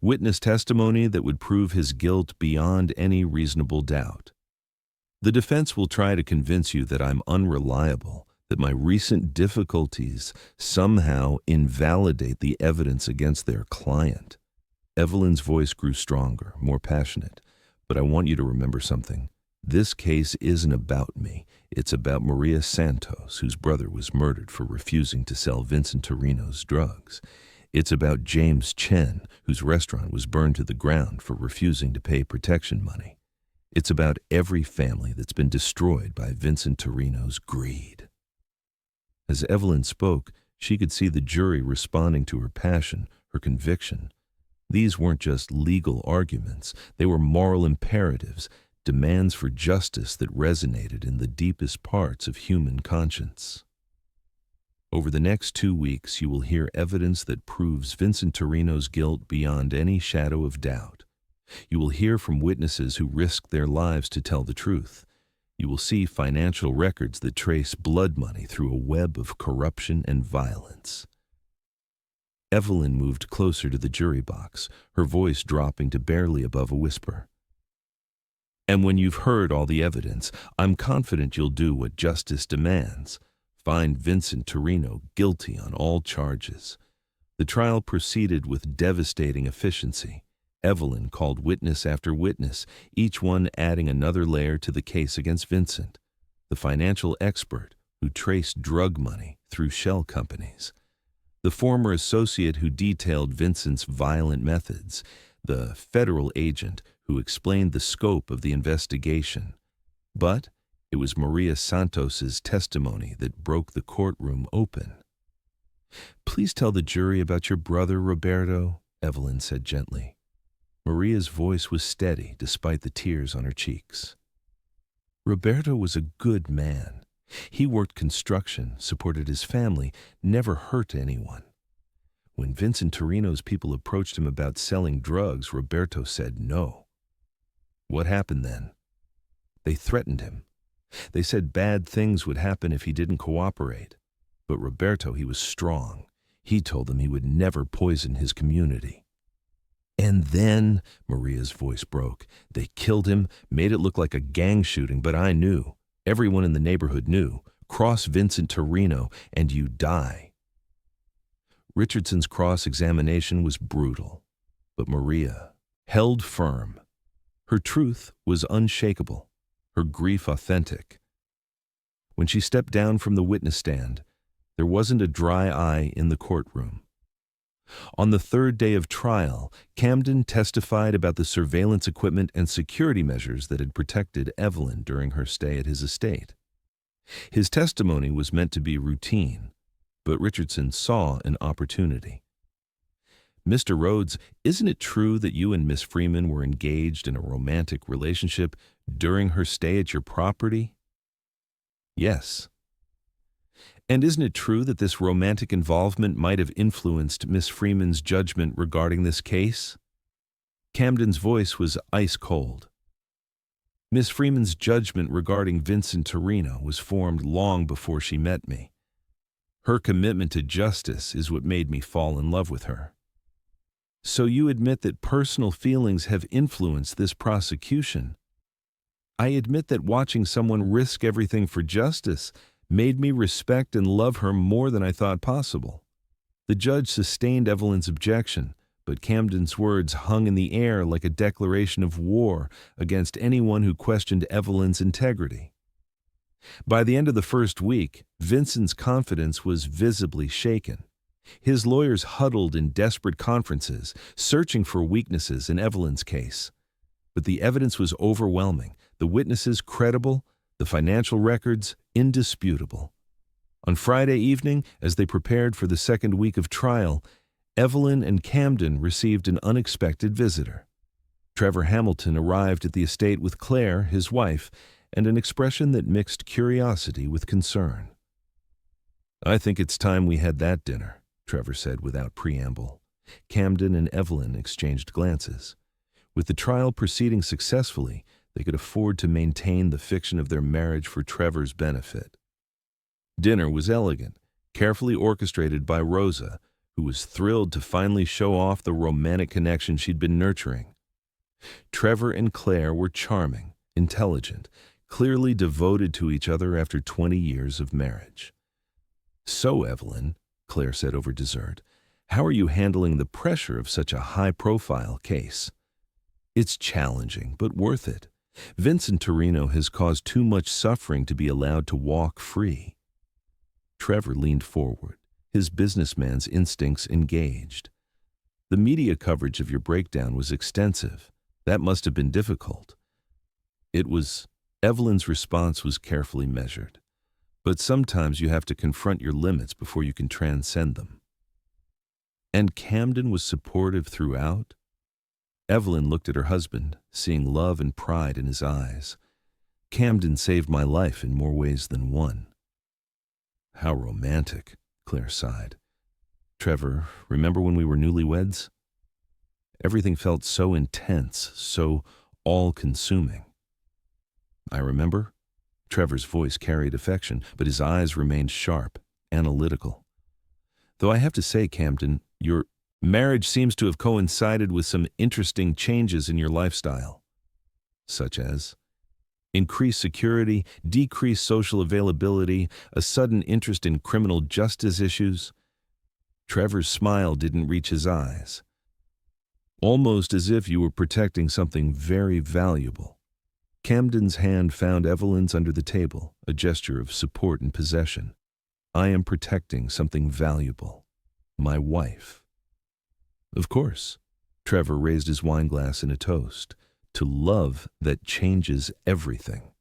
Witness testimony that would prove his guilt beyond any reasonable doubt. The defense will try to convince you that I'm unreliable, that my recent difficulties somehow invalidate the evidence against their client. Evelyn's voice grew stronger, more passionate. But I want you to remember something. This case isn't about me. It's about Maria Santos, whose brother was murdered for refusing to sell Vincent Torino's drugs. It's about James Chen, whose restaurant was burned to the ground for refusing to pay protection money. It's about every family that's been destroyed by Vincent Torino's greed. As Evelyn spoke, she could see the jury responding to her passion, her conviction. These weren't just legal arguments, they were moral imperatives, demands for justice that resonated in the deepest parts of human conscience. Over the next 2 weeks, you will hear evidence that proves Vincent Torino's guilt beyond any shadow of doubt. You will hear from witnesses who risked their lives to tell the truth. You will see financial records that trace blood money through a web of corruption and violence. Evelyn moved closer to the jury box, her voice dropping to barely above a whisper. "And when you've heard all the evidence, I'm confident you'll do what justice demands. Find Vincent Torino guilty on all charges." The trial proceeded with devastating efficiency. Evelyn called witness after witness, each one adding another layer to the case against Vincent, the financial expert who traced drug money through shell companies, the former associate who detailed Vincent's violent methods, the federal agent who explained the scope of the investigation. But it was Maria Santos's testimony that broke the courtroom open. "Please tell the jury about your brother, Roberto," Evelyn said gently. Maria's voice was steady despite the tears on her cheeks. "Roberto was a good man. He worked construction, supported his family, never hurt anyone. When Vincent Torino's people approached him about selling drugs, Roberto said no. What happened then? They threatened him. They said bad things would happen if he didn't cooperate. But Roberto, he was strong. He told them he would never poison his community. And then," Maria's voice broke, "they killed him, made it look like a gang shooting, but I knew. Everyone in the neighborhood knew. Cross Vincent Torino and you die." Richardson's cross-examination was brutal, but Maria held firm. Her truth was unshakable, her grief authentic. When she stepped down from the witness stand, there wasn't a dry eye in the courtroom. On the third day of trial, Camden testified about the surveillance equipment and security measures that had protected Evelyn during her stay at his estate. His testimony was meant to be routine, but Richardson saw an opportunity. "Mr. Rhodes, isn't it true that you and Miss Freeman were engaged in a romantic relationship during her stay at your property?" "Yes." "And isn't it true that this romantic involvement might have influenced Miss Freeman's judgment regarding this case?" Camden's voice was ice cold. "Miss Freeman's judgment regarding Vincent Torino was formed long before she met me. Her commitment to justice is what made me fall in love with her." "So you admit that personal feelings have influenced this prosecution?" "I admit that watching someone risk everything for justice made me respect and love her more than I thought possible." The judge sustained Evelyn's objection, but Camden's words hung in the air like a declaration of war against anyone who questioned Evelyn's integrity. By the end of the first week, Vincent's confidence was visibly shaken. His lawyers huddled in desperate conferences, searching for weaknesses in Evelyn's case. But the evidence was overwhelming, the witnesses credible, the financial records indisputable. On Friday evening, as they prepared for the second week of trial, Evelyn and Camden received an unexpected visitor. Trevor Hamilton arrived at the estate with Claire, his wife, and an expression that mixed curiosity with concern. "I think it's time we had that dinner," Trevor said without preamble. Camden and Evelyn exchanged glances. With the trial proceeding successfully, they could afford to maintain the fiction of their marriage for Trevor's benefit. Dinner was elegant, carefully orchestrated by Rosa, who was thrilled to finally show off the romantic connection she'd been nurturing. Trevor and Claire were charming, intelligent, clearly devoted to each other after 20 years of marriage. "So, Evelyn," Claire said over dessert, "how are you handling the pressure of such a high-profile case?" "It's challenging, but worth it. Vincent Torino has caused too much suffering to be allowed to walk free." Trevor leaned forward, his businessman's instincts engaged. "The media coverage of your breakdown was extensive. That must have been difficult." It was. Evelyn's response was carefully measured. "But sometimes you have to confront your limits before you can transcend them." "And Camden was supportive throughout?" Evelyn looked at her husband, seeing love and pride in his eyes. "Camden saved my life in more ways than one." "How romantic," Claire sighed. "Trevor, remember when we were newlyweds? Everything felt so intense, so all-consuming." "I remember." Trevor's voice carried affection, but his eyes remained sharp, analytical. Though I have to say, Camden, your marriage seems to have coincided with some interesting changes in your lifestyle, such as increased security, decreased social availability, a sudden interest in criminal justice issues. Trevor's smile didn't reach his eyes, almost as if you were protecting something very valuable. Camden's hand found Evelyn's under the table, a gesture of support and possession. I am protecting something valuable. My wife. Of course. Trevor raised his wineglass in a toast. To love that changes everything.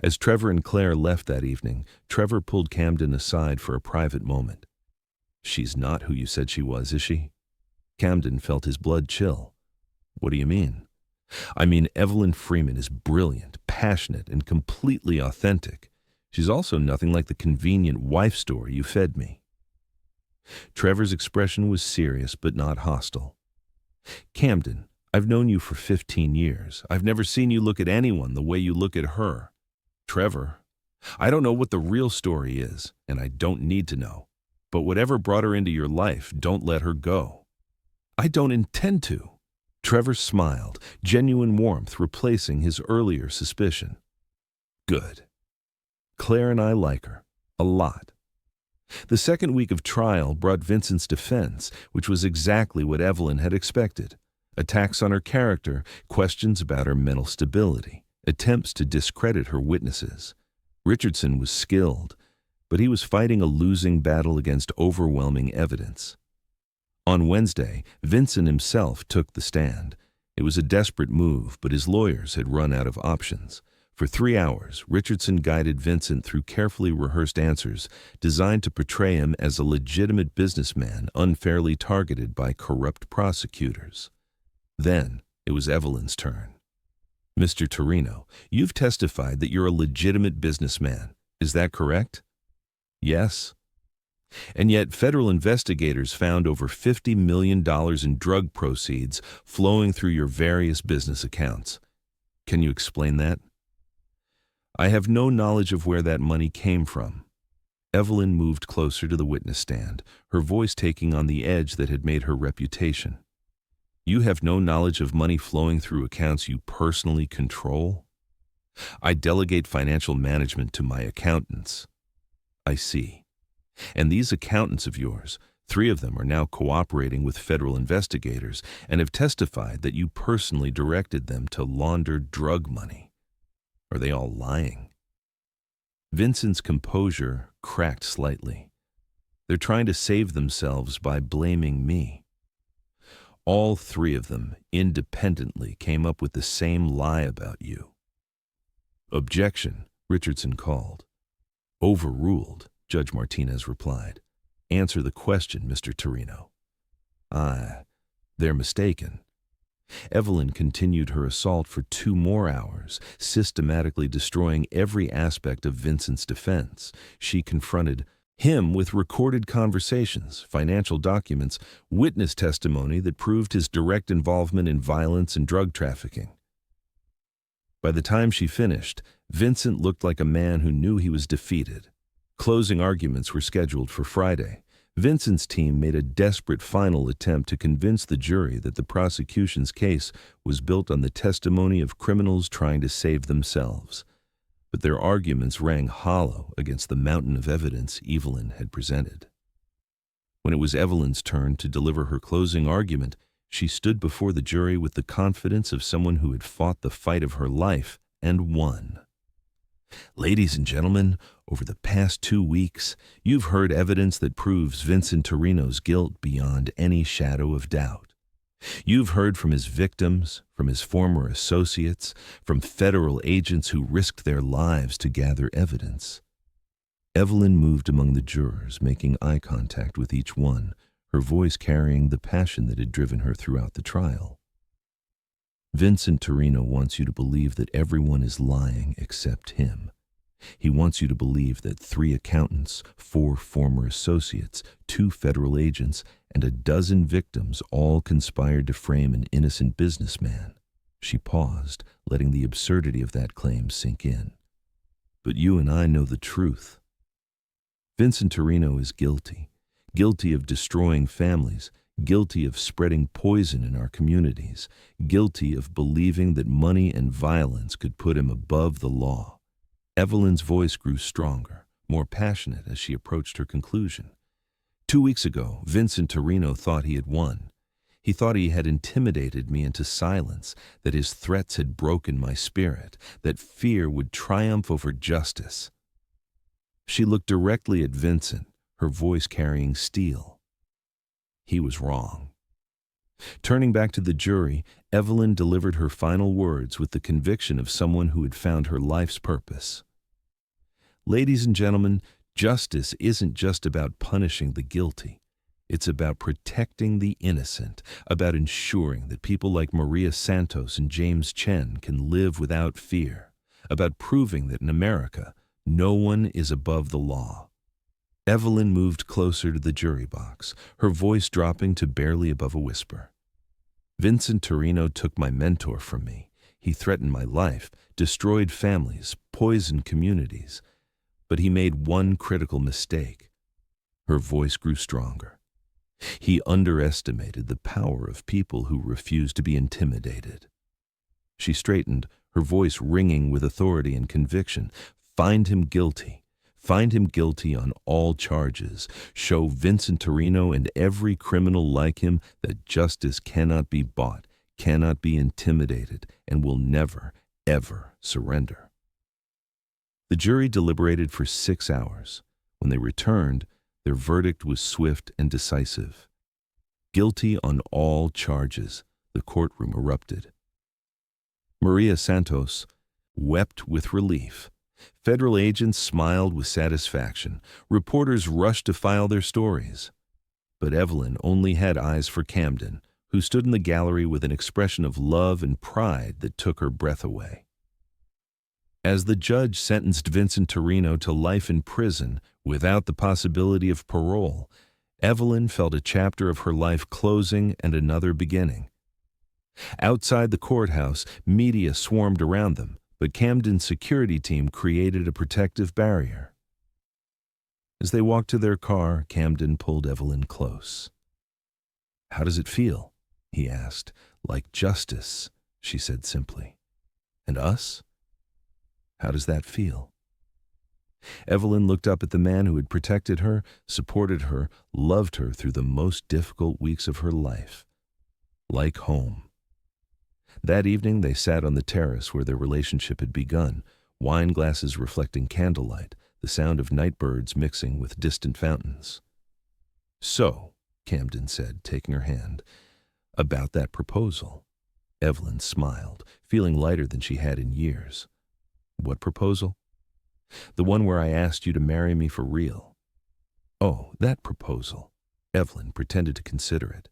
As Trevor and Claire left that evening, Trevor pulled Camden aside for a private moment. She's not who you said she was, is she? Camden felt his blood chill. What do you mean? I mean, Evelyn Freeman is brilliant, passionate, and completely authentic. She's also nothing like the convenient wife story you fed me. Trevor's expression was serious but not hostile. Camden, I've known you for 15 years. I've never seen you look at anyone the way you look at her. Trevor, I don't know what the real story is, and I don't need to know. But whatever brought her into your life, don't let her go. I don't intend to. Trevor smiled, genuine warmth replacing his earlier suspicion. Good. Claire and I like her. A lot. The second week of trial brought Vincent's defense, which was exactly what Evelyn had expected. Attacks on her character, questions about her mental stability, attempts to discredit her witnesses. Richardson was skilled, but he was fighting a losing battle against overwhelming evidence. On Wednesday, Vincent himself took the stand. It was a desperate move, but his lawyers had run out of options. For 3 hours, Richardson guided Vincent through carefully rehearsed answers designed to portray him as a legitimate businessman unfairly targeted by corrupt prosecutors. Then, it was Evelyn's turn. Mr. Torino, you've testified that you're a legitimate businessman. Is that correct? Yes. And yet, federal investigators found over $50 million in drug proceeds flowing through your various business accounts. Can you explain that? I have no knowledge of where that money came from. Evelyn moved closer to the witness stand, her voice taking on the edge that had made her reputation. You have no knowledge of money flowing through accounts you personally control? I delegate financial management to my accountants. I see. And these accountants of yours, 3 of them are now cooperating with federal investigators and have testified that you personally directed them to launder drug money. Are they all lying? Vincent's composure cracked slightly. They're trying to save themselves by blaming me. All 3 of them independently came up with the same lie about you. Objection, Richardson called. Overruled, Judge Martinez replied. Answer the question, Mr. Torino. They're mistaken. Evelyn continued her assault for 2 more hours, systematically destroying every aspect of Vincent's defense. She confronted him with recorded conversations, financial documents, witness testimony that proved his direct involvement in violence and drug trafficking. By the time she finished, Vincent looked like a man who knew he was defeated. Closing arguments were scheduled for Friday. Vincent's team made a desperate final attempt to convince the jury that the prosecution's case was built on the testimony of criminals trying to save themselves. But their arguments rang hollow against the mountain of evidence Evelyn had presented. When it was Evelyn's turn to deliver her closing argument, she stood before the jury with the confidence of someone who had fought the fight of her life and won. Ladies and gentlemen, over the past 2 weeks, you've heard evidence that proves Vincent Torino's guilt beyond any shadow of doubt. You've heard from his victims, from his former associates, from federal agents who risked their lives to gather evidence. Evelyn moved among the jurors, making eye contact with each one, her voice carrying the passion that had driven her throughout the trial. Vincent Torino wants you to believe that everyone is lying except him. He wants you to believe that 3 accountants, 4 former associates, 2 federal agents, and a dozen victims all conspired to frame an innocent businessman. She paused, letting the absurdity of that claim sink in. But you and I know the truth. Vincent Torino is guilty. guilty of destroying families, guilty of spreading poison in our communities, guilty of believing that money and violence could put him above the law. Evelyn's voice grew stronger, more passionate as she approached her conclusion. 2 weeks ago, Vincent Torino thought he had won. He thought he had intimidated me into silence, that his threats had broken my spirit, that fear would triumph over justice. She looked directly at Vincent, her voice carrying steel. He was wrong. Turning back to the jury, Evelyn delivered her final words with the conviction of someone who had found her life's purpose. Ladies and gentlemen, justice isn't just about punishing the guilty. It's about protecting the innocent, about ensuring that people like Maria Santos and James Chen can live without fear, about proving that in America, no one is above the law. Evelyn moved closer to the jury box, her voice dropping to barely above a whisper. Vincent Torino took my mentor from me. He threatened my life, destroyed families, poisoned communities. But he made one critical mistake. Her voice grew stronger. He underestimated the power of people who refuse to be intimidated. She straightened, her voice ringing with authority and conviction. Find him guilty. Find him guilty on all charges. Show Vincent Torino and every criminal like him that justice cannot be bought, cannot be intimidated, and will never, ever surrender. The jury deliberated for 6 hours. When they returned, their verdict was swift and decisive. Guilty on all charges, the courtroom erupted. Maria Santos wept with relief. Federal agents smiled with satisfaction. Reporters rushed to file their stories. But Evelyn only had eyes for Camden, who stood in the gallery with an expression of love and pride that took her breath away. As the judge sentenced Vincent Torino to life in prison without the possibility of parole, Evelyn felt a chapter of her life closing and another beginning. Outside the courthouse, media swarmed around them, but Camden's security team created a protective barrier. As they walked to their car, Camden pulled Evelyn close. "How does it feel?" he asked. "Like justice," she said simply. "And us? How does that feel?" Evelyn looked up at the man who had protected her, supported her, loved her through the most difficult weeks of her life. Like home. That evening they sat on the terrace where their relationship had begun, wine glasses reflecting candlelight, the sound of night birds mixing with distant fountains. "So," Camden said, taking her hand, "about that proposal." Evelyn smiled, feeling lighter than she had in years. "What proposal?" "The one where I asked you to marry me for real." "Oh, that proposal." Evelyn pretended to consider it.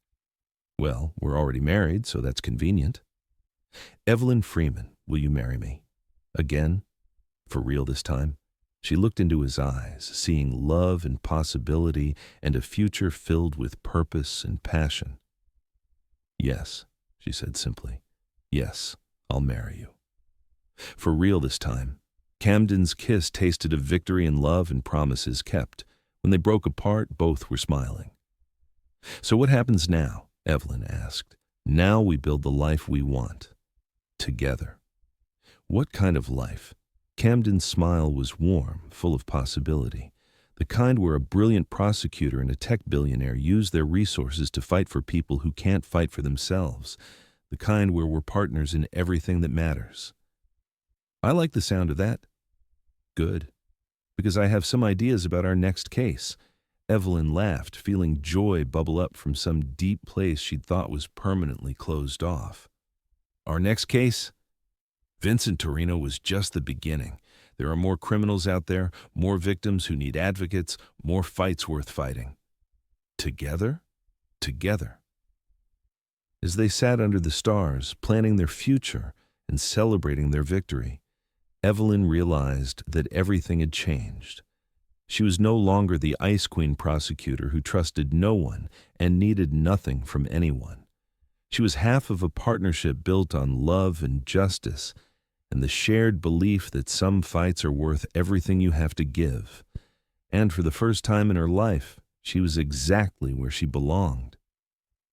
"Well, we're already married, so that's convenient." "Evelyn Freeman, will you marry me? Again? For real this time?" She looked into his eyes, seeing love and possibility and a future filled with purpose and passion. "Yes," she said simply. "Yes, I'll marry you." For real this time. Camden's kiss tasted of victory and love and promises kept. When they broke apart, both were smiling. "So what happens now?" Evelyn asked. "Now we build the life we want. Together." "What kind of life?" Camden's smile was warm, full of possibility. The kind where a brilliant prosecutor and a tech billionaire use their resources to fight for people who can't fight for themselves. The kind where we're partners in everything that matters. "I like the sound of that." "Good. Because I have some ideas about our next case." Evelyn laughed, feeling joy bubble up from some deep place she'd thought was permanently closed off. "Our next case?" Vincent Torino was just the beginning. There are more criminals out there, more victims who need advocates, more fights worth fighting. Together? Together. As they sat under the stars, planning their future and celebrating their victory, Evelyn realized that everything had changed. She was no longer the Ice Queen prosecutor who trusted no one and needed nothing from anyone. She was half of a partnership built on love and justice, and the shared belief that some fights are worth everything you have to give. And for the first time in her life, She was exactly where she belonged.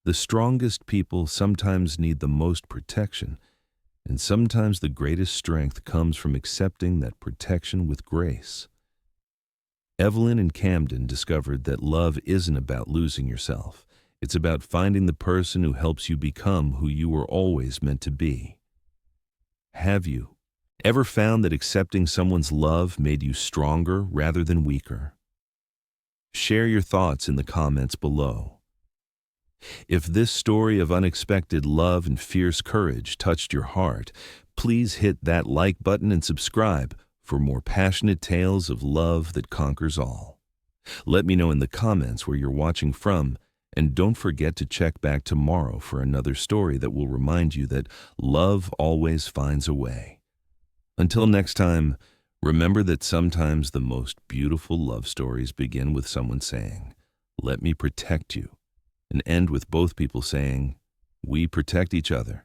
The strongest people sometimes need the most protection, and sometimes the greatest strength comes from accepting that protection with grace. Evelyn and Camden discovered that love isn't about losing yourself. It's about finding the person who helps you become who you were always meant to be. Have you ever found that accepting someone's love made you stronger rather than weaker? Share your thoughts in the comments below. If this story of unexpected love and fierce courage touched your heart, please hit that like button and subscribe for more passionate tales of love that conquers all. Let me know in the comments where you're watching from, and don't forget to check back tomorrow for another story that will remind you that love always finds a way. Until next time, remember that sometimes the most beautiful love stories begin with someone saying, "Let me protect you," and end with both people saying, "We protect each other."